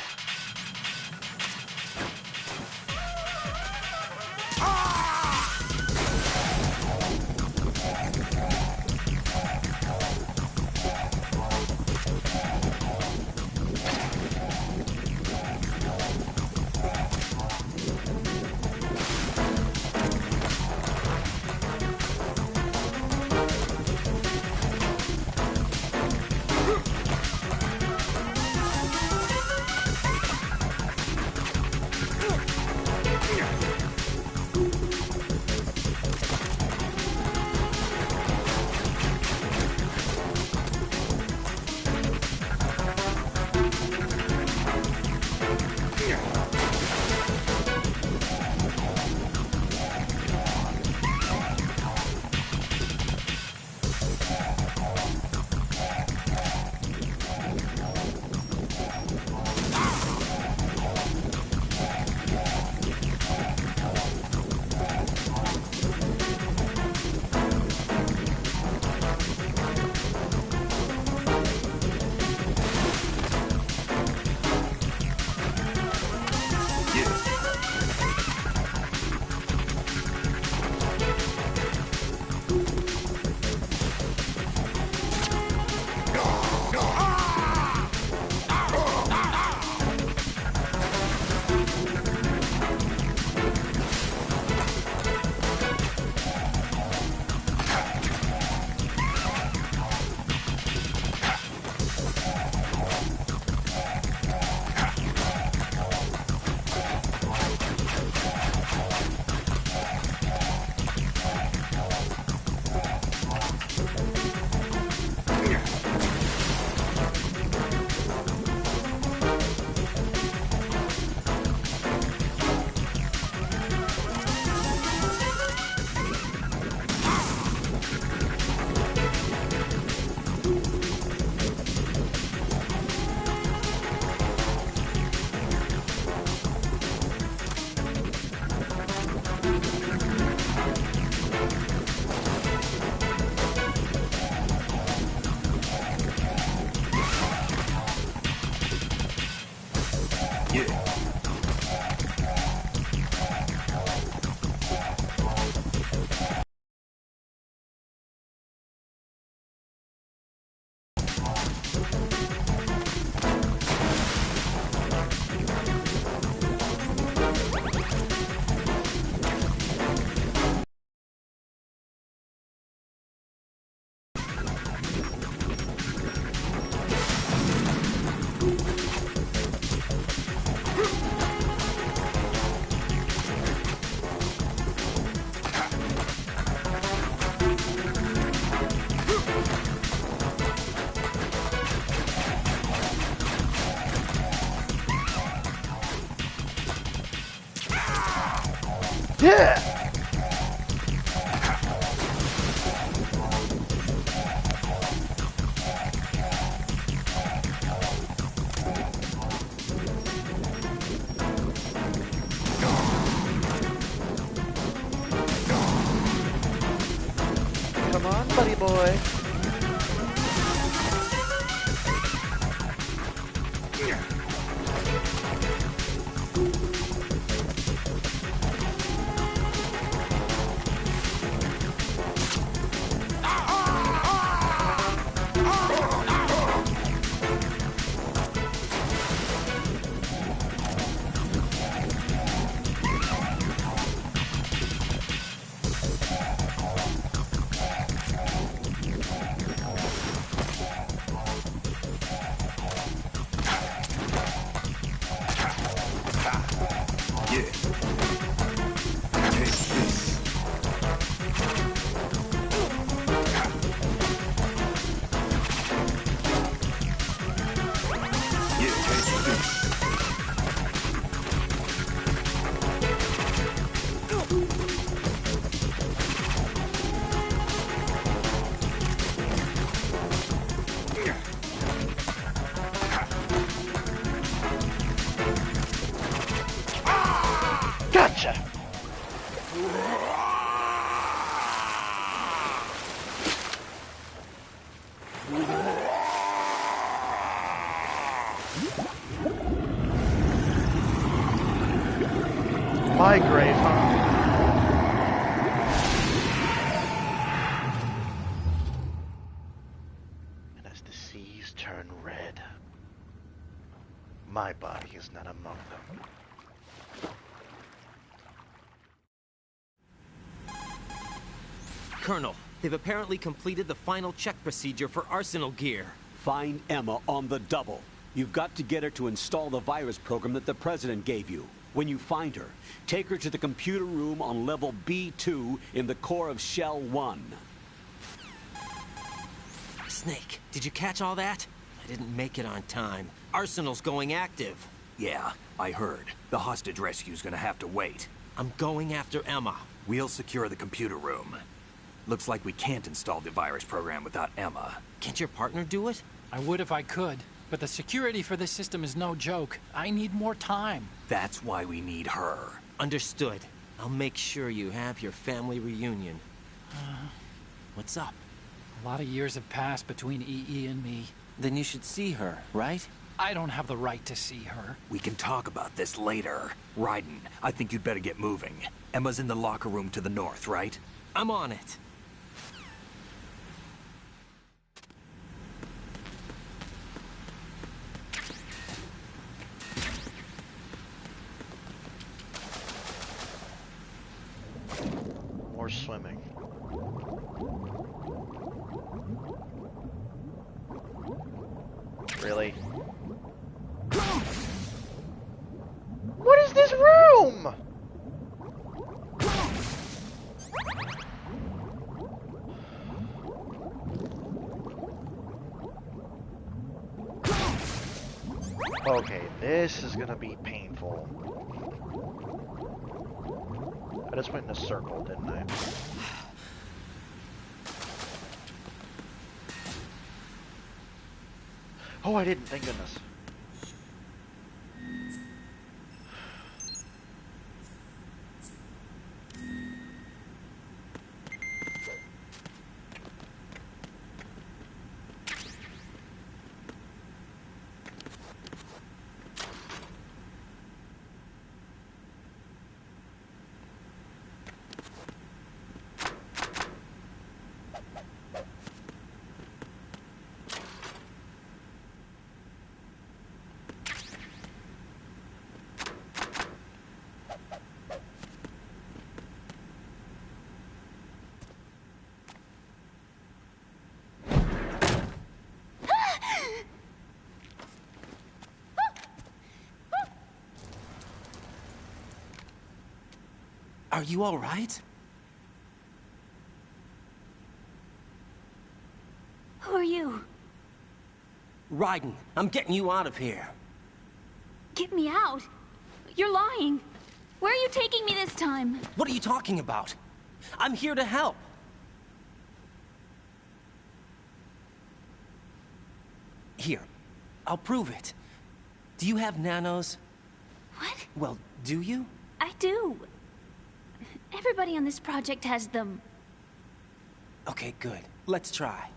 Yeah! Come on, buddy boy. My grave, huh? And as the seas turn red, my body is not among them. Colonel, they've apparently completed the final check procedure for arsenal gear. Find Emma on the double. You've got to get her to install the virus program that the President gave you. When you find her, take her to the computer room on level B2 in the core of Shell 1. Snake, did you catch all that? I didn't make it on time. Arsenal's going active. Yeah, I heard. The hostage rescue's gonna have to wait. I'm going after Emma. We'll secure the computer room. Looks like we can't install the virus program without Emma. Can't your partner do it? I would if I could, but the security for this system is no joke. I need more time. That's why we need her. Understood. I'll make sure you have your family reunion. What's up? A lot of years have passed between EE and me. Then you should see her, right? I don't have the right to see her. We can talk about this later. Raiden, I think you'd better get moving. Emma's in the locker room to the north, right? I'm on it. More swimming. Really? What is this room? Okay, this is gonna be painful. I just went in a circle, didn't I? Oh, I didn't, thank goodness. Are you all right? Who are you? Raiden, I'm getting you out of here. Get me out. You're lying. Where are you taking me this time? What are you talking about? I'm here to help. Here, I'll prove it. Do you have nanos? What? Well, do you? I do. Everybody on this project has them. Okay, good. Let's try.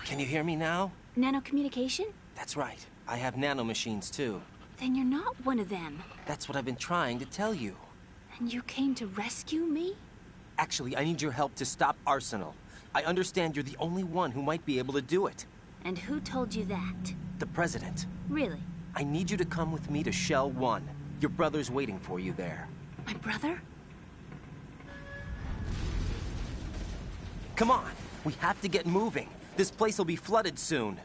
Can you hear me now? Nanocommunication? That's right. I have nanomachines too. Then you're not one of them. That's what I've been trying to tell you. And you came to rescue me? Actually, I need your help to stop Arsenal. I understand you're the only one who might be able to do it. And who told you that? The President. Really? I need you to come with me to Shell 1. Your brother's waiting for you there. My brother? Come on! We have to get moving. This place will be flooded soon.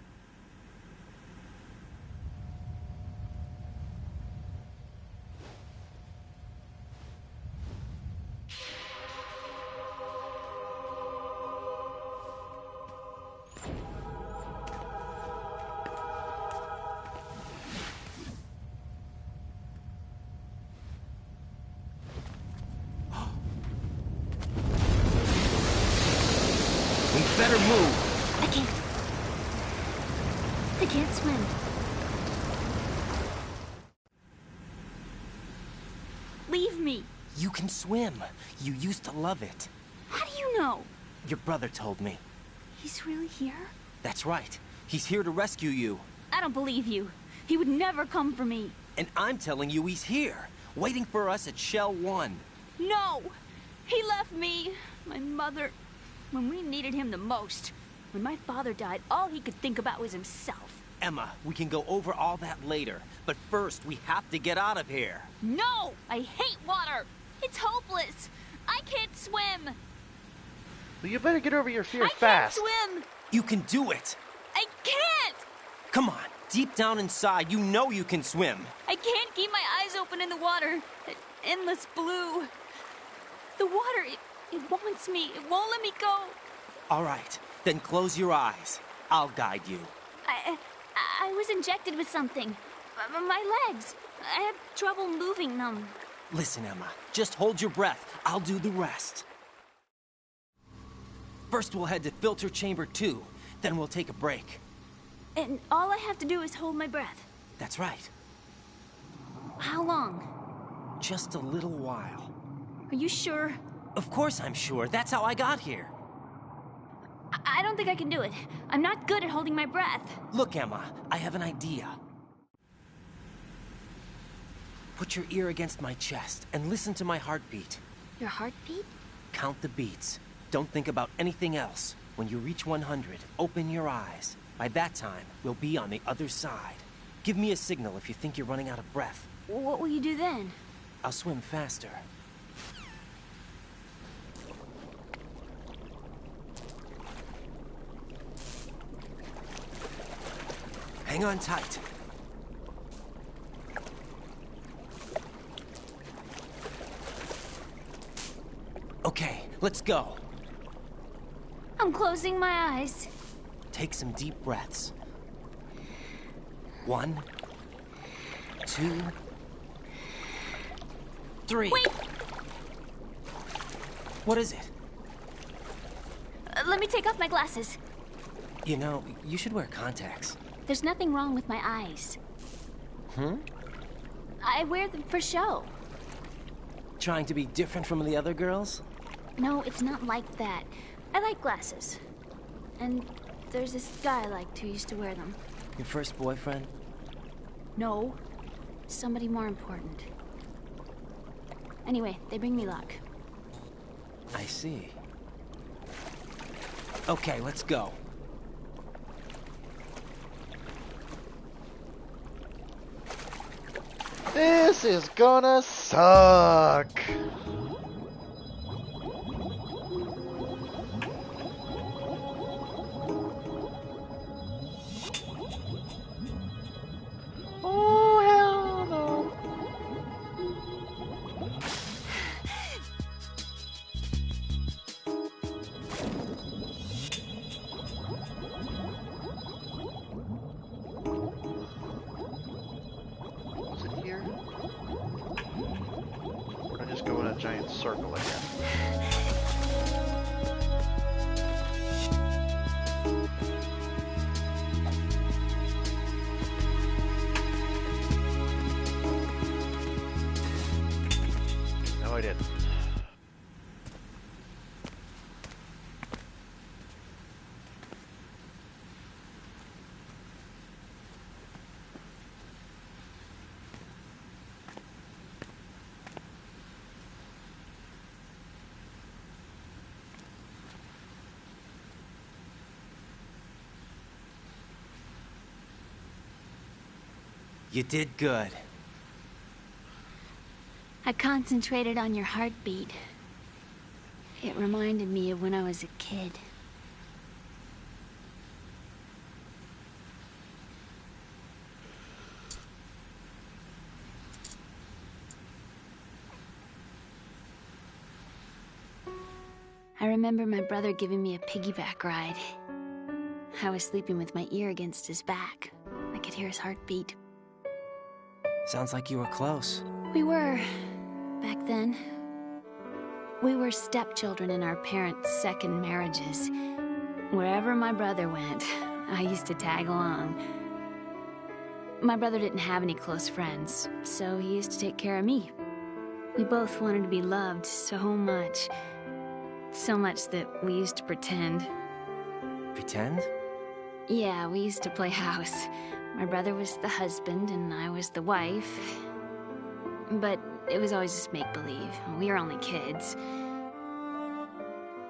I can't swim. me. You can swim. You used to love it. How do you know? Your brother told me. He's really here? That's right. He's here to rescue you. I don't believe you. He would never come for me. And I'm telling you he's here, waiting for us at Shell 1. No! He left me, my mother, when we needed him the most. When my father died, all he could think about was himself. Emma, we can go over all that later. But first, we have to get out of here. No! I hate water! It's hopeless! I can't swim! Well, you better get over your fear I fast. can't swim! You can do it! I can't! Come on, deep down inside, you know you can swim. I can't keep my eyes open in the water. That endless blue. The water, it wants me. It won't let me go. All right, then close your eyes. I'll guide you. I was injected with something. My legs. I have trouble moving them. Listen, Emma, just hold your breath. I'll do the rest. First, we'll head to filter chamber 2. Then we'll take a break. And all I have to do is hold my breath. That's right. How long? Just a little while. Are you sure? Of course I'm sure. That's how I got here. I don't think I can do it. I'm not good at holding my breath. Look, Emma, I have an idea. Put your ear against my chest and listen to my heartbeat. Your heartbeat? Count the beats. Don't think about anything else. When you reach 100, open your eyes. By that time, we'll be on the other side. Give me a signal if you think you're running out of breath. What will you do then? I'll swim faster. Hang on tight. Okay, let's go. I'm closing my eyes. Take some deep breaths. 1, 2, 3. Wait! What is it? Let me take off my glasses. You know, you should wear contacts. There's nothing wrong with my eyes. I wear them for show. Trying to be different from the other girls? No, it's not like that. I like glasses. And there's this guy I liked who used to wear them. Your first boyfriend? No. Somebody more important. Anyway, they bring me luck. I see. Okay, let's go. This is gonna suck. Oh, hell no. Was it here? Or did I just go in a giant circle again? No, I didn't. You did good. I concentrated on your heartbeat. It reminded me of when I was a kid. I remember my brother giving me a piggyback ride. I was sleeping with my ear against his back. I could hear his heartbeat. Sounds like you were close. We were, back then. We were stepchildren in our parents' second marriages. Wherever my brother went, I used to tag along. My brother didn't have any close friends, so he used to take care of me. We both wanted to be loved so much. So much that we used to pretend. Pretend? Yeah, we used to play house. My brother was the husband and I was the wife. But it was always just make-believe. We were only kids.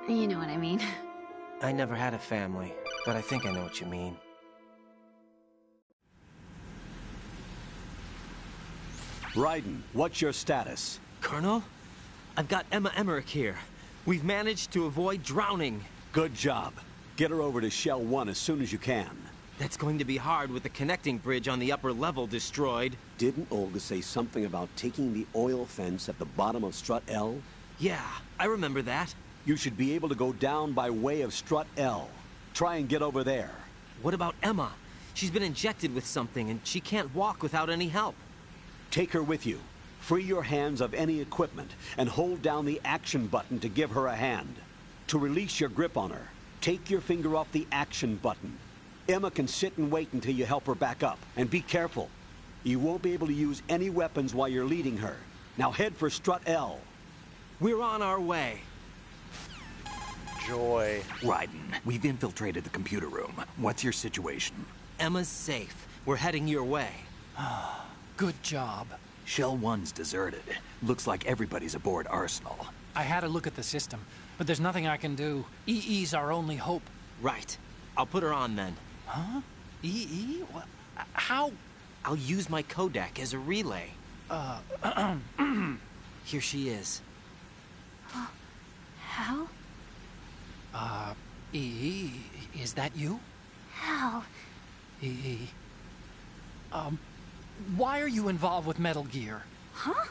You know what I mean. I never had a family, but I think I know what you mean. Raiden, what's your status? Colonel? I've got Emma Emmerich here. We've managed to avoid drowning. Good job. Get her over to Shell 1 as soon as you can. That's going to be hard with the connecting bridge on the upper level destroyed. Didn't Olga say something about taking the oil fence at the bottom of Strut L? Yeah, I remember that. You should be able to go down by way of Strut L. Try and get over there. What about Emma? She's been injected with something and she can't walk without any help. Take her with you. Free your hands of any equipment and hold down the action button to give her a hand. To release your grip on her, take your finger off the action button. Emma can sit and wait until you help her back up. And be careful. You won't be able to use any weapons while you're leading her. Now head for Strut L. We're on our way. Joy. Raiden, we've infiltrated the computer room. What's your situation? Emma's safe. We're heading your way. Good job. Shell 1's deserted. Looks like everybody's aboard Arsenal. I had a look at the system, but there's nothing I can do. EE's our only hope. Right. I'll put her on then. Huh? EE? What? How? I'll use my Kodak as a relay. Here she is. Hal? EE, is that you? Hal. EE. Why are you involved with Metal Gear? Huh?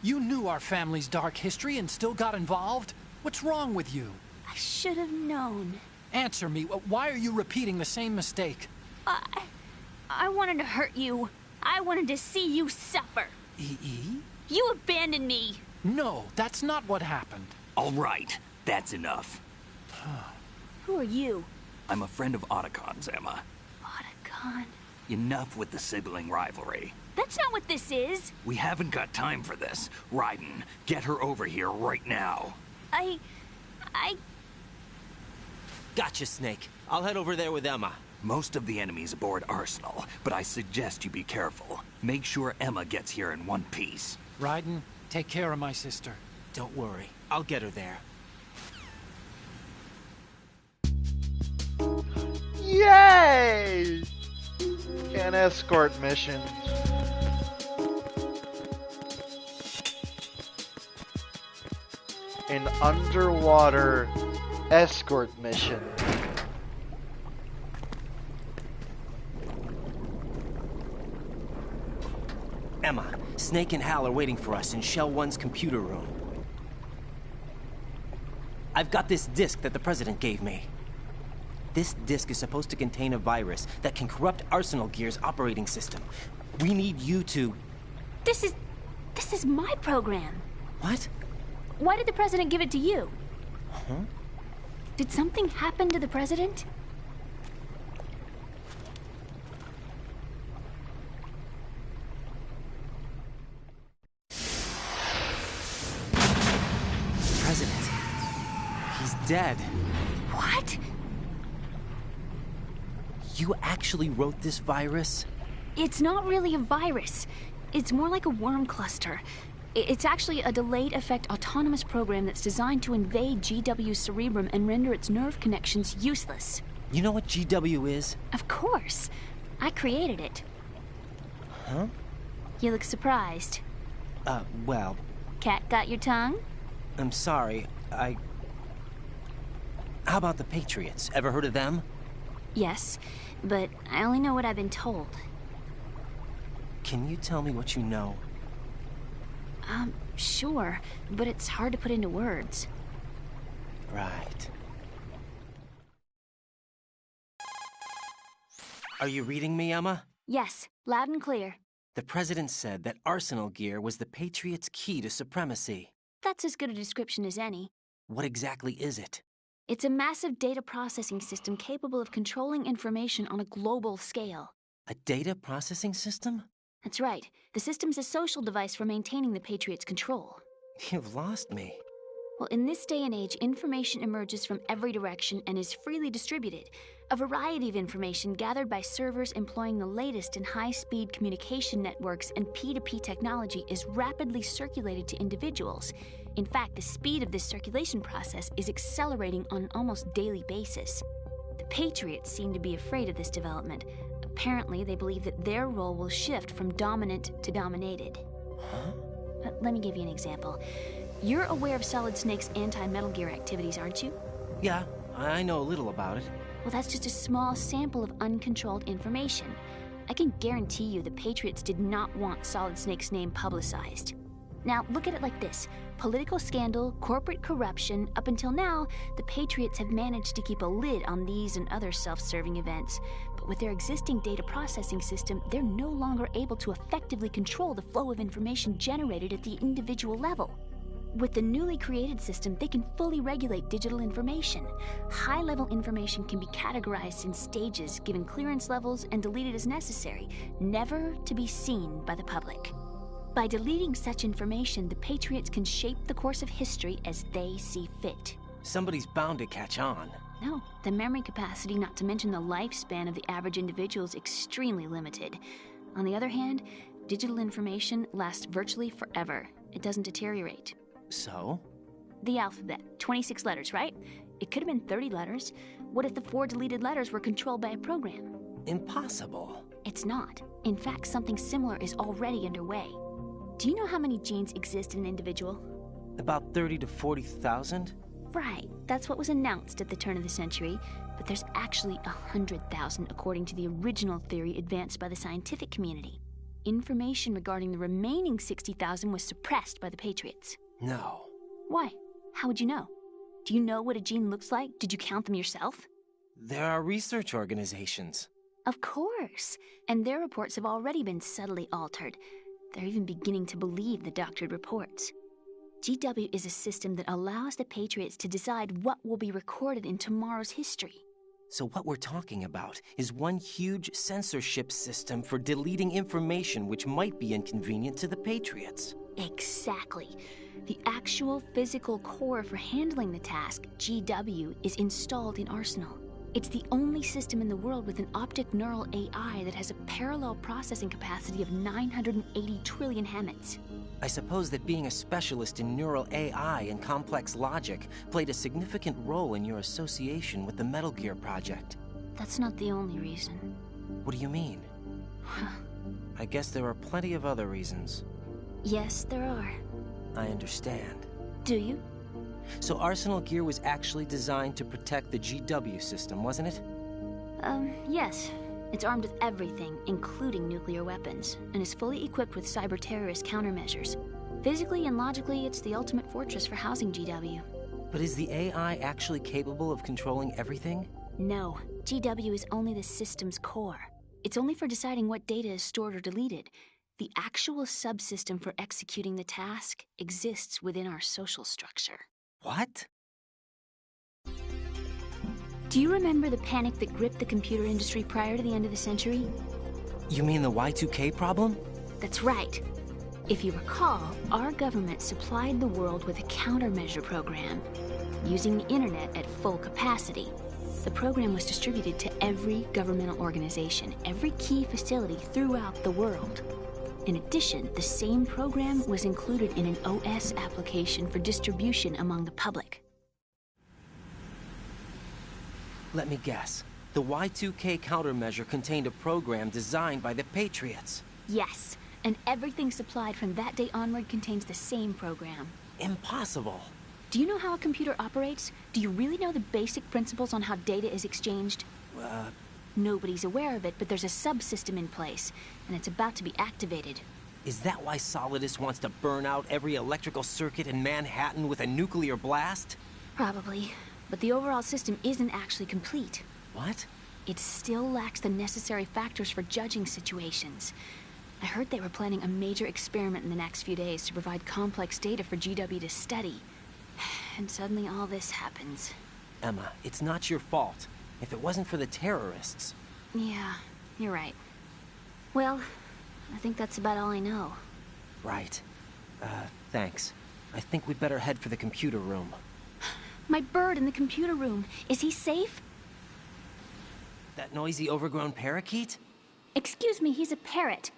You knew our family's dark history and still got involved? What's wrong with you? I should have known. Answer me. Why are you repeating the same mistake? I wanted to hurt you. I wanted to see you suffer. EE? You abandoned me. No, that's not what happened. All right, that's enough. Who are you? I'm a friend of Otacon's, Emma. Otacon? Enough with the sibling rivalry. That's not what this is. We haven't got time for this. Raiden, get her over here right now. I... Gotcha, Snake. I'll head over there with Emma. Most of the enemy's aboard Arsenal, but I suggest you be careful. Make sure Emma gets here in one piece. Raiden, take care of my sister. Don't worry. I'll get her there. Yay! An escort mission. An underwater escort mission. Emma, Snake and Hal are waiting for us in Shell 1's computer room. I've got this disk that the President gave me. This disk is supposed to contain a virus that can corrupt Arsenal Gear's operating system. We need you to... This is my program. What? Why did the President give it to you? Huh? Did something happen to the President? President. He's dead. What? You actually wrote this virus? It's not really a virus. It's more like a worm cluster. It's actually a delayed effect autonomous program that's designed to invade GW's cerebrum and render its nerve connections useless. You know what GW is? Of course. I created it. Huh? You look surprised. Well... Cat got your tongue? I'm sorry, How about the Patriots? Ever heard of them? Yes, but I only know what I've been told. Can you tell me what you know? Sure, but it's hard to put into words. Right. Are you reading me, Emma? Yes, loud and clear. The President said that Arsenal Gear was the Patriots' key to supremacy. That's as good a description as any. What exactly is it? It's a massive data processing system capable of controlling information on a global scale. A data processing system? That's right. The system's a social device for maintaining the Patriots' control. You've lost me. Well, in this day and age, information emerges from every direction and is freely distributed. A variety of information gathered by servers employing the latest in high-speed communication networks and P2P technology is rapidly circulated to individuals. In fact, the speed of this circulation process is accelerating on an almost daily basis. The Patriots seem to be afraid of this development. Apparently, they believe that their role will shift from dominant to dominated. Huh? Let me give you an example. You're aware of Solid Snake's anti-Metal Gear activities, aren't you? Yeah, I know a little about it. Well, that's just a small sample of uncontrolled information. I can guarantee you the Patriots did not want Solid Snake's name publicized. Now, look at it like this. Political scandal, corporate corruption, up until now, the Patriots have managed to keep a lid on these and other self-serving events. But with their existing data processing system, they're no longer able to effectively control the flow of information generated at the individual level. With the newly created system, they can fully regulate digital information. High-level information can be categorized in stages, given clearance levels, and deleted as necessary, never to be seen by the public. By deleting such information, the Patriots can shape the course of history as they see fit. Somebody's bound to catch on. No, the memory capacity, not to mention the lifespan of the average individual, is extremely limited. On the other hand, digital information lasts virtually forever. It doesn't deteriorate. So? The alphabet, 26 letters, right? It could have been 30 letters. What if the 4 deleted letters were controlled by a program? Impossible. It's not. In fact, something similar is already underway. Do you know how many genes exist in an individual? About 30 to 40,000? Right. That's what was announced at the turn of the century. But there's actually 100,000 according to the original theory advanced by the scientific community. Information regarding the remaining 60,000 was suppressed by the Patriots. No. Why? How would you know? Do you know what a gene looks like? Did you count them yourself? There are research organizations. Of course. And their reports have already been subtly altered. They're even beginning to believe the doctored reports. GW is a system that allows the Patriots to decide what will be recorded in tomorrow's history. So what we're talking about is one huge censorship system for deleting information which might be inconvenient to the Patriots. Exactly. The actual physical core for handling the task, GW, is installed in Arsenal. It's the only system in the world with an optic neural AI that has a parallel processing capacity of 980 trillion Hammets. I suppose that being a specialist in neural AI and complex logic played a significant role in your association with the Metal Gear project. That's not the only reason. What do you mean? I guess there are plenty of other reasons. Yes, there are. I understand. Do you? So Arsenal Gear was actually designed to protect the GW system, wasn't it? Yes. It's armed with everything, including nuclear weapons, and is fully equipped with cyber-terrorist countermeasures. Physically and logically, it's the ultimate fortress for housing GW. But is the AI actually capable of controlling everything? No. GW is only the system's core. It's only for deciding what data is stored or deleted. The actual subsystem for executing the task exists within our social structure. What? Do you remember the panic that gripped the computer industry prior to the end of the century? You mean the Y2K problem? That's right. If you recall, our government supplied the world with a countermeasure program, using the internet at full capacity. The program was distributed to every governmental organization, every key facility throughout the world. In addition, the same program was included in an OS application for distribution among the public. Let me guess. The Y2K countermeasure contained a program designed by the Patriots. Yes, and everything supplied from that day onward contains the same program. Impossible. Do you know how a computer operates? Do you really know the basic principles on how data is exchanged? Nobody's aware of it, but there's a subsystem in place, and it's about to be activated. Is that why Solidus wants to burn out every electrical circuit in Manhattan with a nuclear blast? Probably, but the overall system isn't actually complete. What? It still lacks the necessary factors for judging situations. I heard they were planning a major experiment in the next few days to provide complex data for GW to study. And suddenly all this happens. Emma, it's not your fault. If it wasn't for the terrorists... Yeah, you're right. Well, I think that's about all I know. Right. Thanks. I think we'd better head for the computer room. My bird in the computer room. Is he safe? That noisy, overgrown parakeet? Excuse me, he's a parrot.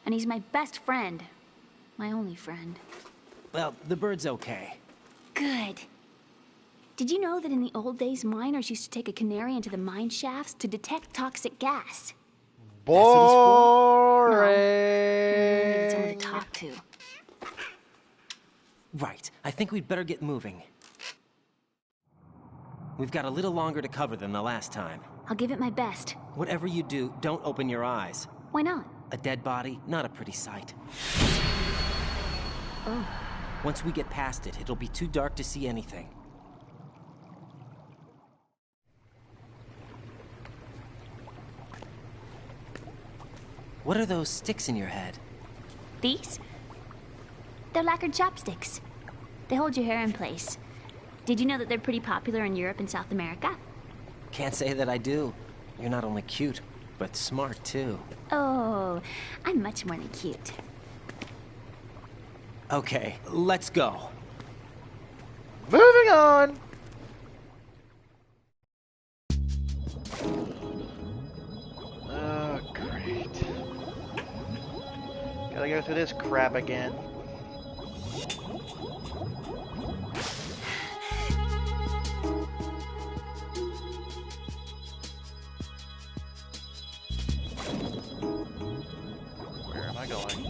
And he's my best friend. My only friend. Well, the bird's okay. Good. Did you know that in the old days, miners used to take a canary into the mine shafts to detect toxic gas? Boring. I need someone to talk to. Right. I think we'd better get moving. We've got a little longer to cover than the last time. I'll give it my best. Whatever you do, don't open your eyes. Why not? A dead body, not a pretty sight. Oh. Once we get past it, it'll be too dark to see anything. What are those sticks in your head? These? They're lacquered chopsticks. They hold your hair in place. Did you know that they're pretty popular in Europe and South America? Can't say that I do. You're not only cute, but smart too. Oh, I'm much more than cute. Okay, let's go. Moving on. Oh, great. Gotta go through this crap again. Where am I going?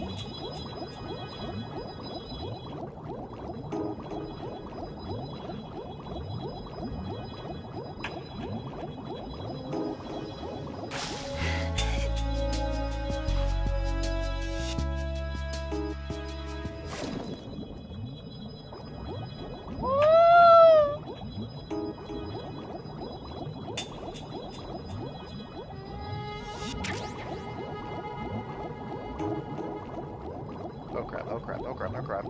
Oh crap, oh crap, oh crap, oh crap.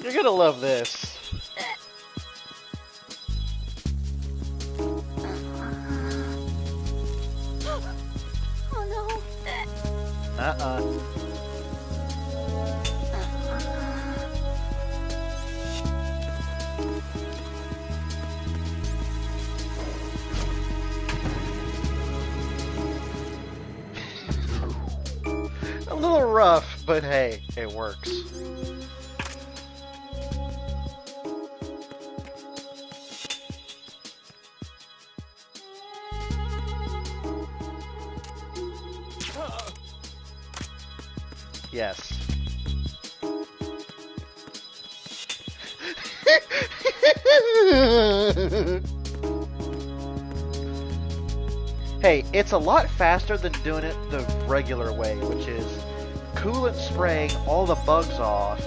You're gonna love this. Oh no. A little rough, but hey, it works. Yes. Hey, it's a lot faster than doing it the regular way, which is coolant spraying all the bugs off.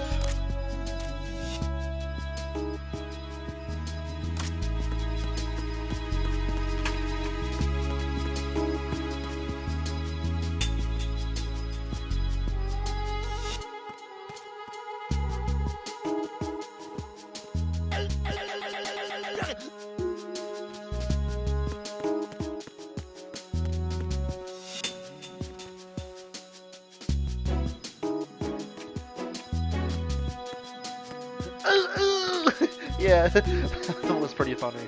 Yeah, that was pretty funny.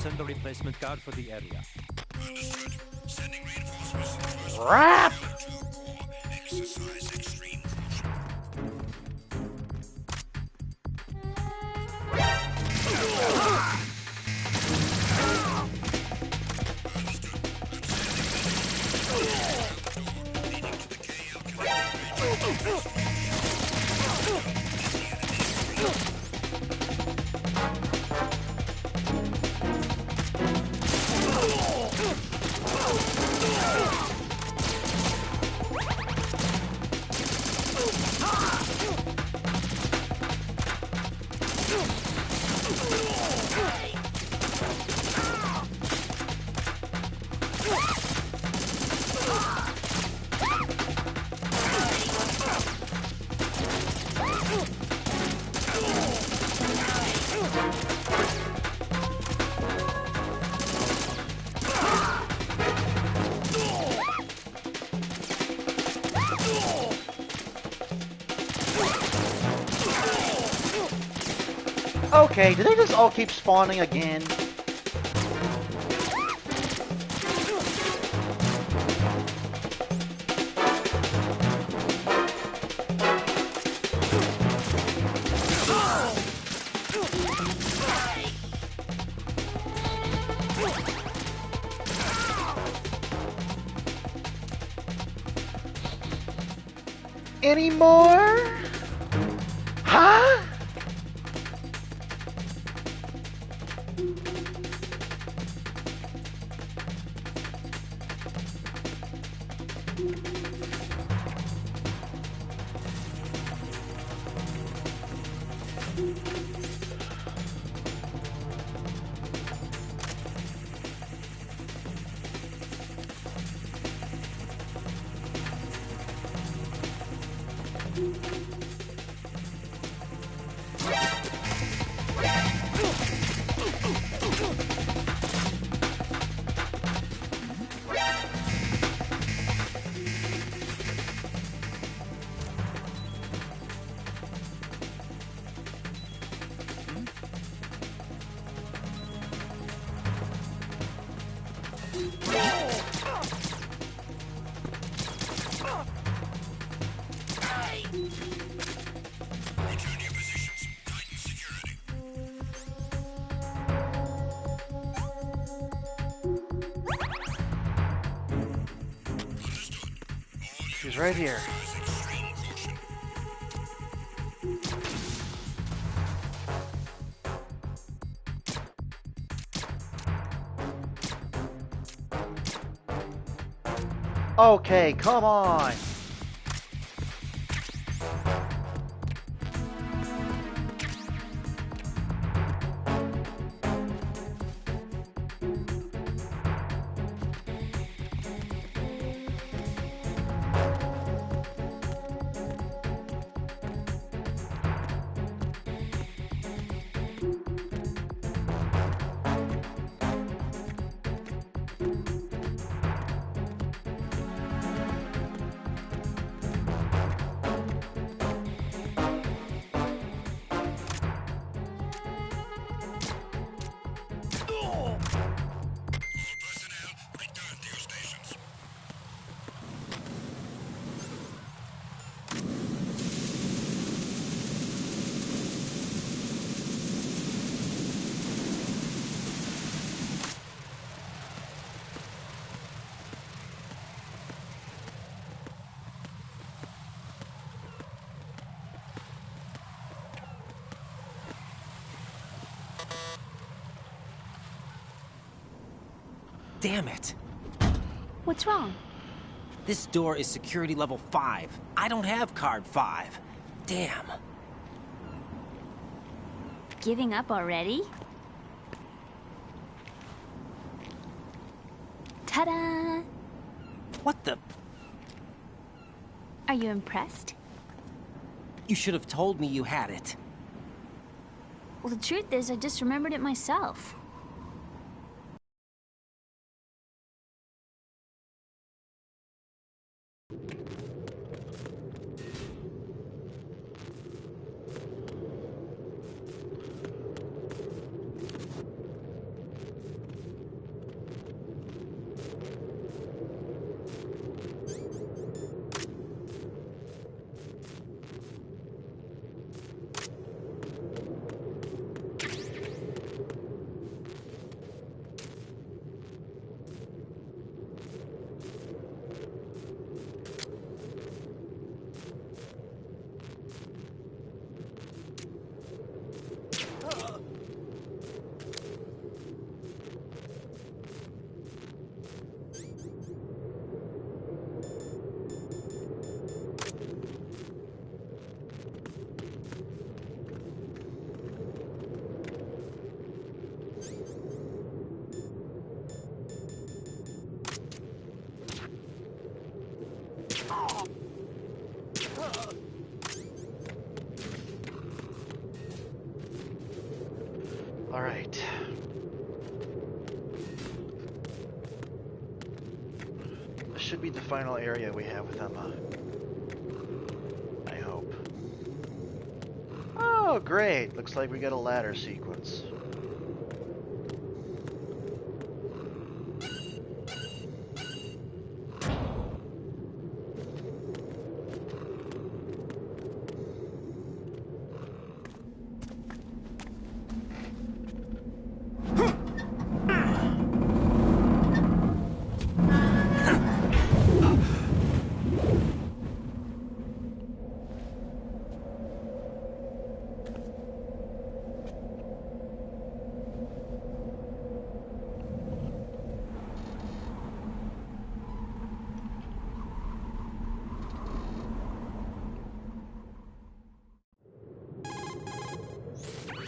send a replacement card for the area. Understood. Sending reinforcements to the first Rap! floor. Exercise extreme caution. Okay, do they just all keep spawning again? Any more? Huh? Return to your positions. Tighten security. She's right here. Extreme caution. Okay, come on. Damn it. What's wrong? This door is security level 5. I don't have card 5. Damn. Giving up already? Ta-da! What the? Are you impressed? You should have told me you had it. Well, the truth is, I just remembered it myself. Alright. This should be the final area we have with Emma. I hope. Oh, great! Looks like we got a ladder sequence.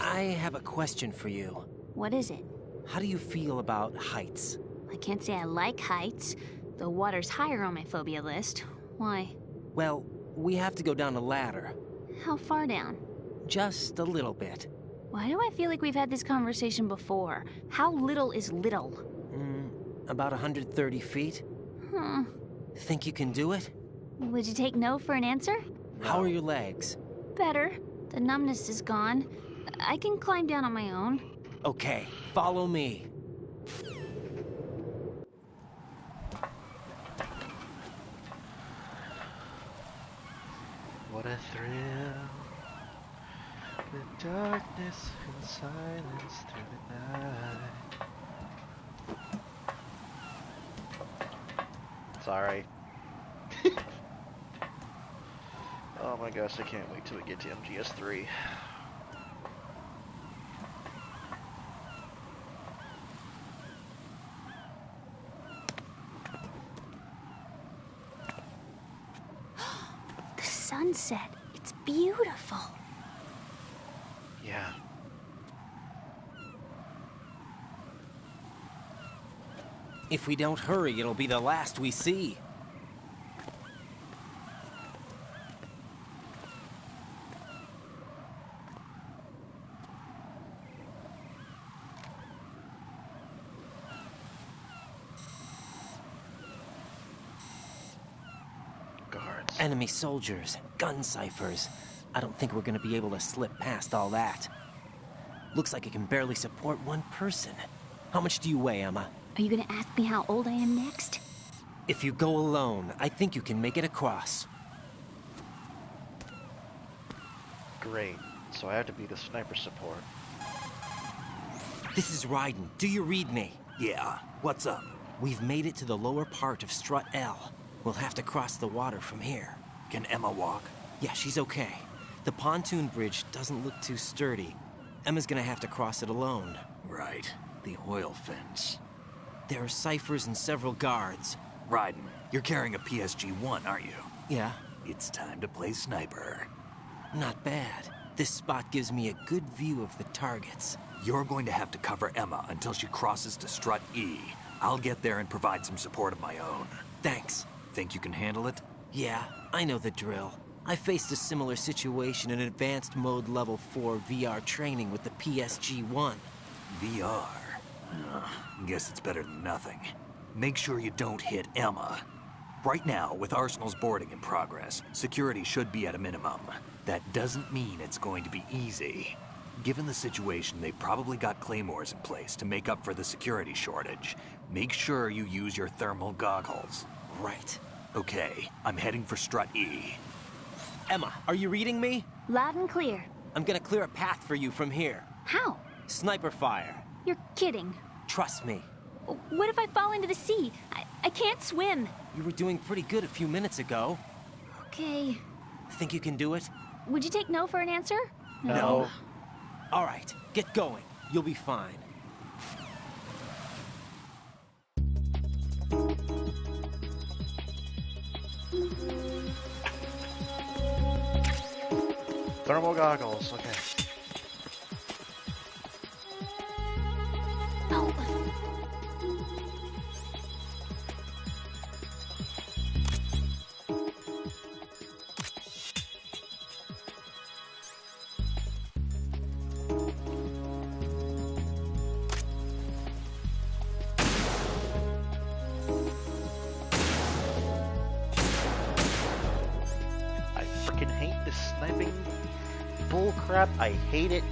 I have a question for you. What is it? How do you feel about heights? I can't say I like heights. The water's higher on my phobia list. Why? Well, we have to go down a ladder. How far down? Just a little bit. Why do I feel like we've had this conversation before? How little is little? About 130 feet. Huh. Think you can do it? Would you take no for an answer? How are your legs? Better. The numbness is gone. I can climb down on my own. Okay, follow me. What a thrill. The darkness and silence through the night. Sorry. Oh my gosh, I can't wait till we get to MGS3. The sunset. It's beautiful. Yeah. If we don't hurry, it'll be the last we see. Guards. Enemy soldiers, gun ciphers. I don't think we're gonna be able to slip past all that. Looks like it can barely support one person. How much do you weigh, Emma? Are you gonna ask me how old I am next? If you go alone, I think you can make it across. Great. So I have to be the sniper support. This is Raiden. Do you read me? Yeah, what's up? We've made it to the lower part of Strut L. We'll have to cross the water from here. Can Emma walk? Yeah, she's okay. The pontoon bridge doesn't look too sturdy. Emma's gonna have to cross it alone. Right. The oil fence. There are ciphers and several guards. Raiden, you're carrying a PSG-1, aren't you? Yeah. It's time to play sniper. Not bad. This spot gives me a good view of the targets. You're going to have to cover Emma until she crosses to Strut E. I'll get there and provide some support of my own. Thanks. Think you can handle it? Yeah, I know the drill. I faced a similar situation in Advanced Mode Level 4 VR training with the PSG-1. VR? Guess it's better than nothing. Make sure you don't hit Emma. Right now, with Arsenal's boarding in progress, security should be at a minimum. That doesn't mean it's going to be easy. Given the situation, they've probably got claymores in place to make up for the security shortage. Make sure you use your thermal goggles. Right. Okay, I'm heading for Strut E. Emma, are you reading me? Loud and clear. I'm gonna clear a path for you from here. How? Sniper fire. You're kidding. Trust me. What if I fall into the sea? I can't swim. You were doing pretty good a few minutes ago. Okay. Think you can do it? Would you take no for an answer? No. All right, get going. You'll be fine. Thermal goggles, okay. Oh. sniping bullcrap. I hate it.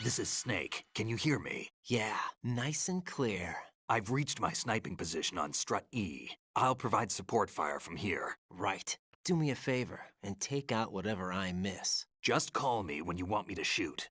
This is Snake. Can you hear me? Yeah, nice and clear. I've reached my sniping position on Strut E. I'll provide support fire from here. Right. Do me a favor and take out whatever I miss. Just call me when you want me to shoot.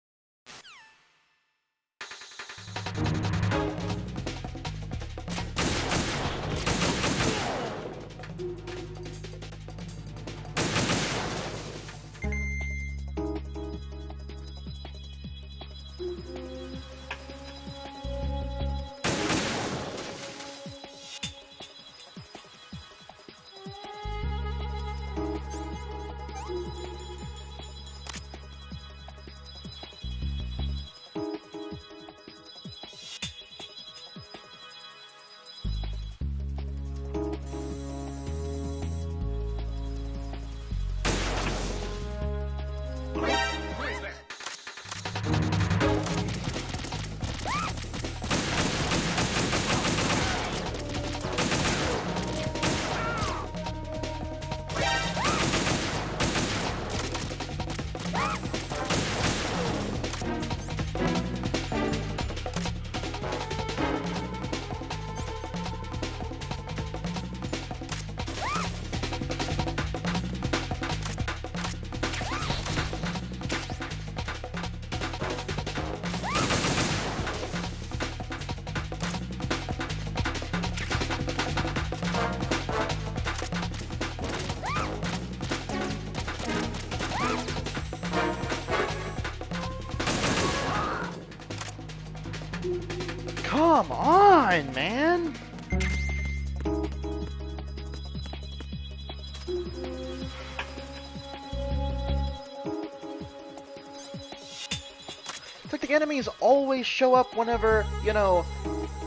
The enemies always show up whenever, you know,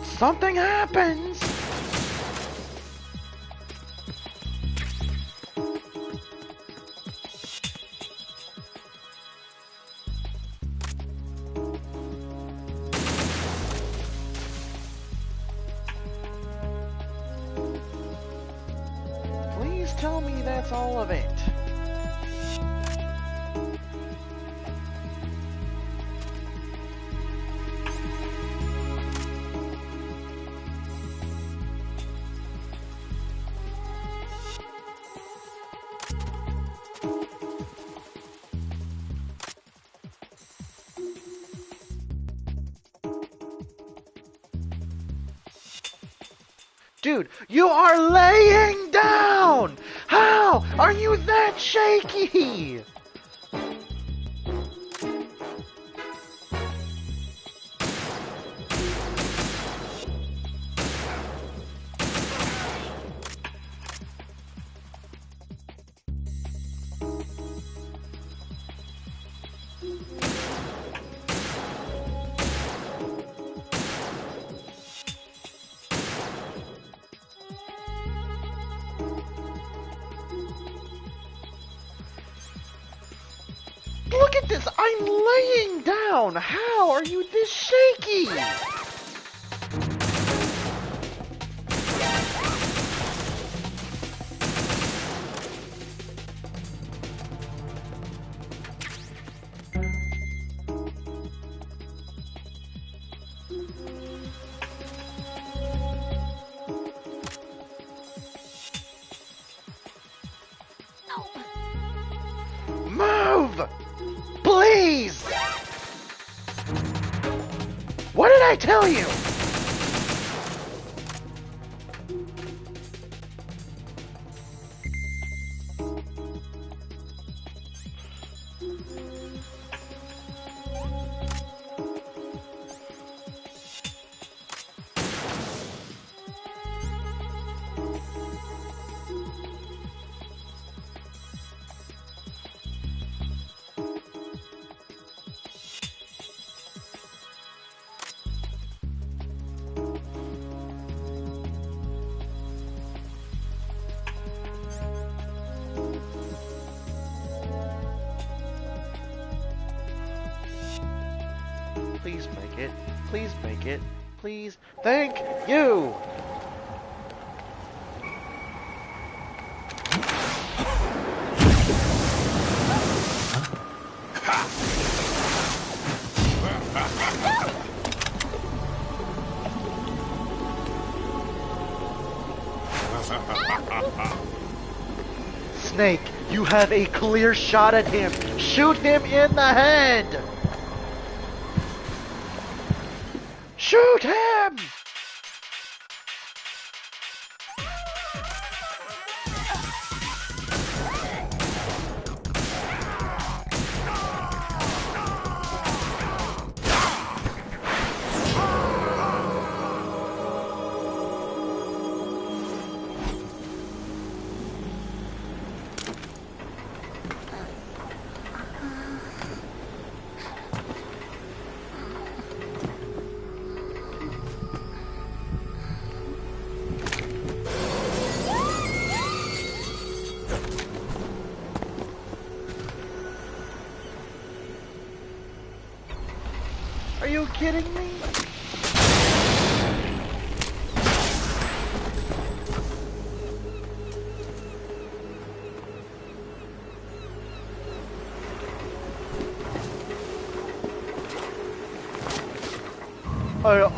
something happens. Please tell me that's all of it. Dude, you are laying down! How are you that shaky? Look at this! I'm laying down! How are you this shaky? Move! Please! What did I tell you? Please make it. Please make it. Please. Thank you! Snake, you have a clear shot at him. Shoot him in the head! Shoot him! Are you kidding me?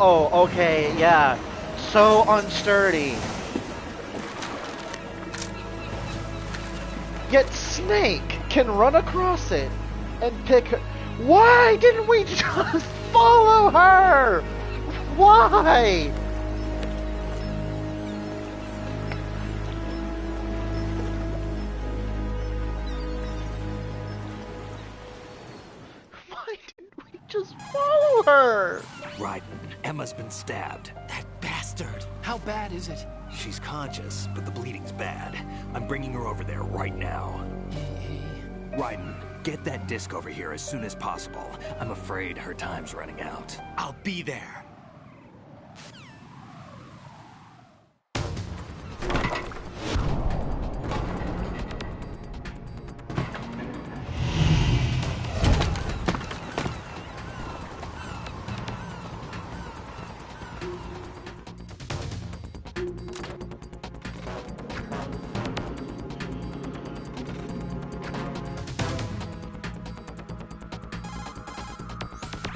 Oh, okay, yeah. So unsturdy. Yet Snake can run across it and pick her. Why didn't we just follow her? Why? Why didn't we just follow her? Right. Emma's been stabbed. That bastard! How bad is it? She's conscious, but the bleeding's bad. I'm bringing her over there right now. Raiden, Get that disc over here as soon as possible. I'm afraid her time's running out. I'll be there.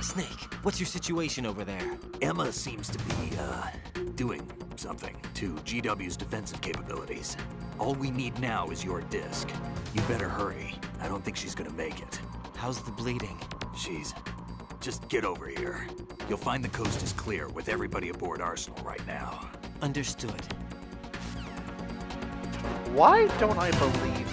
Snake, what's your situation over there? Emma seems to be, doing something to GW's defensive capabilities. All we need now is your disc. You better hurry. I don't think she's gonna make it. How's the bleeding? Just get over here. You'll find the coast is clear with everybody aboard Arsenal right now. Understood. Why don't I believe you?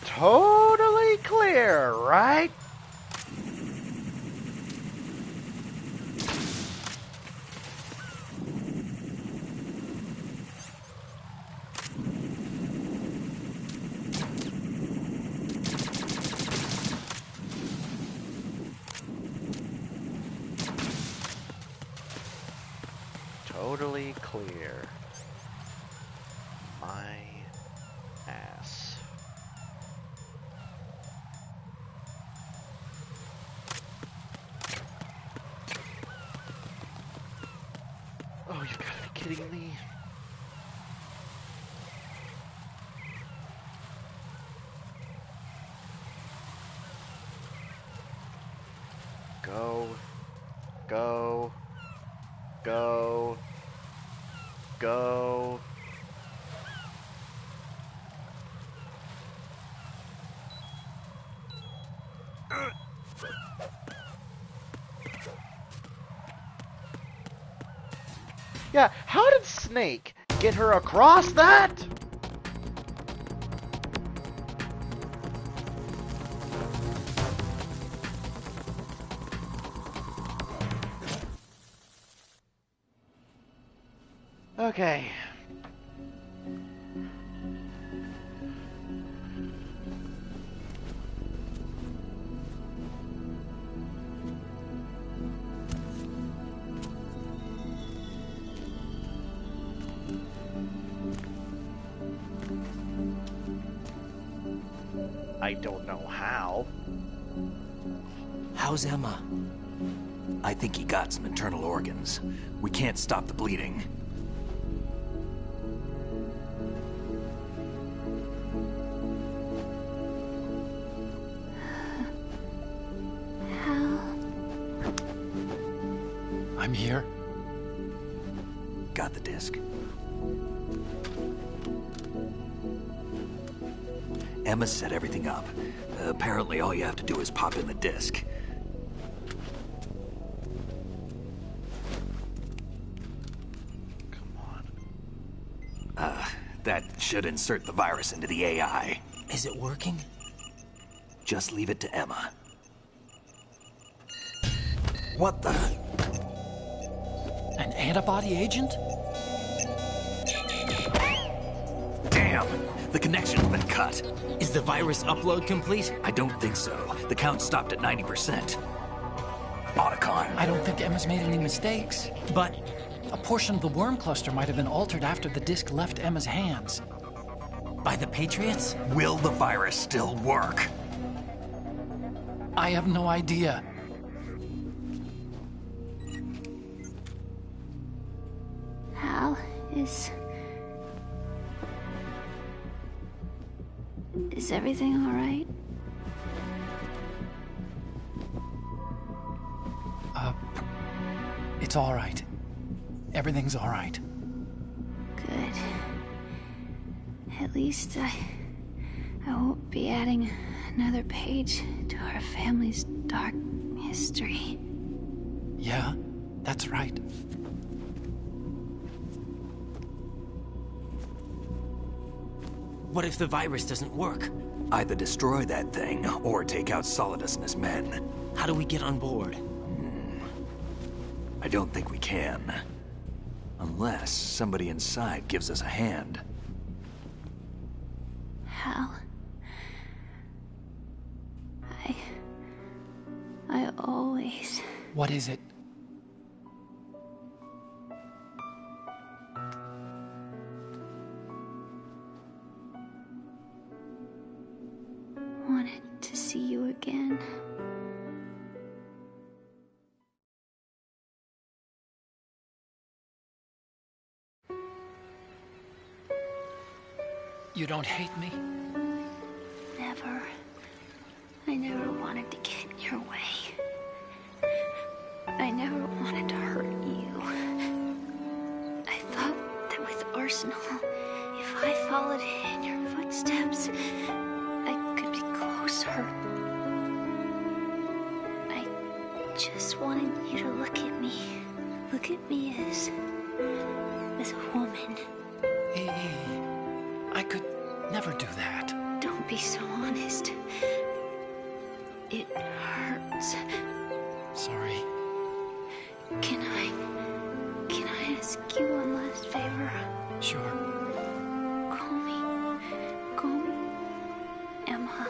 Totally clear, right? Totally clear. My ass. Oh, you gotta be kidding me. Go. Go. Go. Go. Yeah, how did Snake get her across that? Okay. I don't know how. How's Emma? I think he got some internal organs. We can't stop the bleeding. I'm here. Got the disc. Emma set everything up. Apparently all you have to do is pop in the disc. That should insert the virus into the AI. Is it working? Just leave it to Emma. What the? An antibody agent? Damn! The connection's been cut. Is the virus upload complete? I don't think so. The count stopped at 90%. Otacon. I don't think Emma's made any mistakes. But a portion of the worm cluster might have been altered after the disc left Emma's hands. By the Patriots? Will the virus still work? I have no idea. Hal, is everything all right? It's all right. Everything's all right. Good. At least I won't be adding another page to our family's dark history. Yeah, that's right. What if the virus doesn't work? Either destroy that thing, or take out Solidus and his men. How do we get on board? I don't think we can. Unless somebody inside gives us a hand. Hal. I always... What is it? wanted to see you again. You don't hate me? Never. I never wanted to get in your way. I never wanted to hurt you. I thought that with Arsenal, if I followed in your footsteps, I could be closer. I just wanted you to look at me. Look at me as a woman. I could never do that. Don't be so honest. It hurts. Sorry. Can I ask you one last favor? Sure. Call me Emma.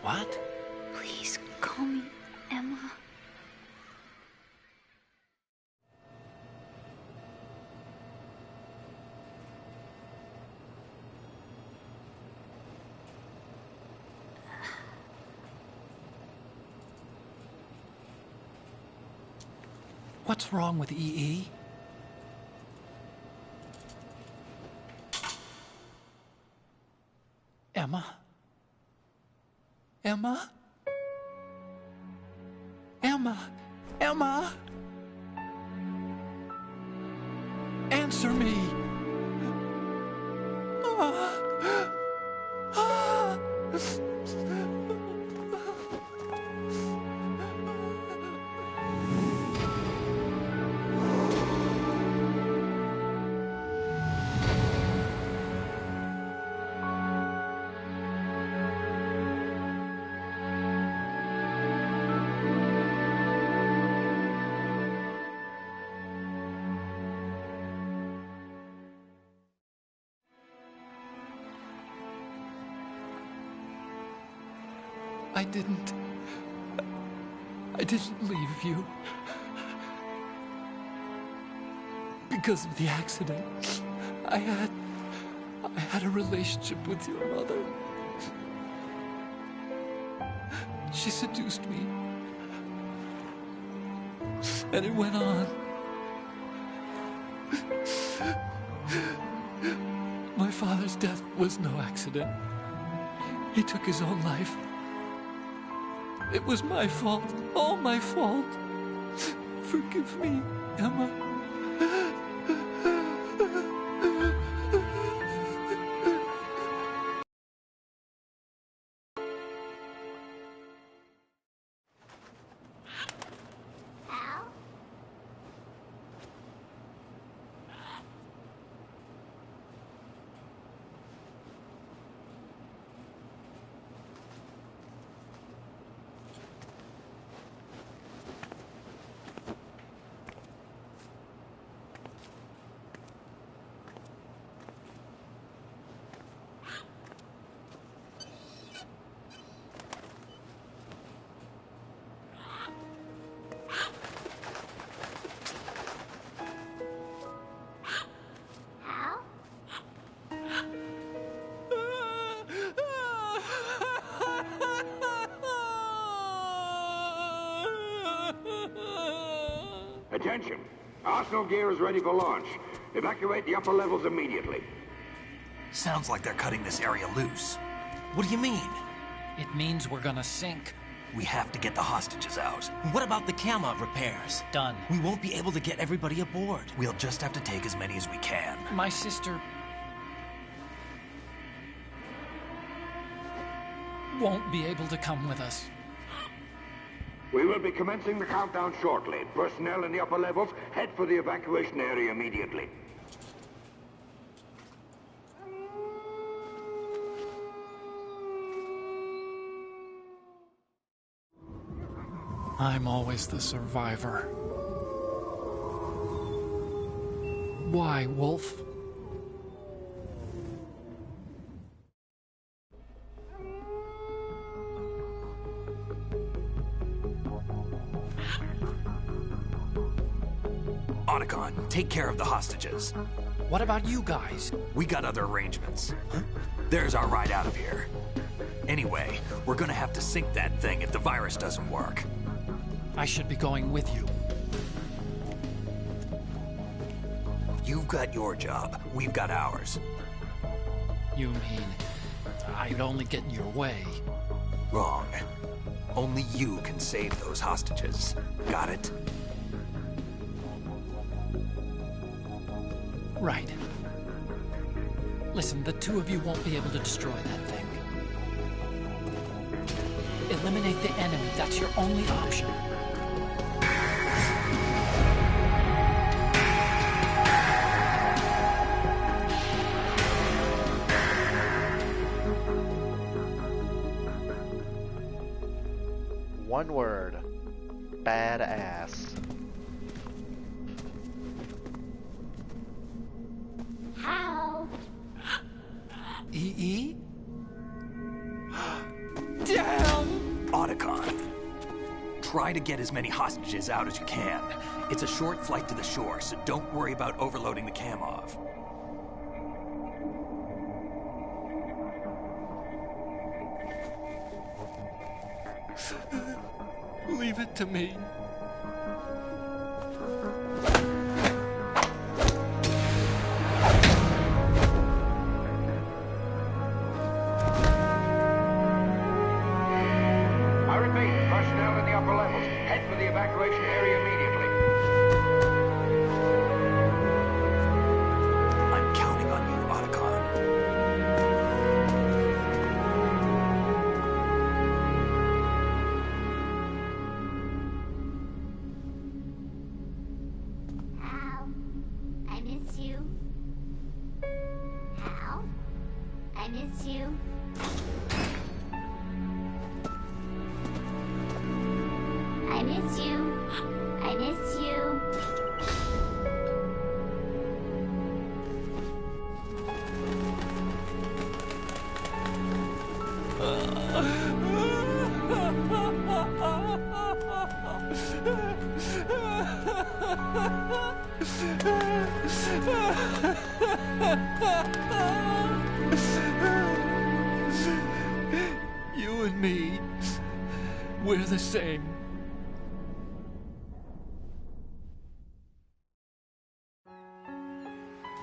What? Please call me Emma. What's wrong with EE? Emma? Emma? Emma? Emma? Answer me! I didn't leave you. Because of the accident, I had a relationship with your mother. She seduced me. And it went on. My father's death was no accident. He took his own life. It was my fault, all my fault. Forgive me, Emma. Attention! Arsenal gear is ready for launch. Evacuate the upper levels immediately. Sounds like they're cutting this area loose. What do you mean? It means we're gonna sink. We have to get the hostages out. What about the camera repairs? Done. We won't be able to get everybody aboard. We'll just have to take as many as we can. My sister won't be able to come with us. We will be commencing the countdown shortly. Personnel in the upper levels, head for the evacuation area immediately. I'm always the survivor. Why, Wolf? Otacon, take care of the hostages. What about you guys? We got other arrangements. There's our ride out of here. Anyway, we're gonna have to sink that thing if the virus doesn't work. I should be going with you. You've got your job. We've got ours. You mean I'd only get in your way? Wrong. Only you can save those hostages. Got it? Right. Listen, the two of you won't be able to destroy that thing. Eliminate the enemy. That's your only option. One word. Badass. How? EE? Damn! Otacon, try to get as many hostages out as you can. It's a short flight to the shore, so don't worry about overloading the Kamov. Leave it to me. I repeat, personnel in the upper levels, head for the evacuation area immediately. I'm counting on you, Otacon. Hal, I miss you. Hal, I miss you. I miss you. I miss you. You and me, we're the same.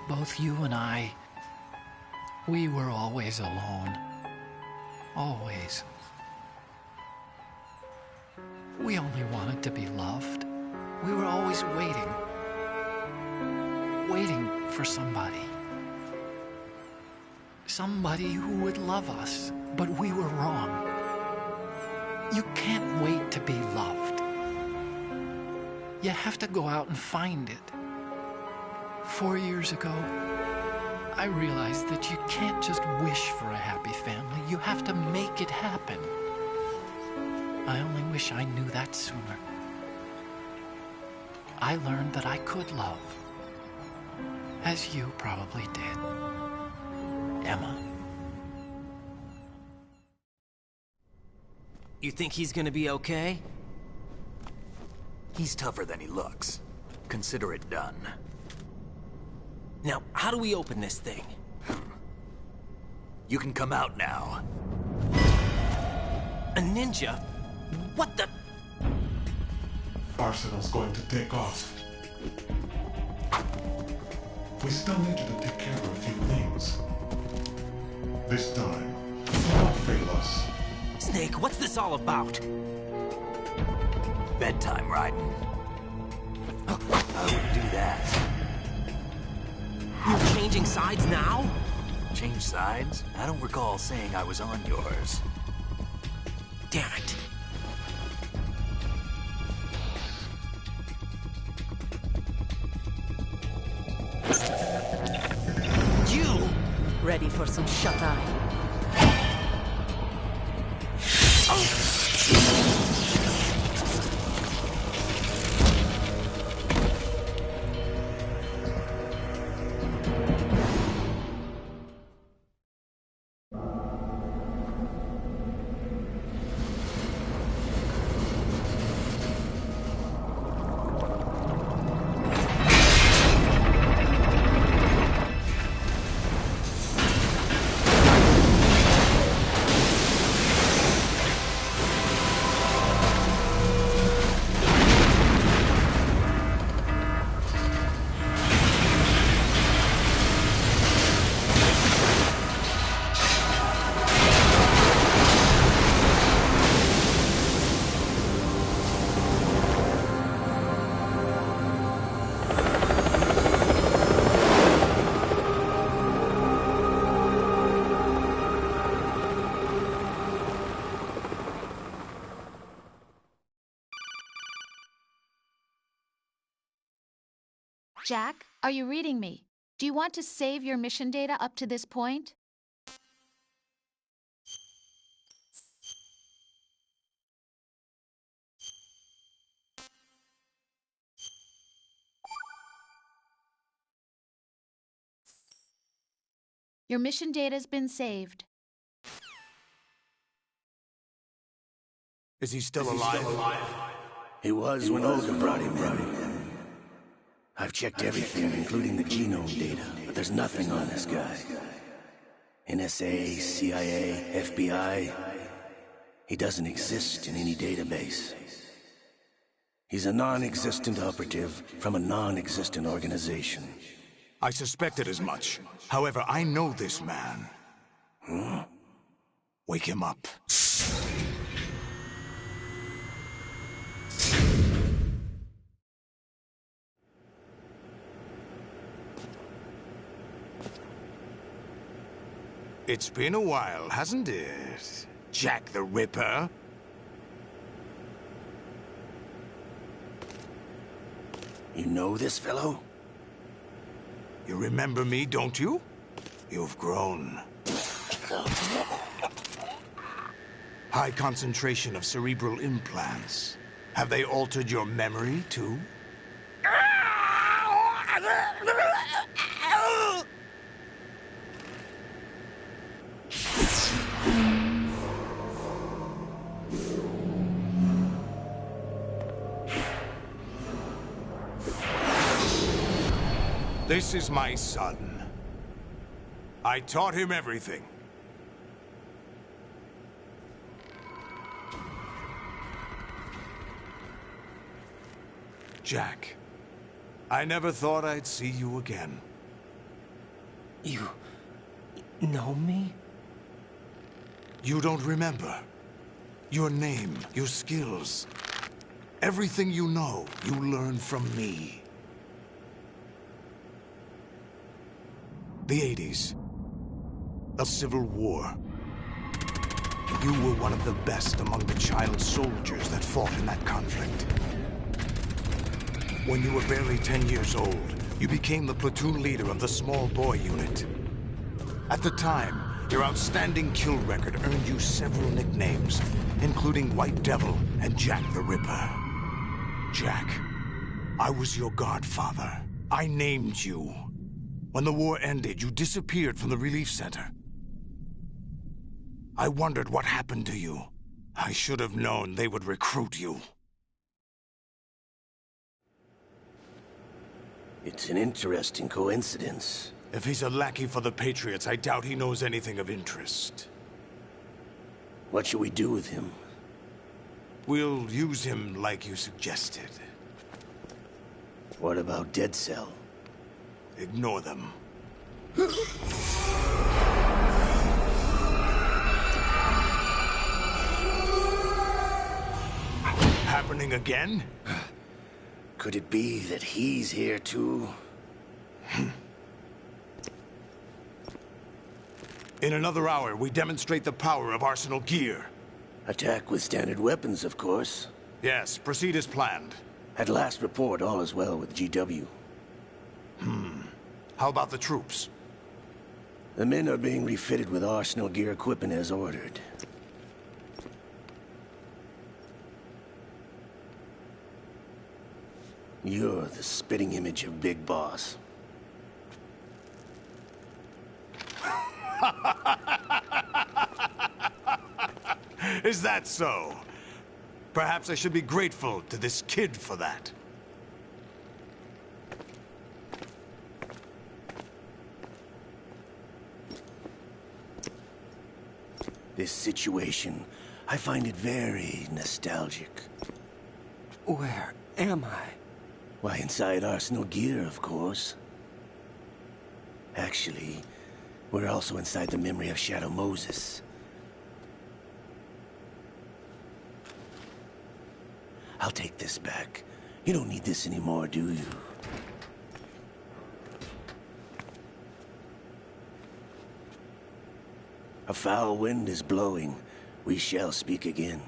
Both you and I, we were always alone. Always. We only wanted to be loved. We were always waiting. Waiting for somebody. Somebody who would love us, but we were wrong. You can't wait to be loved. You have to go out and find it. 4 years ago, I realized that you can't just wish for a happy family. You have to make it happen. I only wish I knew that sooner. I learned that I could love, as you probably did, Emma. You think he's gonna be okay? He's tougher than he looks. Consider it done. Now, how do we open this thing? You can come out now. A ninja? What the? Arsenal's going to take off. We still need you to take care of a few things. This time, don't fail us. Snake, what's this all about? Bedtime, Raiden. I wouldn't do that. You're changing sides now? Change sides? I don't recall saying I was on yours. Damn it. ready for some shut-eye. Jack, are you reading me? Do you want to save your mission data up to this point? Your mission data's been saved. Is he still alive? He was when Olga brought him in. I've checked everything, including the genome data, but there's nothing on this guy. NSA, CIA, FBI. He doesn't exist in any database. He's a non-existent operative from a non-existent organization. I suspected as much. However, I know this man. Huh? Wake him up. It's been a while, hasn't it, Jack the Ripper? You know this fellow? You remember me, don't you? You've grown. High concentration of cerebral implants. Have they altered your memory, too? This is my son. I taught him everything. Jack, I never thought I'd see you again. You know me? You don't remember. Your name, your skills. Everything you know, you learned from me. The 80s. A civil war. You were one of the best among the child soldiers that fought in that conflict. When you were barely 10 years old, you became the platoon leader of the small boy unit. At the time, your outstanding kill record earned you several nicknames, including White Devil and Jack the Ripper. Jack, I was your godfather. I named you. When the war ended, you disappeared from the relief center. I wondered what happened to you. I should have known they would recruit you. It's an interesting coincidence. If he's a lackey for the Patriots, I doubt he knows anything of interest. What should we do with him? We'll use him like you suggested. What about Dead Cell? Ignore them. Happening again? Could it be that he's here too? In another hour, we demonstrate the power of Arsenal gear. Attack with standard weapons, of course. Yes, proceed as planned. At last report, all is well with GW. How about the troops? The men are being refitted with arsenal gear equipment as ordered. You're the spitting image of Big Boss. Is that so? Perhaps I should be grateful to this kid for that. This situation, I find it very nostalgic. Where am I? Why, inside Arsenal gear, of course. Actually, we're also inside the memory of Shadow Moses. I'll take this back. You don't need this anymore, do you? A foul wind is blowing. We shall speak again.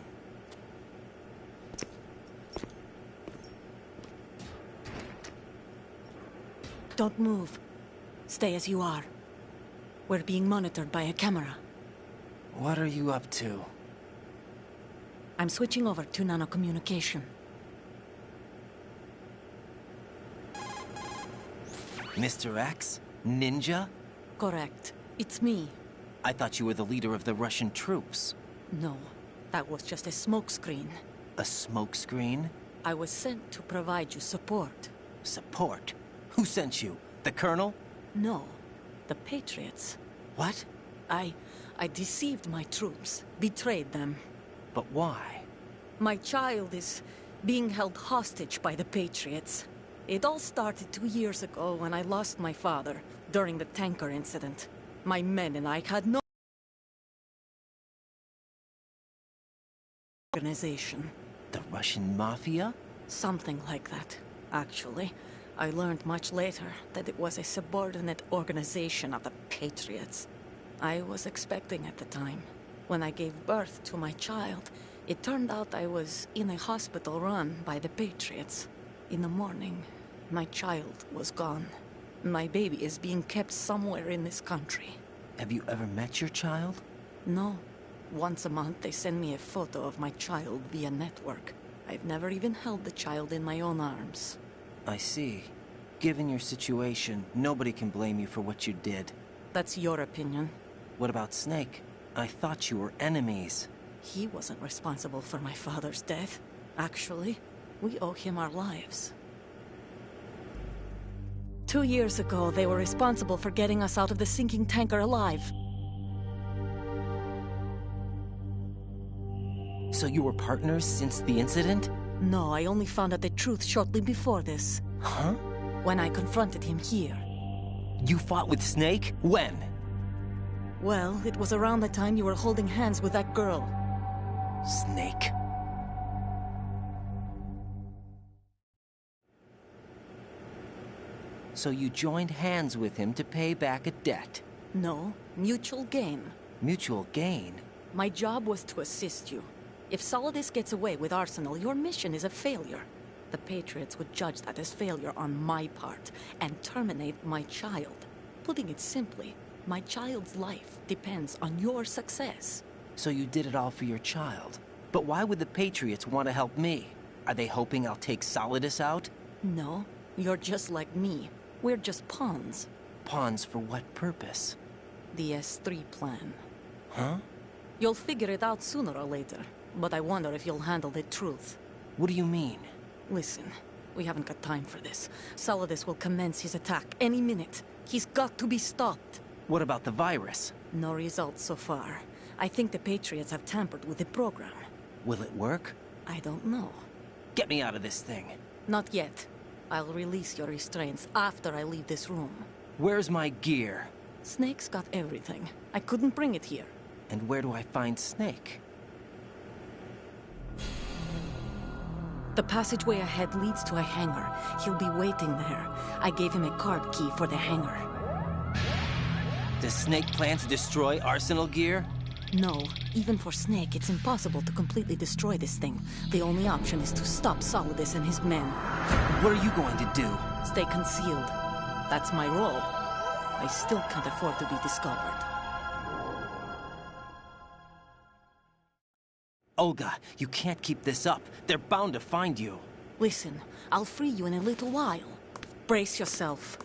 Don't move. Stay as you are. We're being monitored by a camera. What are you up to? I'm switching over to nanocommunication. Mr. X? Ninja? Correct. It's me. I thought you were the leader of the Russian troops. No, that was just a smokescreen. A smokescreen? I was sent to provide you support. Support? Who sent you? The Colonel? No, the Patriots. What? I deceived my troops, betrayed them. But why? My child is being held hostage by the Patriots. It all started 2 years ago when I lost my father during the tanker incident. My men and I had no organization. The Russian Mafia? Something like that, actually. I learned much later that it was a subordinate organization of the Patriots. I was expecting at the time. When I gave birth to my child, it turned out I was in a hospital run by the Patriots. In the morning, my child was gone. My baby is being kept somewhere in this country. Have you ever met your child? No. Once a month, they send me a photo of my child via network. I've never even held the child in my own arms. I see. Given your situation, nobody can blame you for what you did. That's your opinion. What about Snake? I thought you were enemies. He wasn't responsible for my father's death. Actually, we owe him our lives. 2 years ago, they were responsible for getting us out of the sinking tanker alive. So you were partners since the incident? No, I only found out the truth shortly before this. Huh? When I confronted him here. You fought with Snake? When? Well, it was around the time you were holding hands with that girl. Snake. So you joined hands with him to pay back a debt? No, mutual gain. Mutual gain? My job was to assist you. If Solidus gets away with Arsenal, your mission is a failure. The Patriots would judge that as failure on my part, and terminate my child. Putting it simply, my child's life depends on your success. So you did it all for your child. But why would the Patriots want to help me? Are they hoping I'll take Solidus out? No, you're just like me. We're just pawns. Pawns for what purpose? The S3 plan. Huh? You'll figure it out sooner or later, but I wonder if you'll handle the truth. What do you mean? Listen, we haven't got time for this. Solidus will commence his attack any minute. He's got to be stopped. What about the virus? No results so far. I think the Patriots have tampered with the program. Will it work? I don't know. Get me out of this thing. Not yet. I'll release your restraints after I leave this room. Where's my gear? Snake's got everything. I couldn't bring it here. And where do I find Snake? The passageway ahead leads to a hangar. He'll be waiting there. I gave him a card key for the hangar. Does Snake plan to destroy Arsenal gear? No. Even for Snake, it's impossible to completely destroy this thing. The only option is to stop Solidus and his men. What are you going to do? Stay concealed. That's my role. I still can't afford to be discovered. Olga, you can't keep this up. They're bound to find you. Listen, I'll free you in a little while. Brace yourself.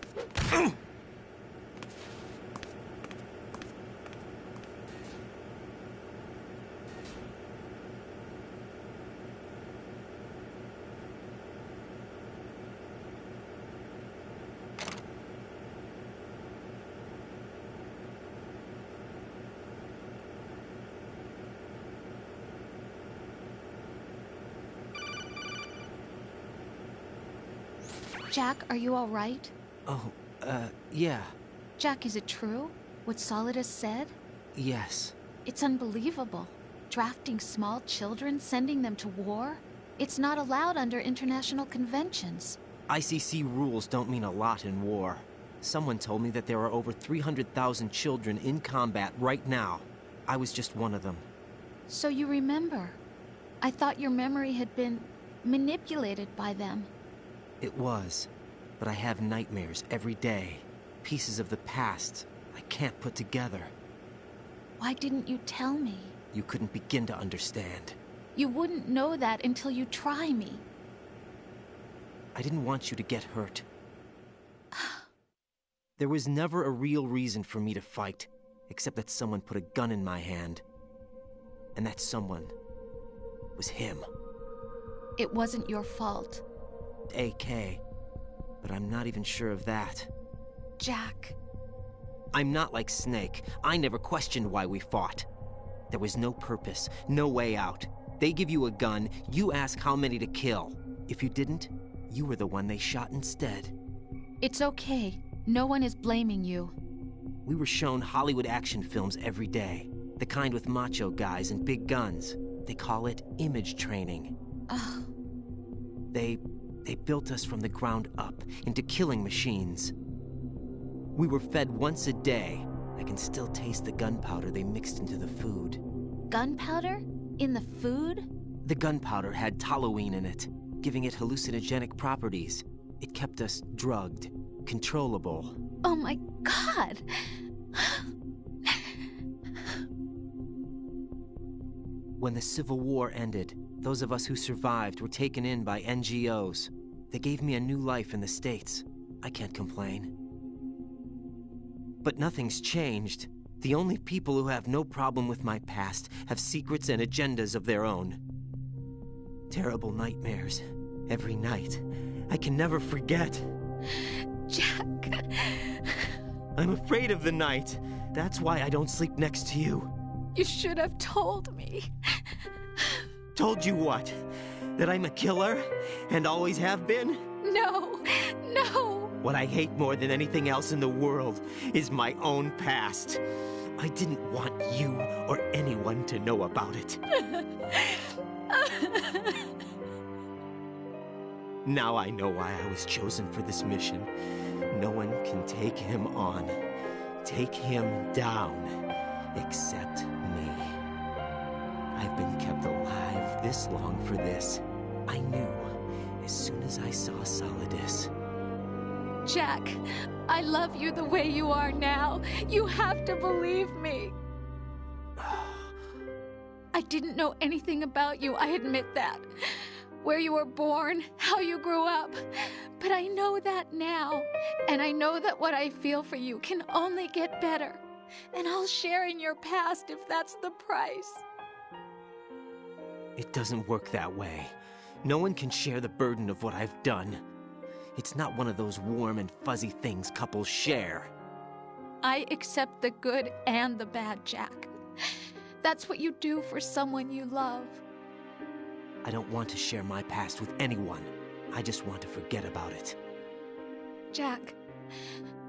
Jack, are you all right? Oh, yeah. Jack, is it true? What Solidus said? Yes. It's unbelievable. Drafting small children, sending them to war? It's not allowed under international conventions. ICC rules don't mean a lot in war. Someone told me that there are over 300,000 children in combat right now. I was just one of them. So you remember. I thought your memory had been manipulated by them. It was, but I have nightmares every day. Pieces of the past I can't put together. Why didn't you tell me? You couldn't begin to understand. You wouldn't know that until you try me. I didn't want you to get hurt. There was never a real reason for me to fight, except that someone put a gun in my hand. And that someone was him. It wasn't your fault. AK, but I'm not even sure of that. Jack. I'm not like Snake. I never questioned why we fought. There was no purpose, no way out. They give you a gun, you ask how many to kill. If you didn't, you were the one they shot instead. It's okay. No one is blaming you. We were shown Hollywood action films every day. The kind with macho guys and big guns. They call it image training. Ugh. They built us from the ground up into killing machines. We were fed once a day. I can still taste the gunpowder they mixed into the food. Gunpowder? In the food? The gunpowder had toluene in it, giving it hallucinogenic properties. It kept us drugged, controllable. Oh my God! When the Civil War ended, those of us who survived were taken in by NGOs. They gave me a new life in the States. I can't complain. But nothing's changed. The only people who have no problem with my past have secrets and agendas of their own. Terrible nightmares. Every night. I can never forget. Jack. I'm afraid of the night. That's why I don't sleep next to you. You should have told me. Told you what? That I'm a killer? And always have been? No, no. What I hate more than anything else in the world is my own past. I didn't want you or anyone to know about it. Now I know why I was chosen for this mission. No one can take him on, take him down, except me. I've been kept alive this long for this. I knew as soon as I saw Solidus. Jack, I love you the way you are now. You have to believe me. I didn't know anything about you, I admit that. Where you were born, how you grew up. But I know that now. And I know that what I feel for you can only get better. And I'll share in your past if that's the price. It doesn't work that way. No one can share the burden of what I've done. It's not one of those warm and fuzzy things couples share. I accept the good and the bad, Jack. That's what you do for someone you love. I don't want to share my past with anyone. I just want to forget about it. Jack,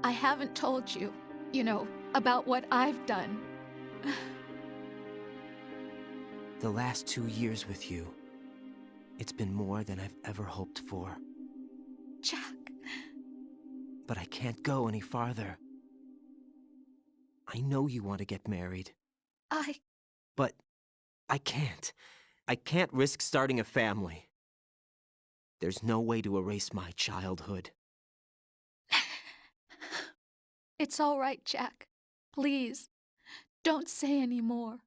I haven't told you, about what I've done. The last 2 years with you, it's been more than I've ever hoped for. Jack. But I can't go any farther. I know you want to get married. But I can't. I can't risk starting a family. There's no way to erase my childhood. It's all right, Jack. Please, don't say any more.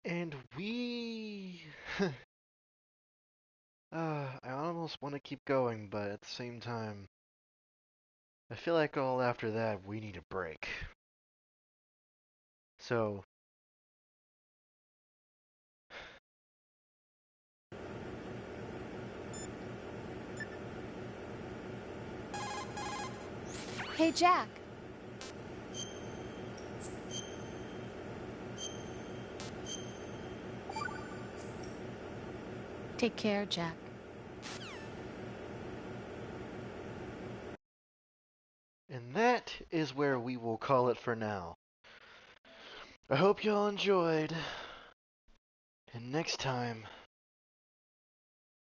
And I almost want to keep going, but at the same time, I feel like all after that, we need a break. So, Hey, Jack. Take care, Jack. and that is where we will call it for now. I hope y'all enjoyed. And next time,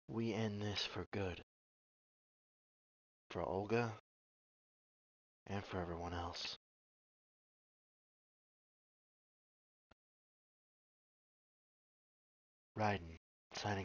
we end this for good. For Olga, and for everyone else. Raiden, signing